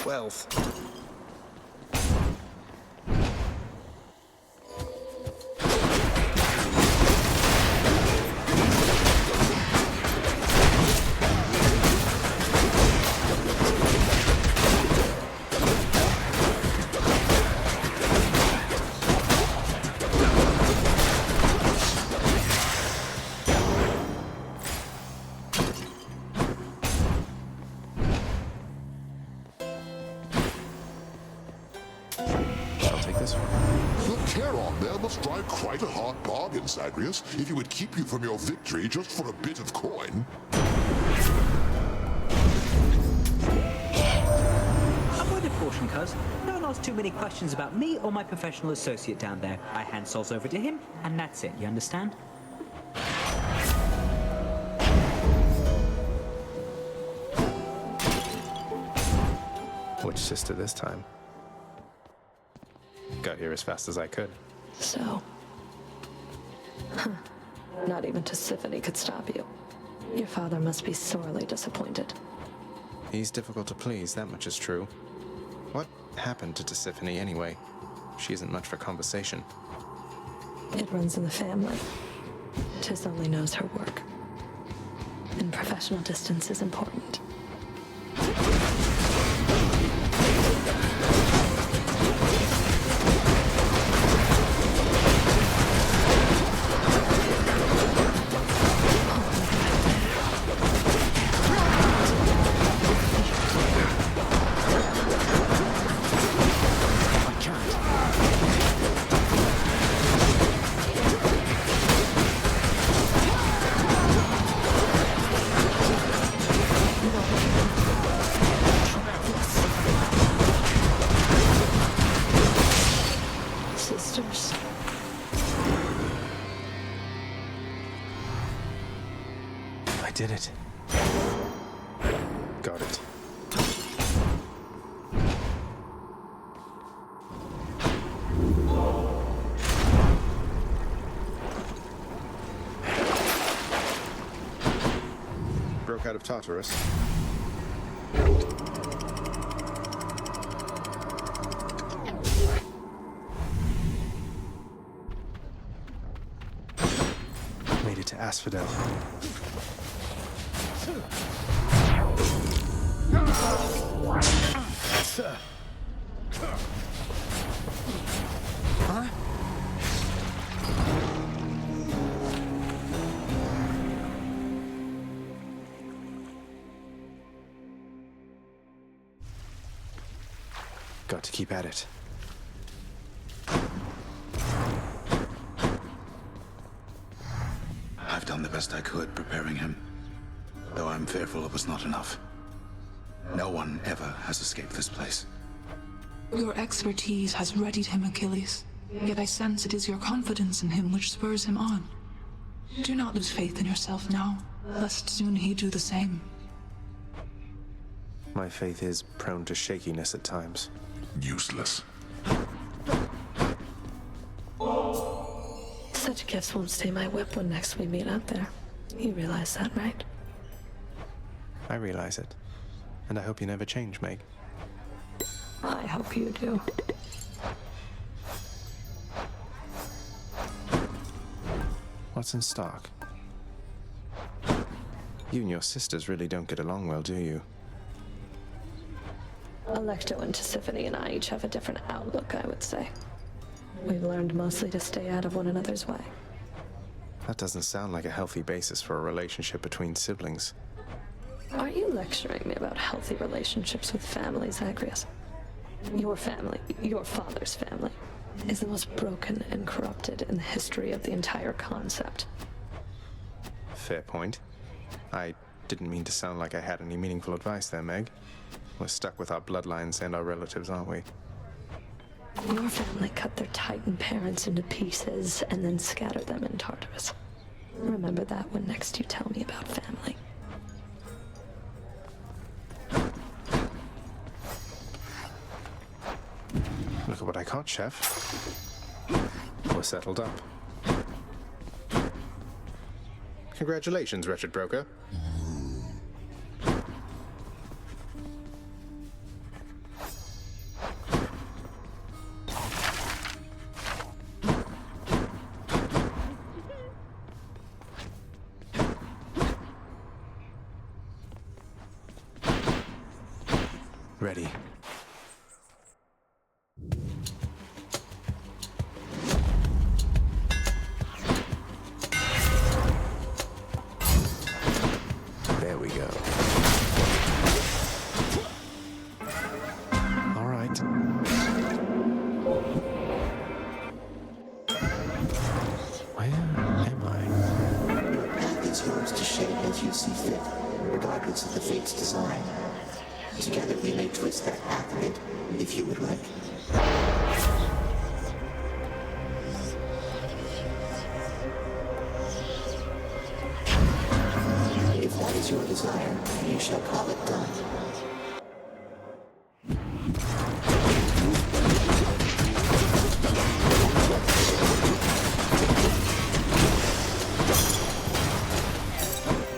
Wealth. The Charon there must drive quite a hard bargain, Zagreus, if he would keep you from your victory just for a bit of coin. Avoid a caution, cuz. No one asks too many questions about me or my professional associate down there. I hand souls over to him, and that's it, you understand? Which sister this time? Got here as fast as I could. So... Huh. Not even Tisiphone could stop you. Your father must be sorely disappointed. He's difficult to please, that much is true. What happened to Tisiphone anyway? She isn't much for conversation. It runs in the family. Tis only knows her work. And Keeping professional distance is important. Sisters. I did it. Got it. Broke out of Tartarus. Made it to Asphodel. Huh? Got to keep at it. I've done the best I could preparing him, though I'm fearful it was not enough. No one ever has escaped this place. Your expertise has readied him, Achilles. Yet I sense it is your confidence in him which spurs him on. Do not lose faith in yourself now, lest soon he do the same. My faith is prone to shakiness at times. Useless. Such gifts won't stay my whip when next we meet out there. You realize that, right? I realize it. And I hope you never change, Meg. I hope you do. What's in stock? You and your sisters really don't get along well, do you? Alecto and Tisiphone and I each have a different outlook, I would say. We've learned mostly to stay out of one another's way. That doesn't sound like a healthy basis for a relationship between siblings. Are you lecturing me about healthy relationships with families, Zagreus? Your family, your father's family, is the most broken and corrupted in the history of the entire concept. Fair point. I didn't mean to sound like I had any meaningful advice there, Meg. We're stuck with our bloodlines and our relatives, aren't we? Your family cut their Titan parents into pieces and then scattered them in Tartarus. Remember that when next you tell me about family. Look at what I caught, Chef. We're settled up. Congratulations, wretched broker. Ready. There we go. All right. Where am I? Your path is yours to shape as you see fit, regardless of the fate's design. Together we may twist that path a bit, if you would like. If that is your desire, you shall call it done.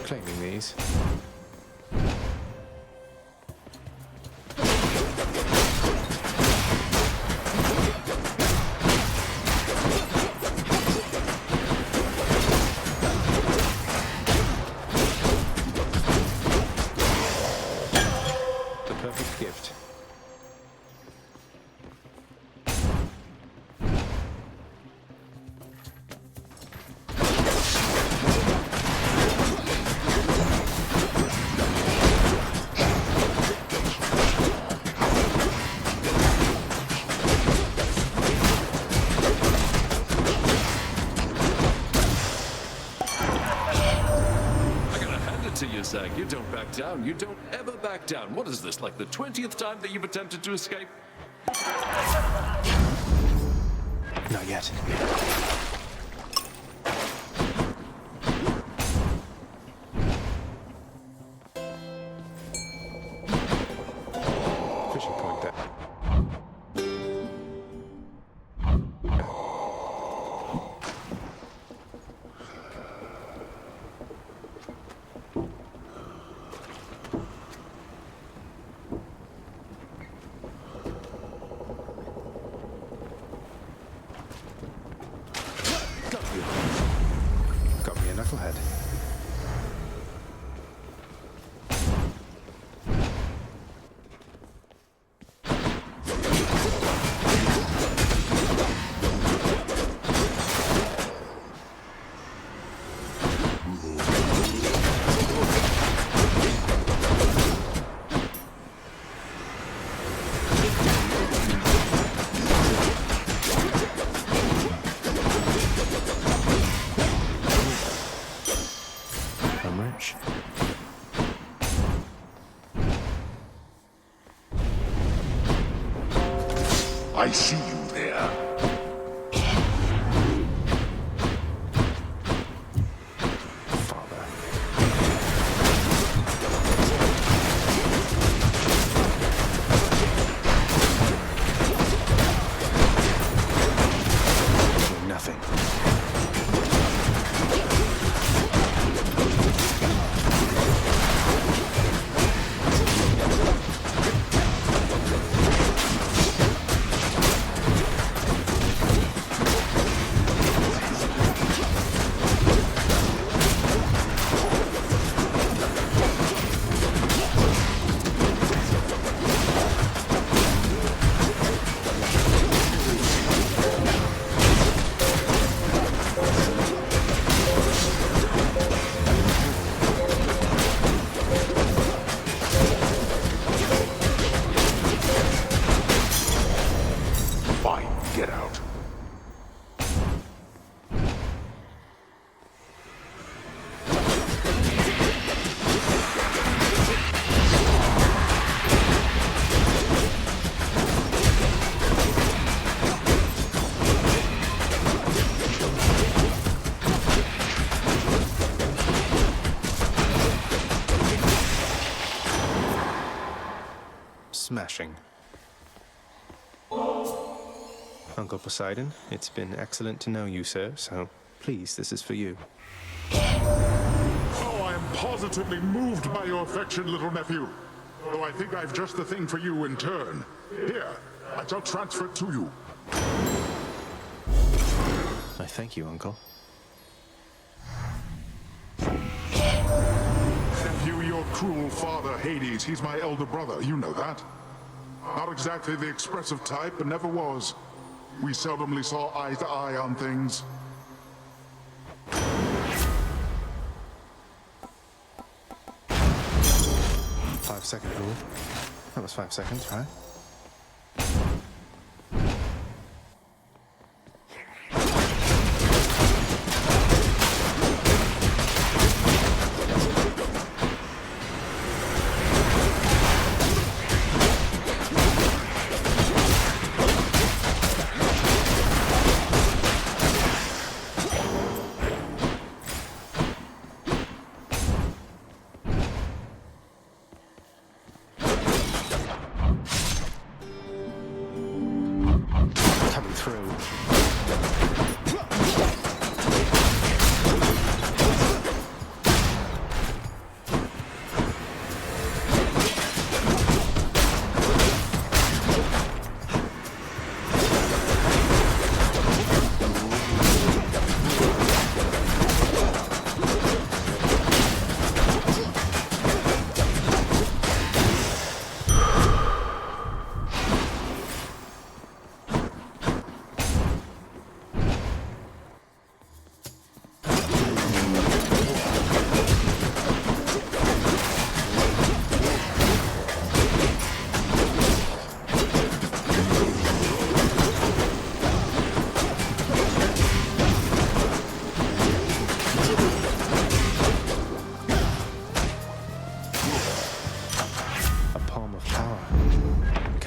Claiming these. perfect gift. To you, Zag. You don't back down. You don't ever back down. What is this, like the 20th time that you've attempted to escape? Not yet. Fishing point there. Got me a knucklehead. I'm rich. I see you there. Nothing. Fine, get out. Smashing. Uncle Poseidon, it's been excellent to know you, sir, so please, this is for you. Oh, I am positively moved by your affection, little nephew. Though I think I've just the thing for you in turn. Here, I shall transfer it to you. I thank you, Uncle. Nephew, your cruel father, Hades, he's my elder brother, you know that. Not exactly the expressive type, but never was. We seldomly saw eye to eye on things. Five-second rule. That was 5 seconds, right?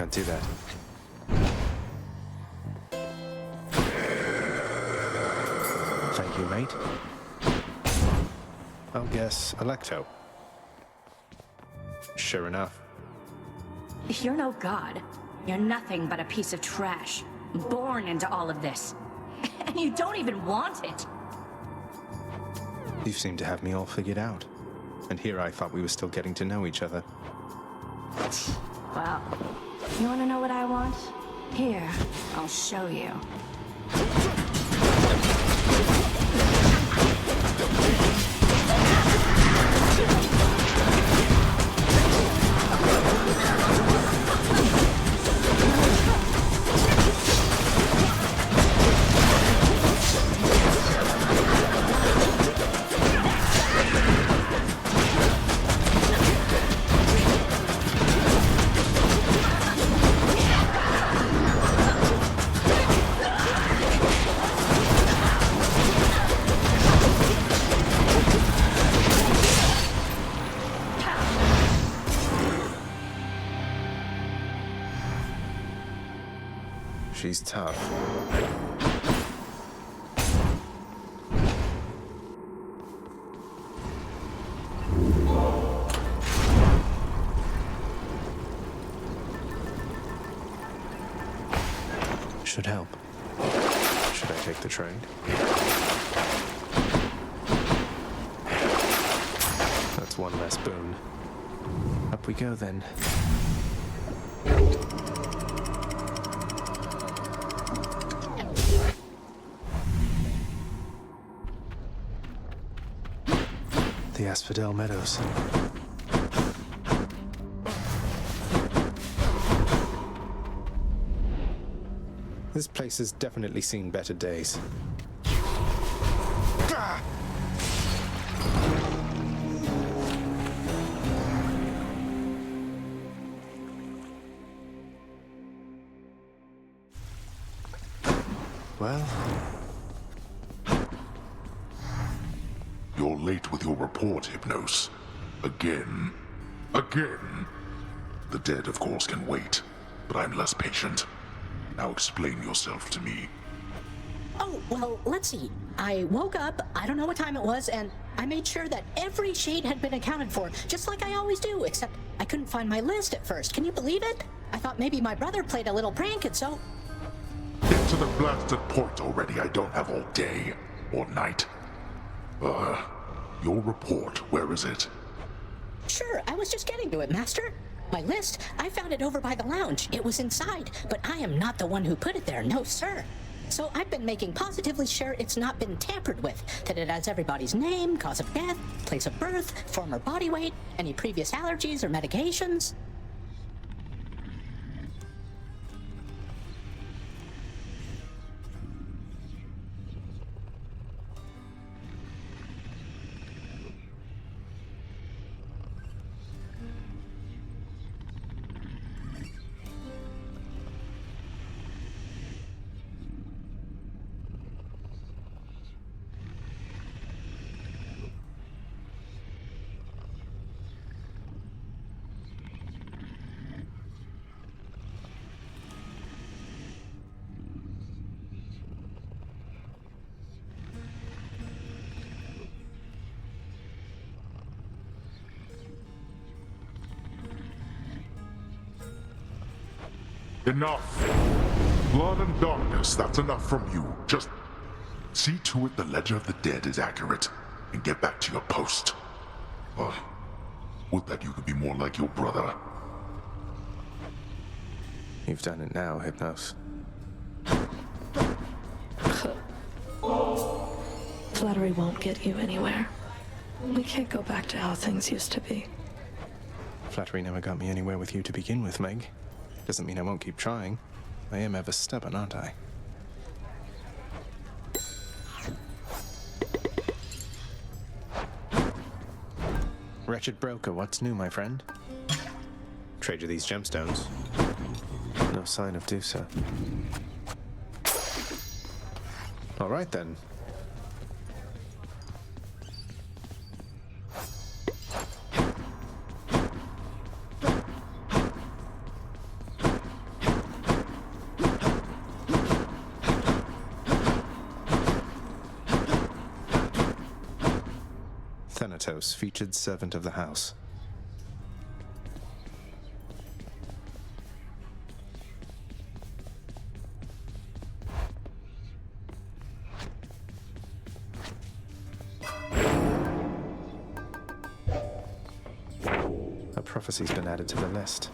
can't do that. Thank you, mate. I'll guess Electo. Sure enough. You're no god. You're nothing but a piece of trash. Born into all of this. And you don't even want it. You seem to have me all figured out. And here I thought we were still getting to know each other. Well, you want to know what I want? Here, I'll show you. She's tough. Should help. Should I take the trade? That's one less boon. Up we go then. The Asphodel Meadows. This place has definitely seen better days. Well, you're late with your report, Hypnos. Again. Again. The dead, of course, can wait, but I'm less patient. Now explain yourself to me. Oh, well, let's see. I woke up, I don't know what time it was, and I made sure that every shade had been accounted for, just like I always do, except I couldn't find my list at first. Can you believe it? I thought maybe my brother played a little prank, and so... Get to the blasted point already. I don't have all day or night. Your report, where is it? Sure, I was just getting to it, Master. My list, I found it over by the lounge. It was inside, but I am not the one who put it there, no sir. So I've been making positively sure it's not been tampered with, that it has everybody's name, cause of death, place of birth, former body weight, any previous allergies or medications. Enough! Blood and darkness, that's enough from you. Just see to it the Ledger of the Dead is accurate, and get back to your post. Would that you could be more like your brother. You've done it now, Hypnos. Flattery won't get you anywhere. We can't go back to how things used to be. Flattery never got me anywhere with you to begin with, Meg. Doesn't mean I won't keep trying. I am ever stubborn, aren't I? Wretched broker, what's new, my friend? Trade you these gemstones. No sign of Dusa. All right, then. Thanatos, featured servant of the house. A prophecy's been added to the list.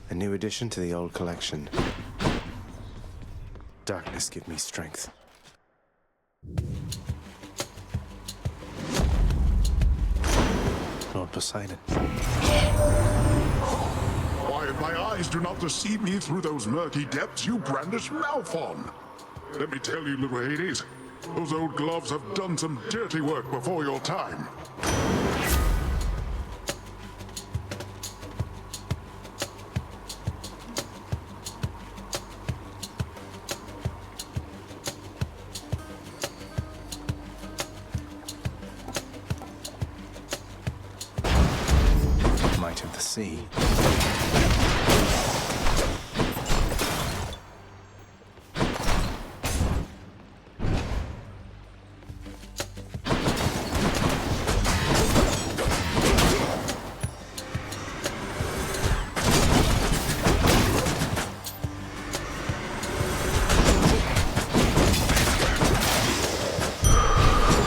A new addition to the old collection. Darkness, give me strength. Lord Poseidon. Why, if my eyes do not deceive me through those murky depths, you brandish Malphon. Let me tell you, little Hades, those old gloves have done some dirty work before your time. Might of the sea.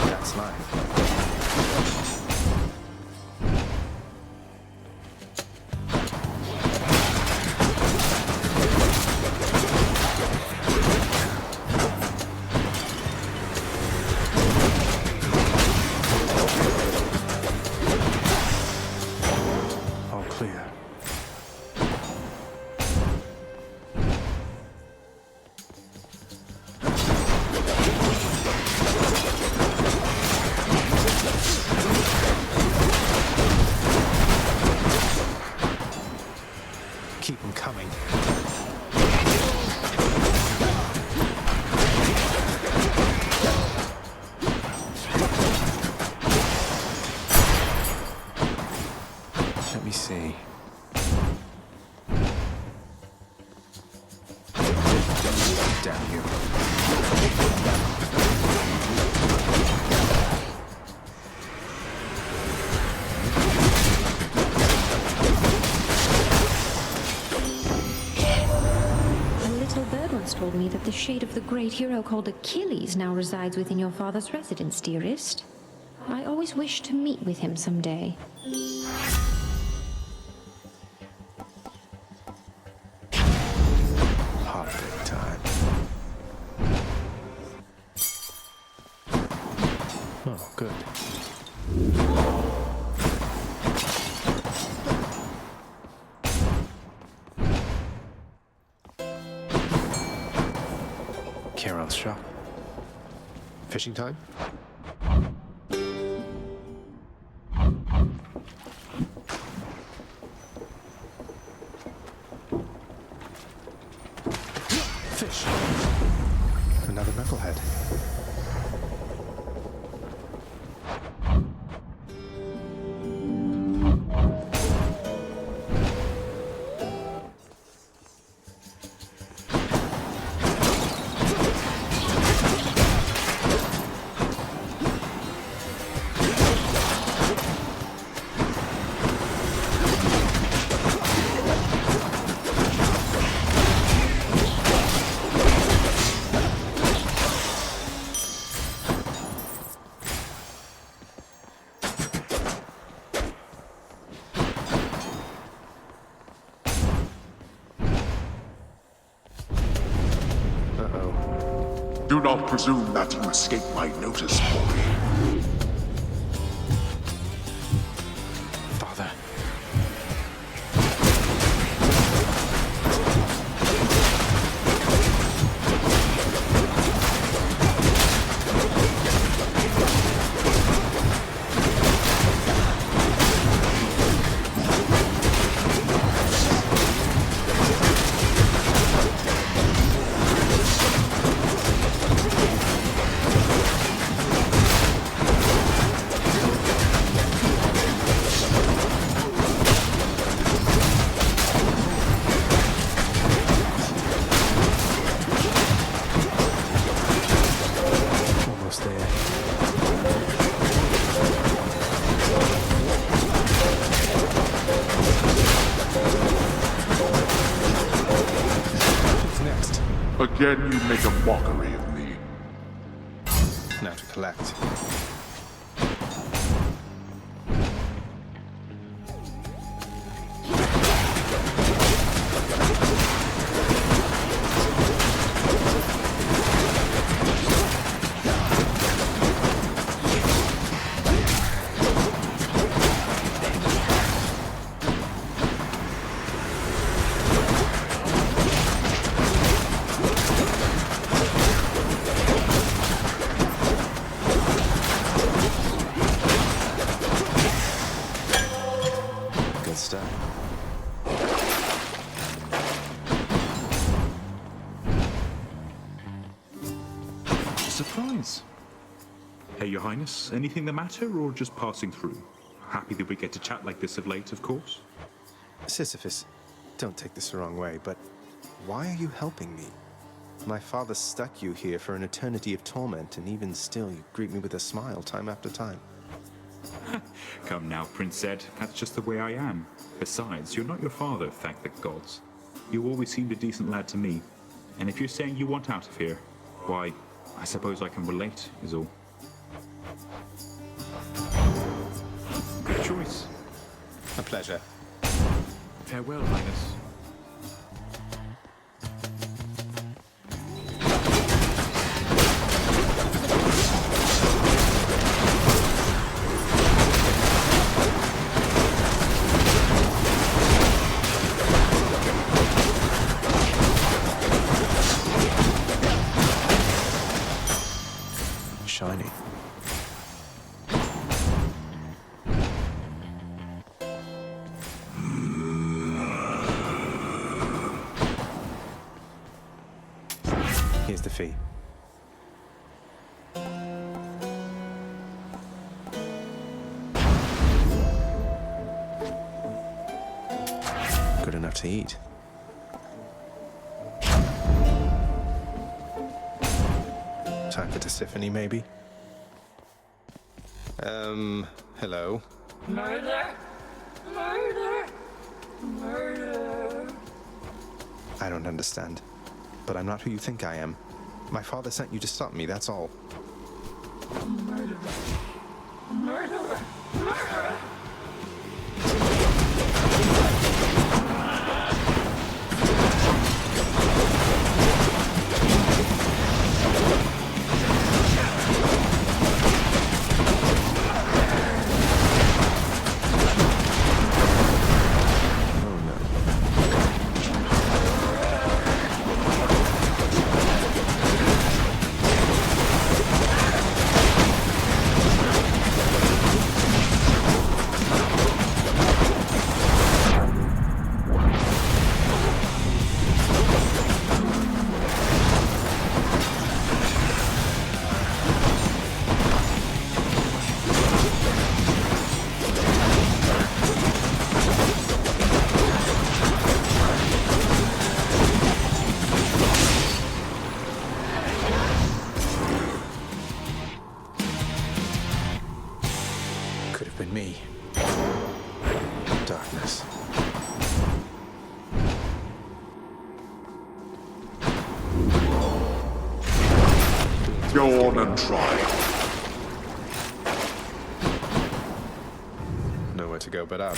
That's life. All clear. Keep them coming. Let me see. Damn you. A little bird once told me that the shade of the great hero called Achilles now resides within your father's residence, dearest. I always wished to meet with him someday. Holiday time. Oh, good. Charon's shop. Fishing time? Fish. Another knucklehead. not presume that you escape my notice, boy. Father. Almost there. What's next? Again, you make a mockery of me. Now to collect. Good stuff. Surprise. Hey, Your Highness, anything the matter or just passing through? Happy that we get to chat like this of late, of course. Sisyphus, don't take this the wrong way, but why are you helping me? My father stuck you here for an eternity of torment, and even still you greet me with a smile time after time. Come now, Prince Zed, that's just the way I am. Besides, you're not your father, thank the gods. You always seemed a decent lad to me. And if you're saying you want out of here, why, I suppose I can relate, is all. Good choice. A pleasure. Farewell, Highness. Shiny. Here's the fee. Good enough to eat. Time for Tisiphone, maybe? Hello? Murder! Murder! Murder! I don't understand. But I'm not who you think I am. My father sent you to stop me, that's all. Murderer! Murderer! Murderer! Been me. Darkness. Go on and try. Nowhere to go but up.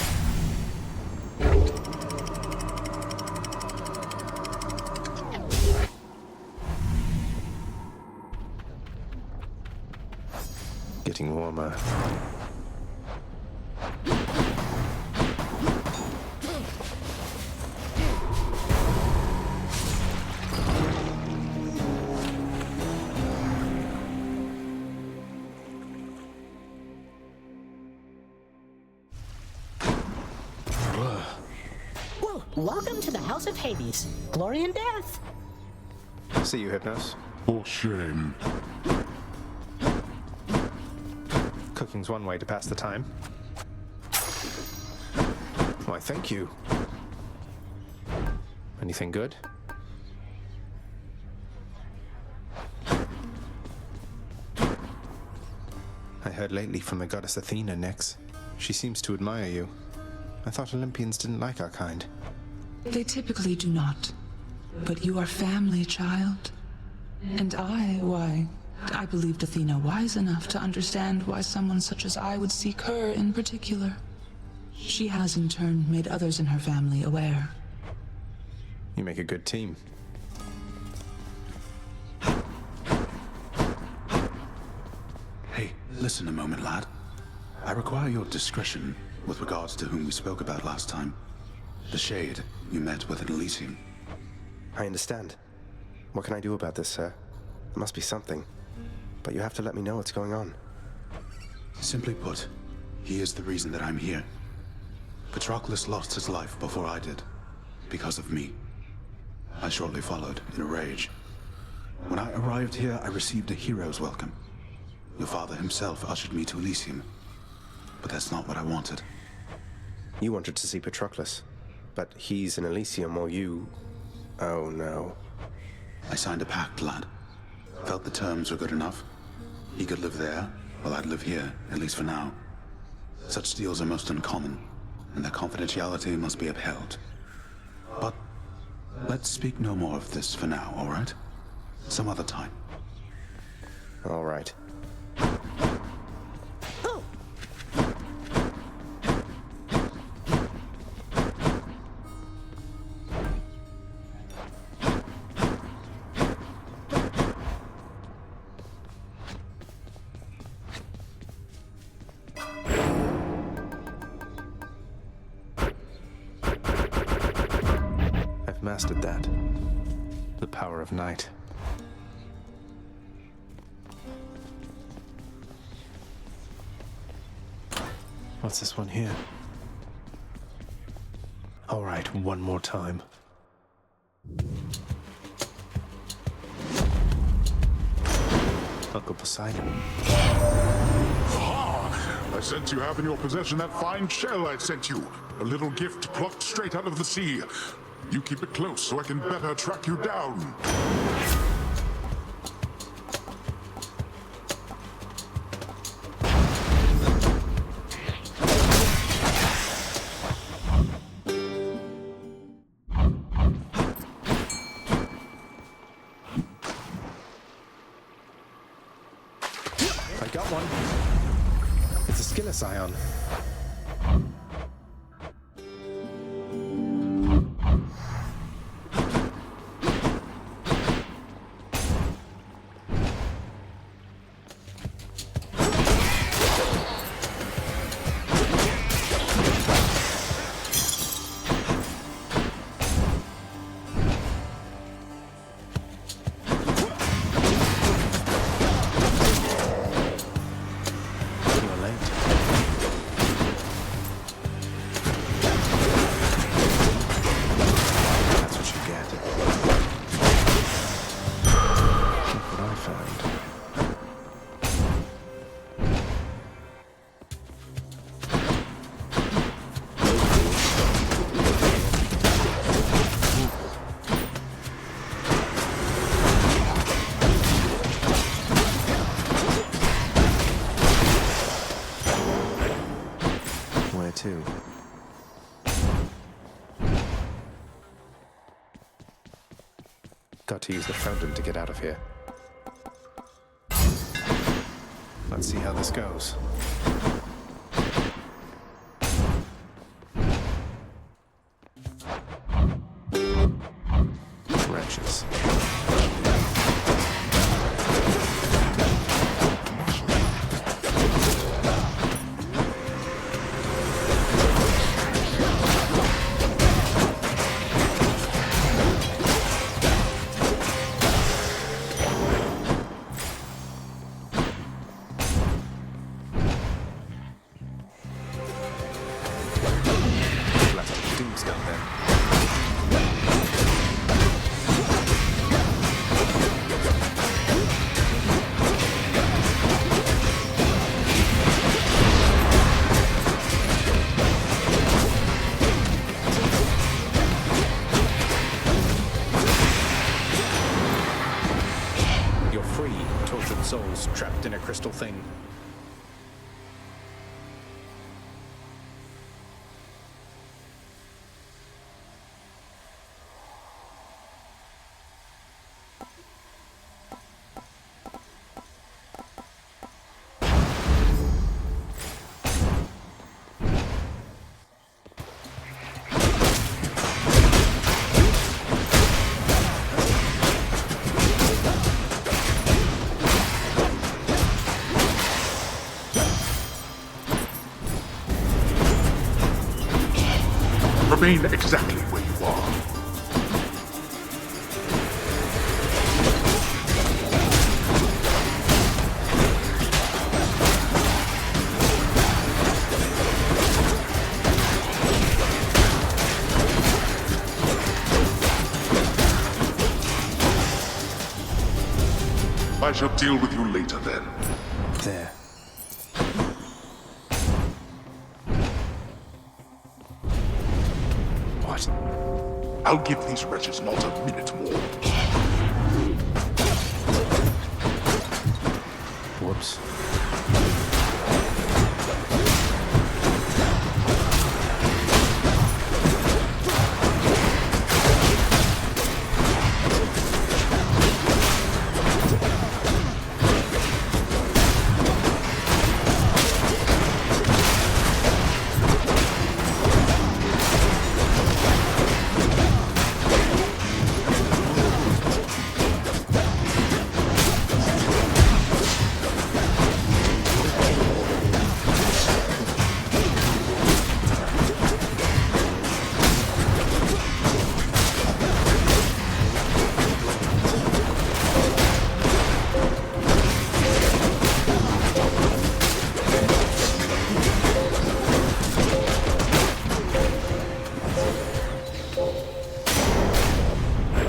Getting warmer. Well, welcome to the House of Hades. Glory and death. See you, Hypnos. For shame. Cooking's one way to pass the time. Why, thank you. Anything good? I heard lately from the goddess Athena, Nyx. She seems to admire you. I thought Olympians didn't like our kind. They typically do not. But you are family, child. And why, I believed Athena wise enough to understand why someone such as I would seek her in particular. She has in turn made others in her family aware. You make a good team. Hey, listen a moment, lad. I require your discretion with regards to whom we spoke about last time. The Shade you met with at Elysium. I understand. What can I do about this, sir? There must be something. But you have to let me know what's going on. Simply put, he is the reason that I'm here. Patroclus lost his life before I did, because of me. I shortly followed, in a rage. When I arrived here, I received a hero's welcome. Your father himself ushered me to Elysium. But that's not what I wanted. You wanted to see Patroclus, but he's in Elysium while you... Oh no. I signed a pact, lad. Felt the terms were good enough. He could live there, while I'd live here, at least for now. Such deals are most uncommon, and their confidentiality must be upheld. But let's speak no more of this for now, all right? Some other time. All right. I've mastered that. The power of night. What's this one here? All right, one more time. Uncle Poseidon. I sense you have in your possession that fine shell I sent you. A little gift plucked straight out of the sea. You keep it close so I can better track you down. I got one. It's a Skillus ion. Too. Got to use the fountain to get out of here. Let's see how this goes. Wretches. done then. You're free, tortured souls trapped in a crystal thing. Remain exactly where you are. I shall deal with you later then. There. What? I'll give these wretches not a minute more. Whoops.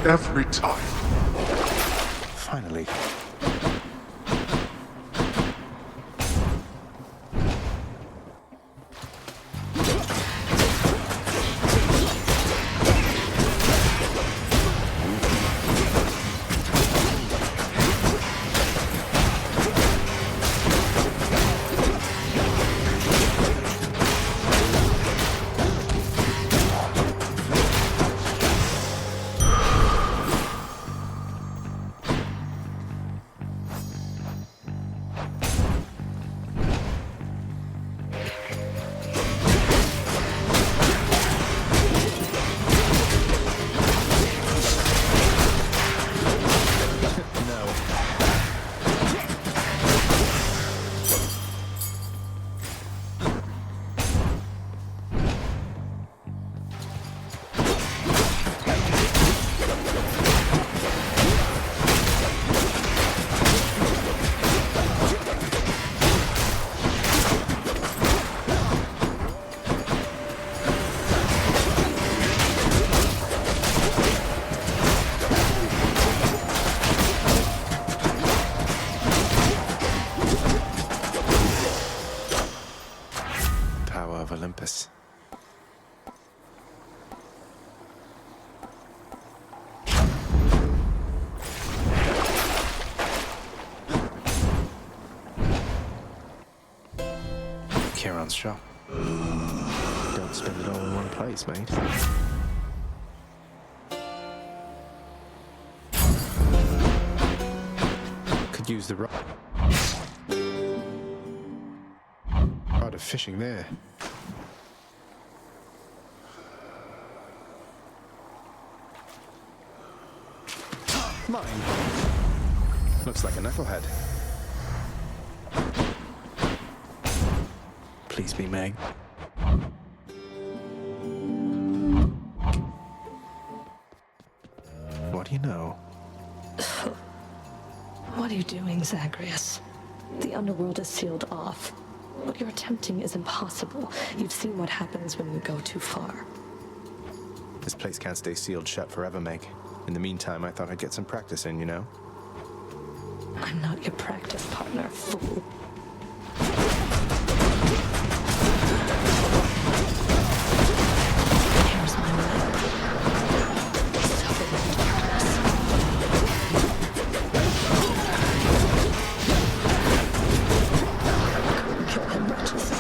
Every time. Finally. Olympus. Charon's shop. Don't spend it all in one place, mate. Could use the rod of fishing there. Mine. Looks like a knucklehead. Please be Meg. What do you know? What are you doing, Zagreus? The underworld is sealed off. What you're attempting is impossible. You've seen what happens when you go too far. This place can't stay sealed shut forever, Meg. In the meantime, I thought I'd get some practice in, you know? I'm not your practice partner, fool. Here's my letter. Kill him, wretches.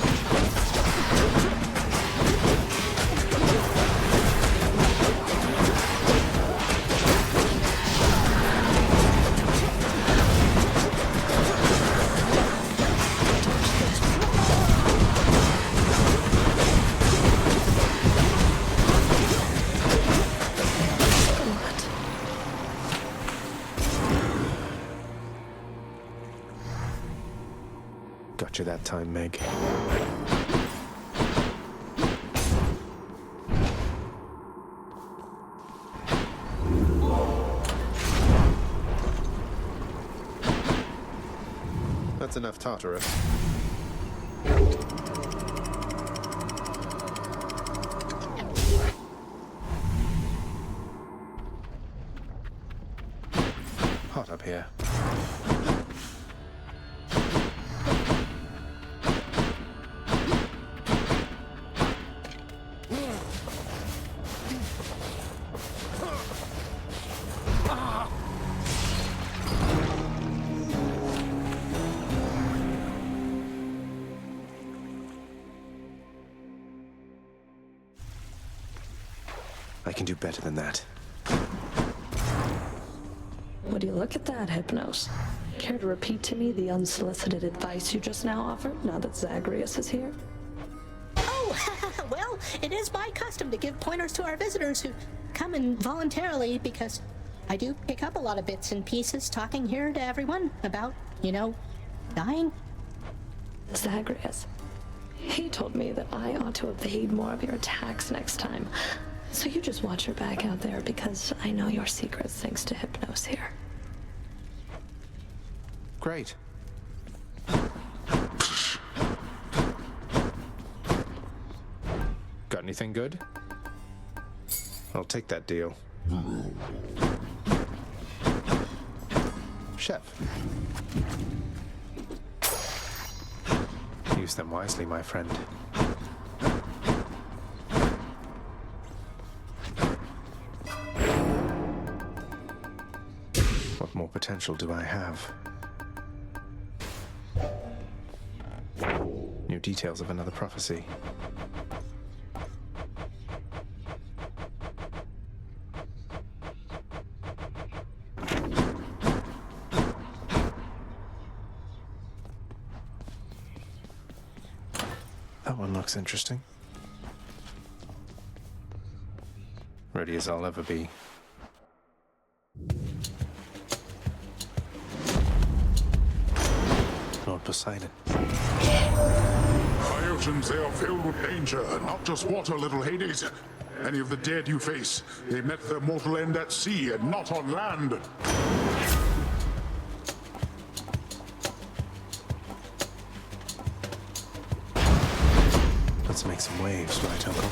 Got you that time, Meg. That's enough, Tartarus. Hot up here. I can do better than that. Would you look at that, Hypnos? Care to repeat to me the unsolicited advice you just now offered, now that Zagreus is here? Oh, well, it is my custom to give pointers to our visitors who come in voluntarily because I do pick up a lot of bits and pieces talking here to everyone about, you know, dying. Zagreus. He told me that I ought to evade more of your attacks next time. So you just watch your back out there because I know your secrets thanks to Hypnos here. Great. Got anything good? I'll take that deal. Chef. Use them wisely, my friend. What more potential do I have? New details of another prophecy. That one looks interesting. Ready as I'll ever be. Lord Poseidon. My oceans, they are filled with danger, not just water, little Hades. Any of the dead you face, they met their mortal end at sea and not on land. Let's make some waves, right, Uncle?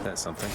That's something.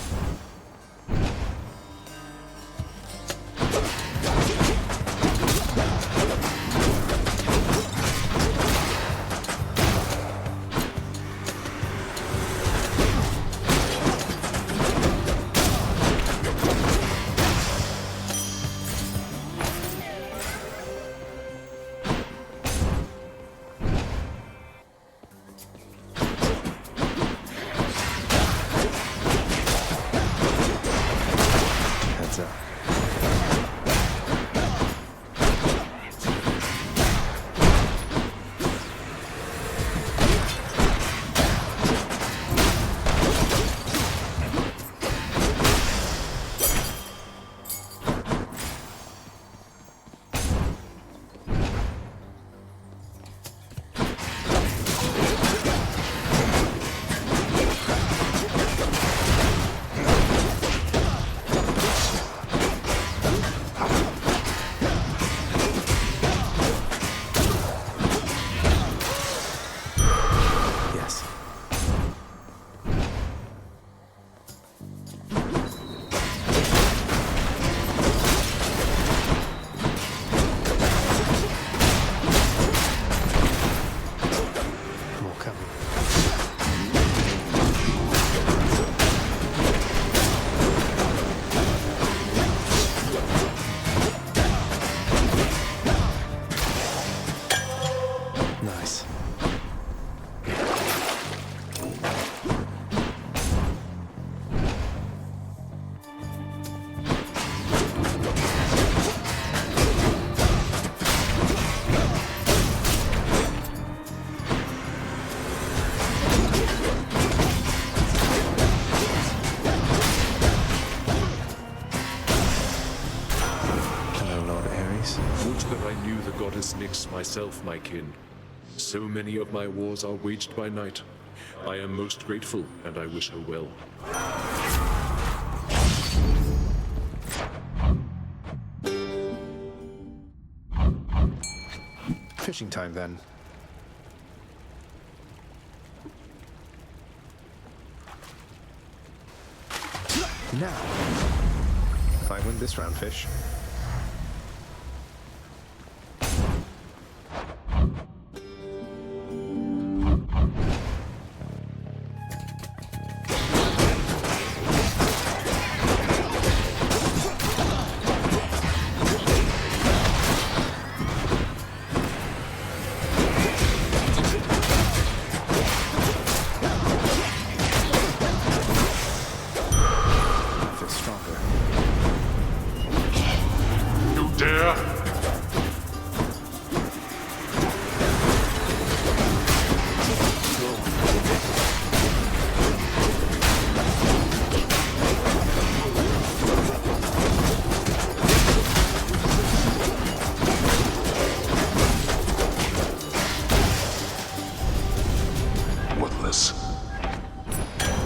Hades. Would that I knew the goddess Nyx myself, my kin. So many of my wars are waged by night. I am most grateful, and I wish her well. Fishing time, then. Now, if I win this round, fish.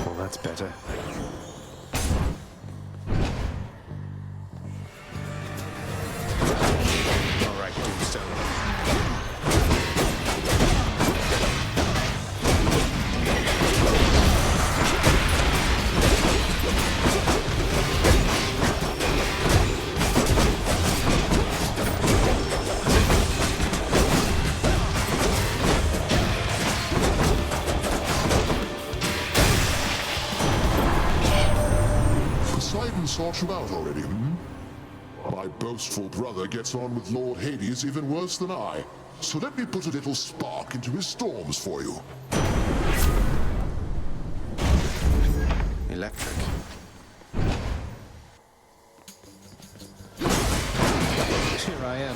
Well, that's better. All right, Doomstone. Poseidon sought you out already, hmm? My boastful brother gets on with Lord Hades even worse than I, so let me put a little spark into his storms for you. Electric. Here I am.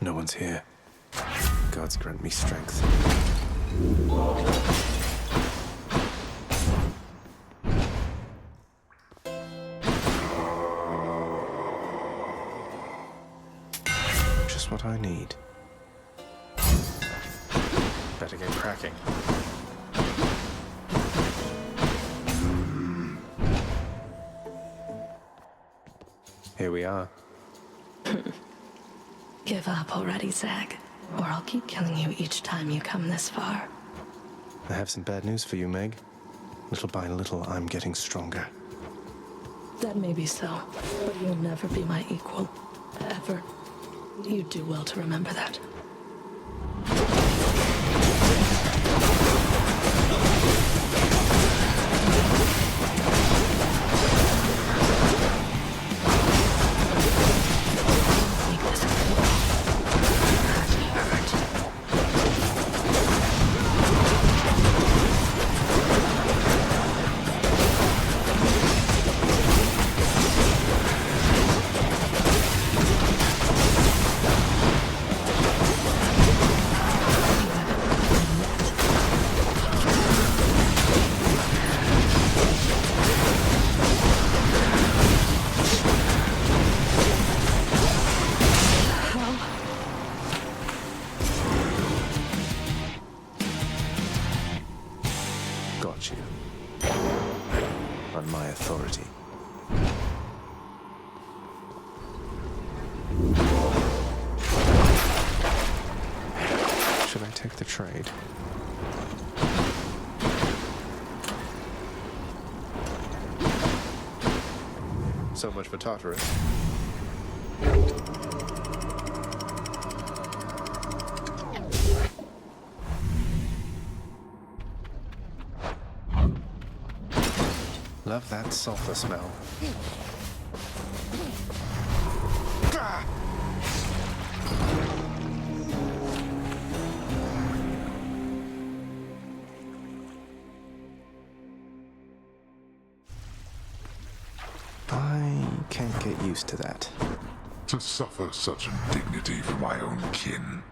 No one's here. Gods grant me strength. Just what I need. Better get cracking. Here we are. Give up already, Zag, or I'll keep killing you each time you come this far. I have some bad news for you, Meg. Little by little, I'm getting stronger. That may be so, but you'll never be my equal. Ever. You do well to remember that. Got you. On my authority. Should I take the trade? So much for Tartarus. Love that sulfur smell. I can't get used to that. To suffer such indignity for my own kin.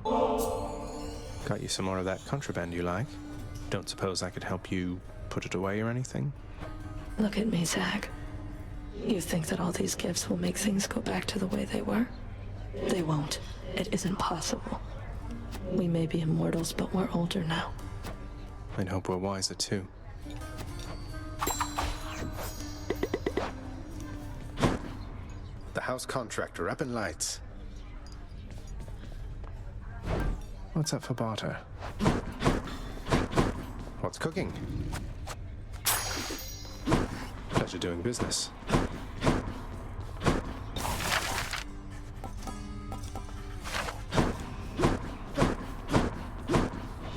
Got you some more of that contraband you like? Don't suppose I could help you put it away or anything? Look at me, Zag. You think that all these gifts will make things go back to the way they were? They won't. It isn't possible. We may be immortals, but we're older now. I'd hope we're wiser too. The house contractor up in lights. What's up for barter? What's cooking? Pleasure doing business.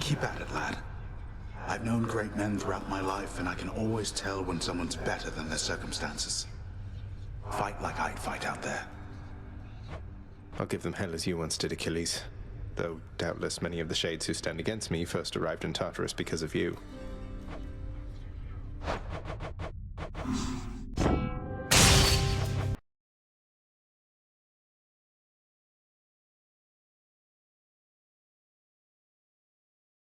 Keep at it, lad. I've known great men throughout my life, and I can always tell when someone's better than their circumstances. Fight like I'd fight out there. I'll give them hell as you once did, Achilles. Though doubtless many of the shades who stand against me first arrived in Tartarus because of you.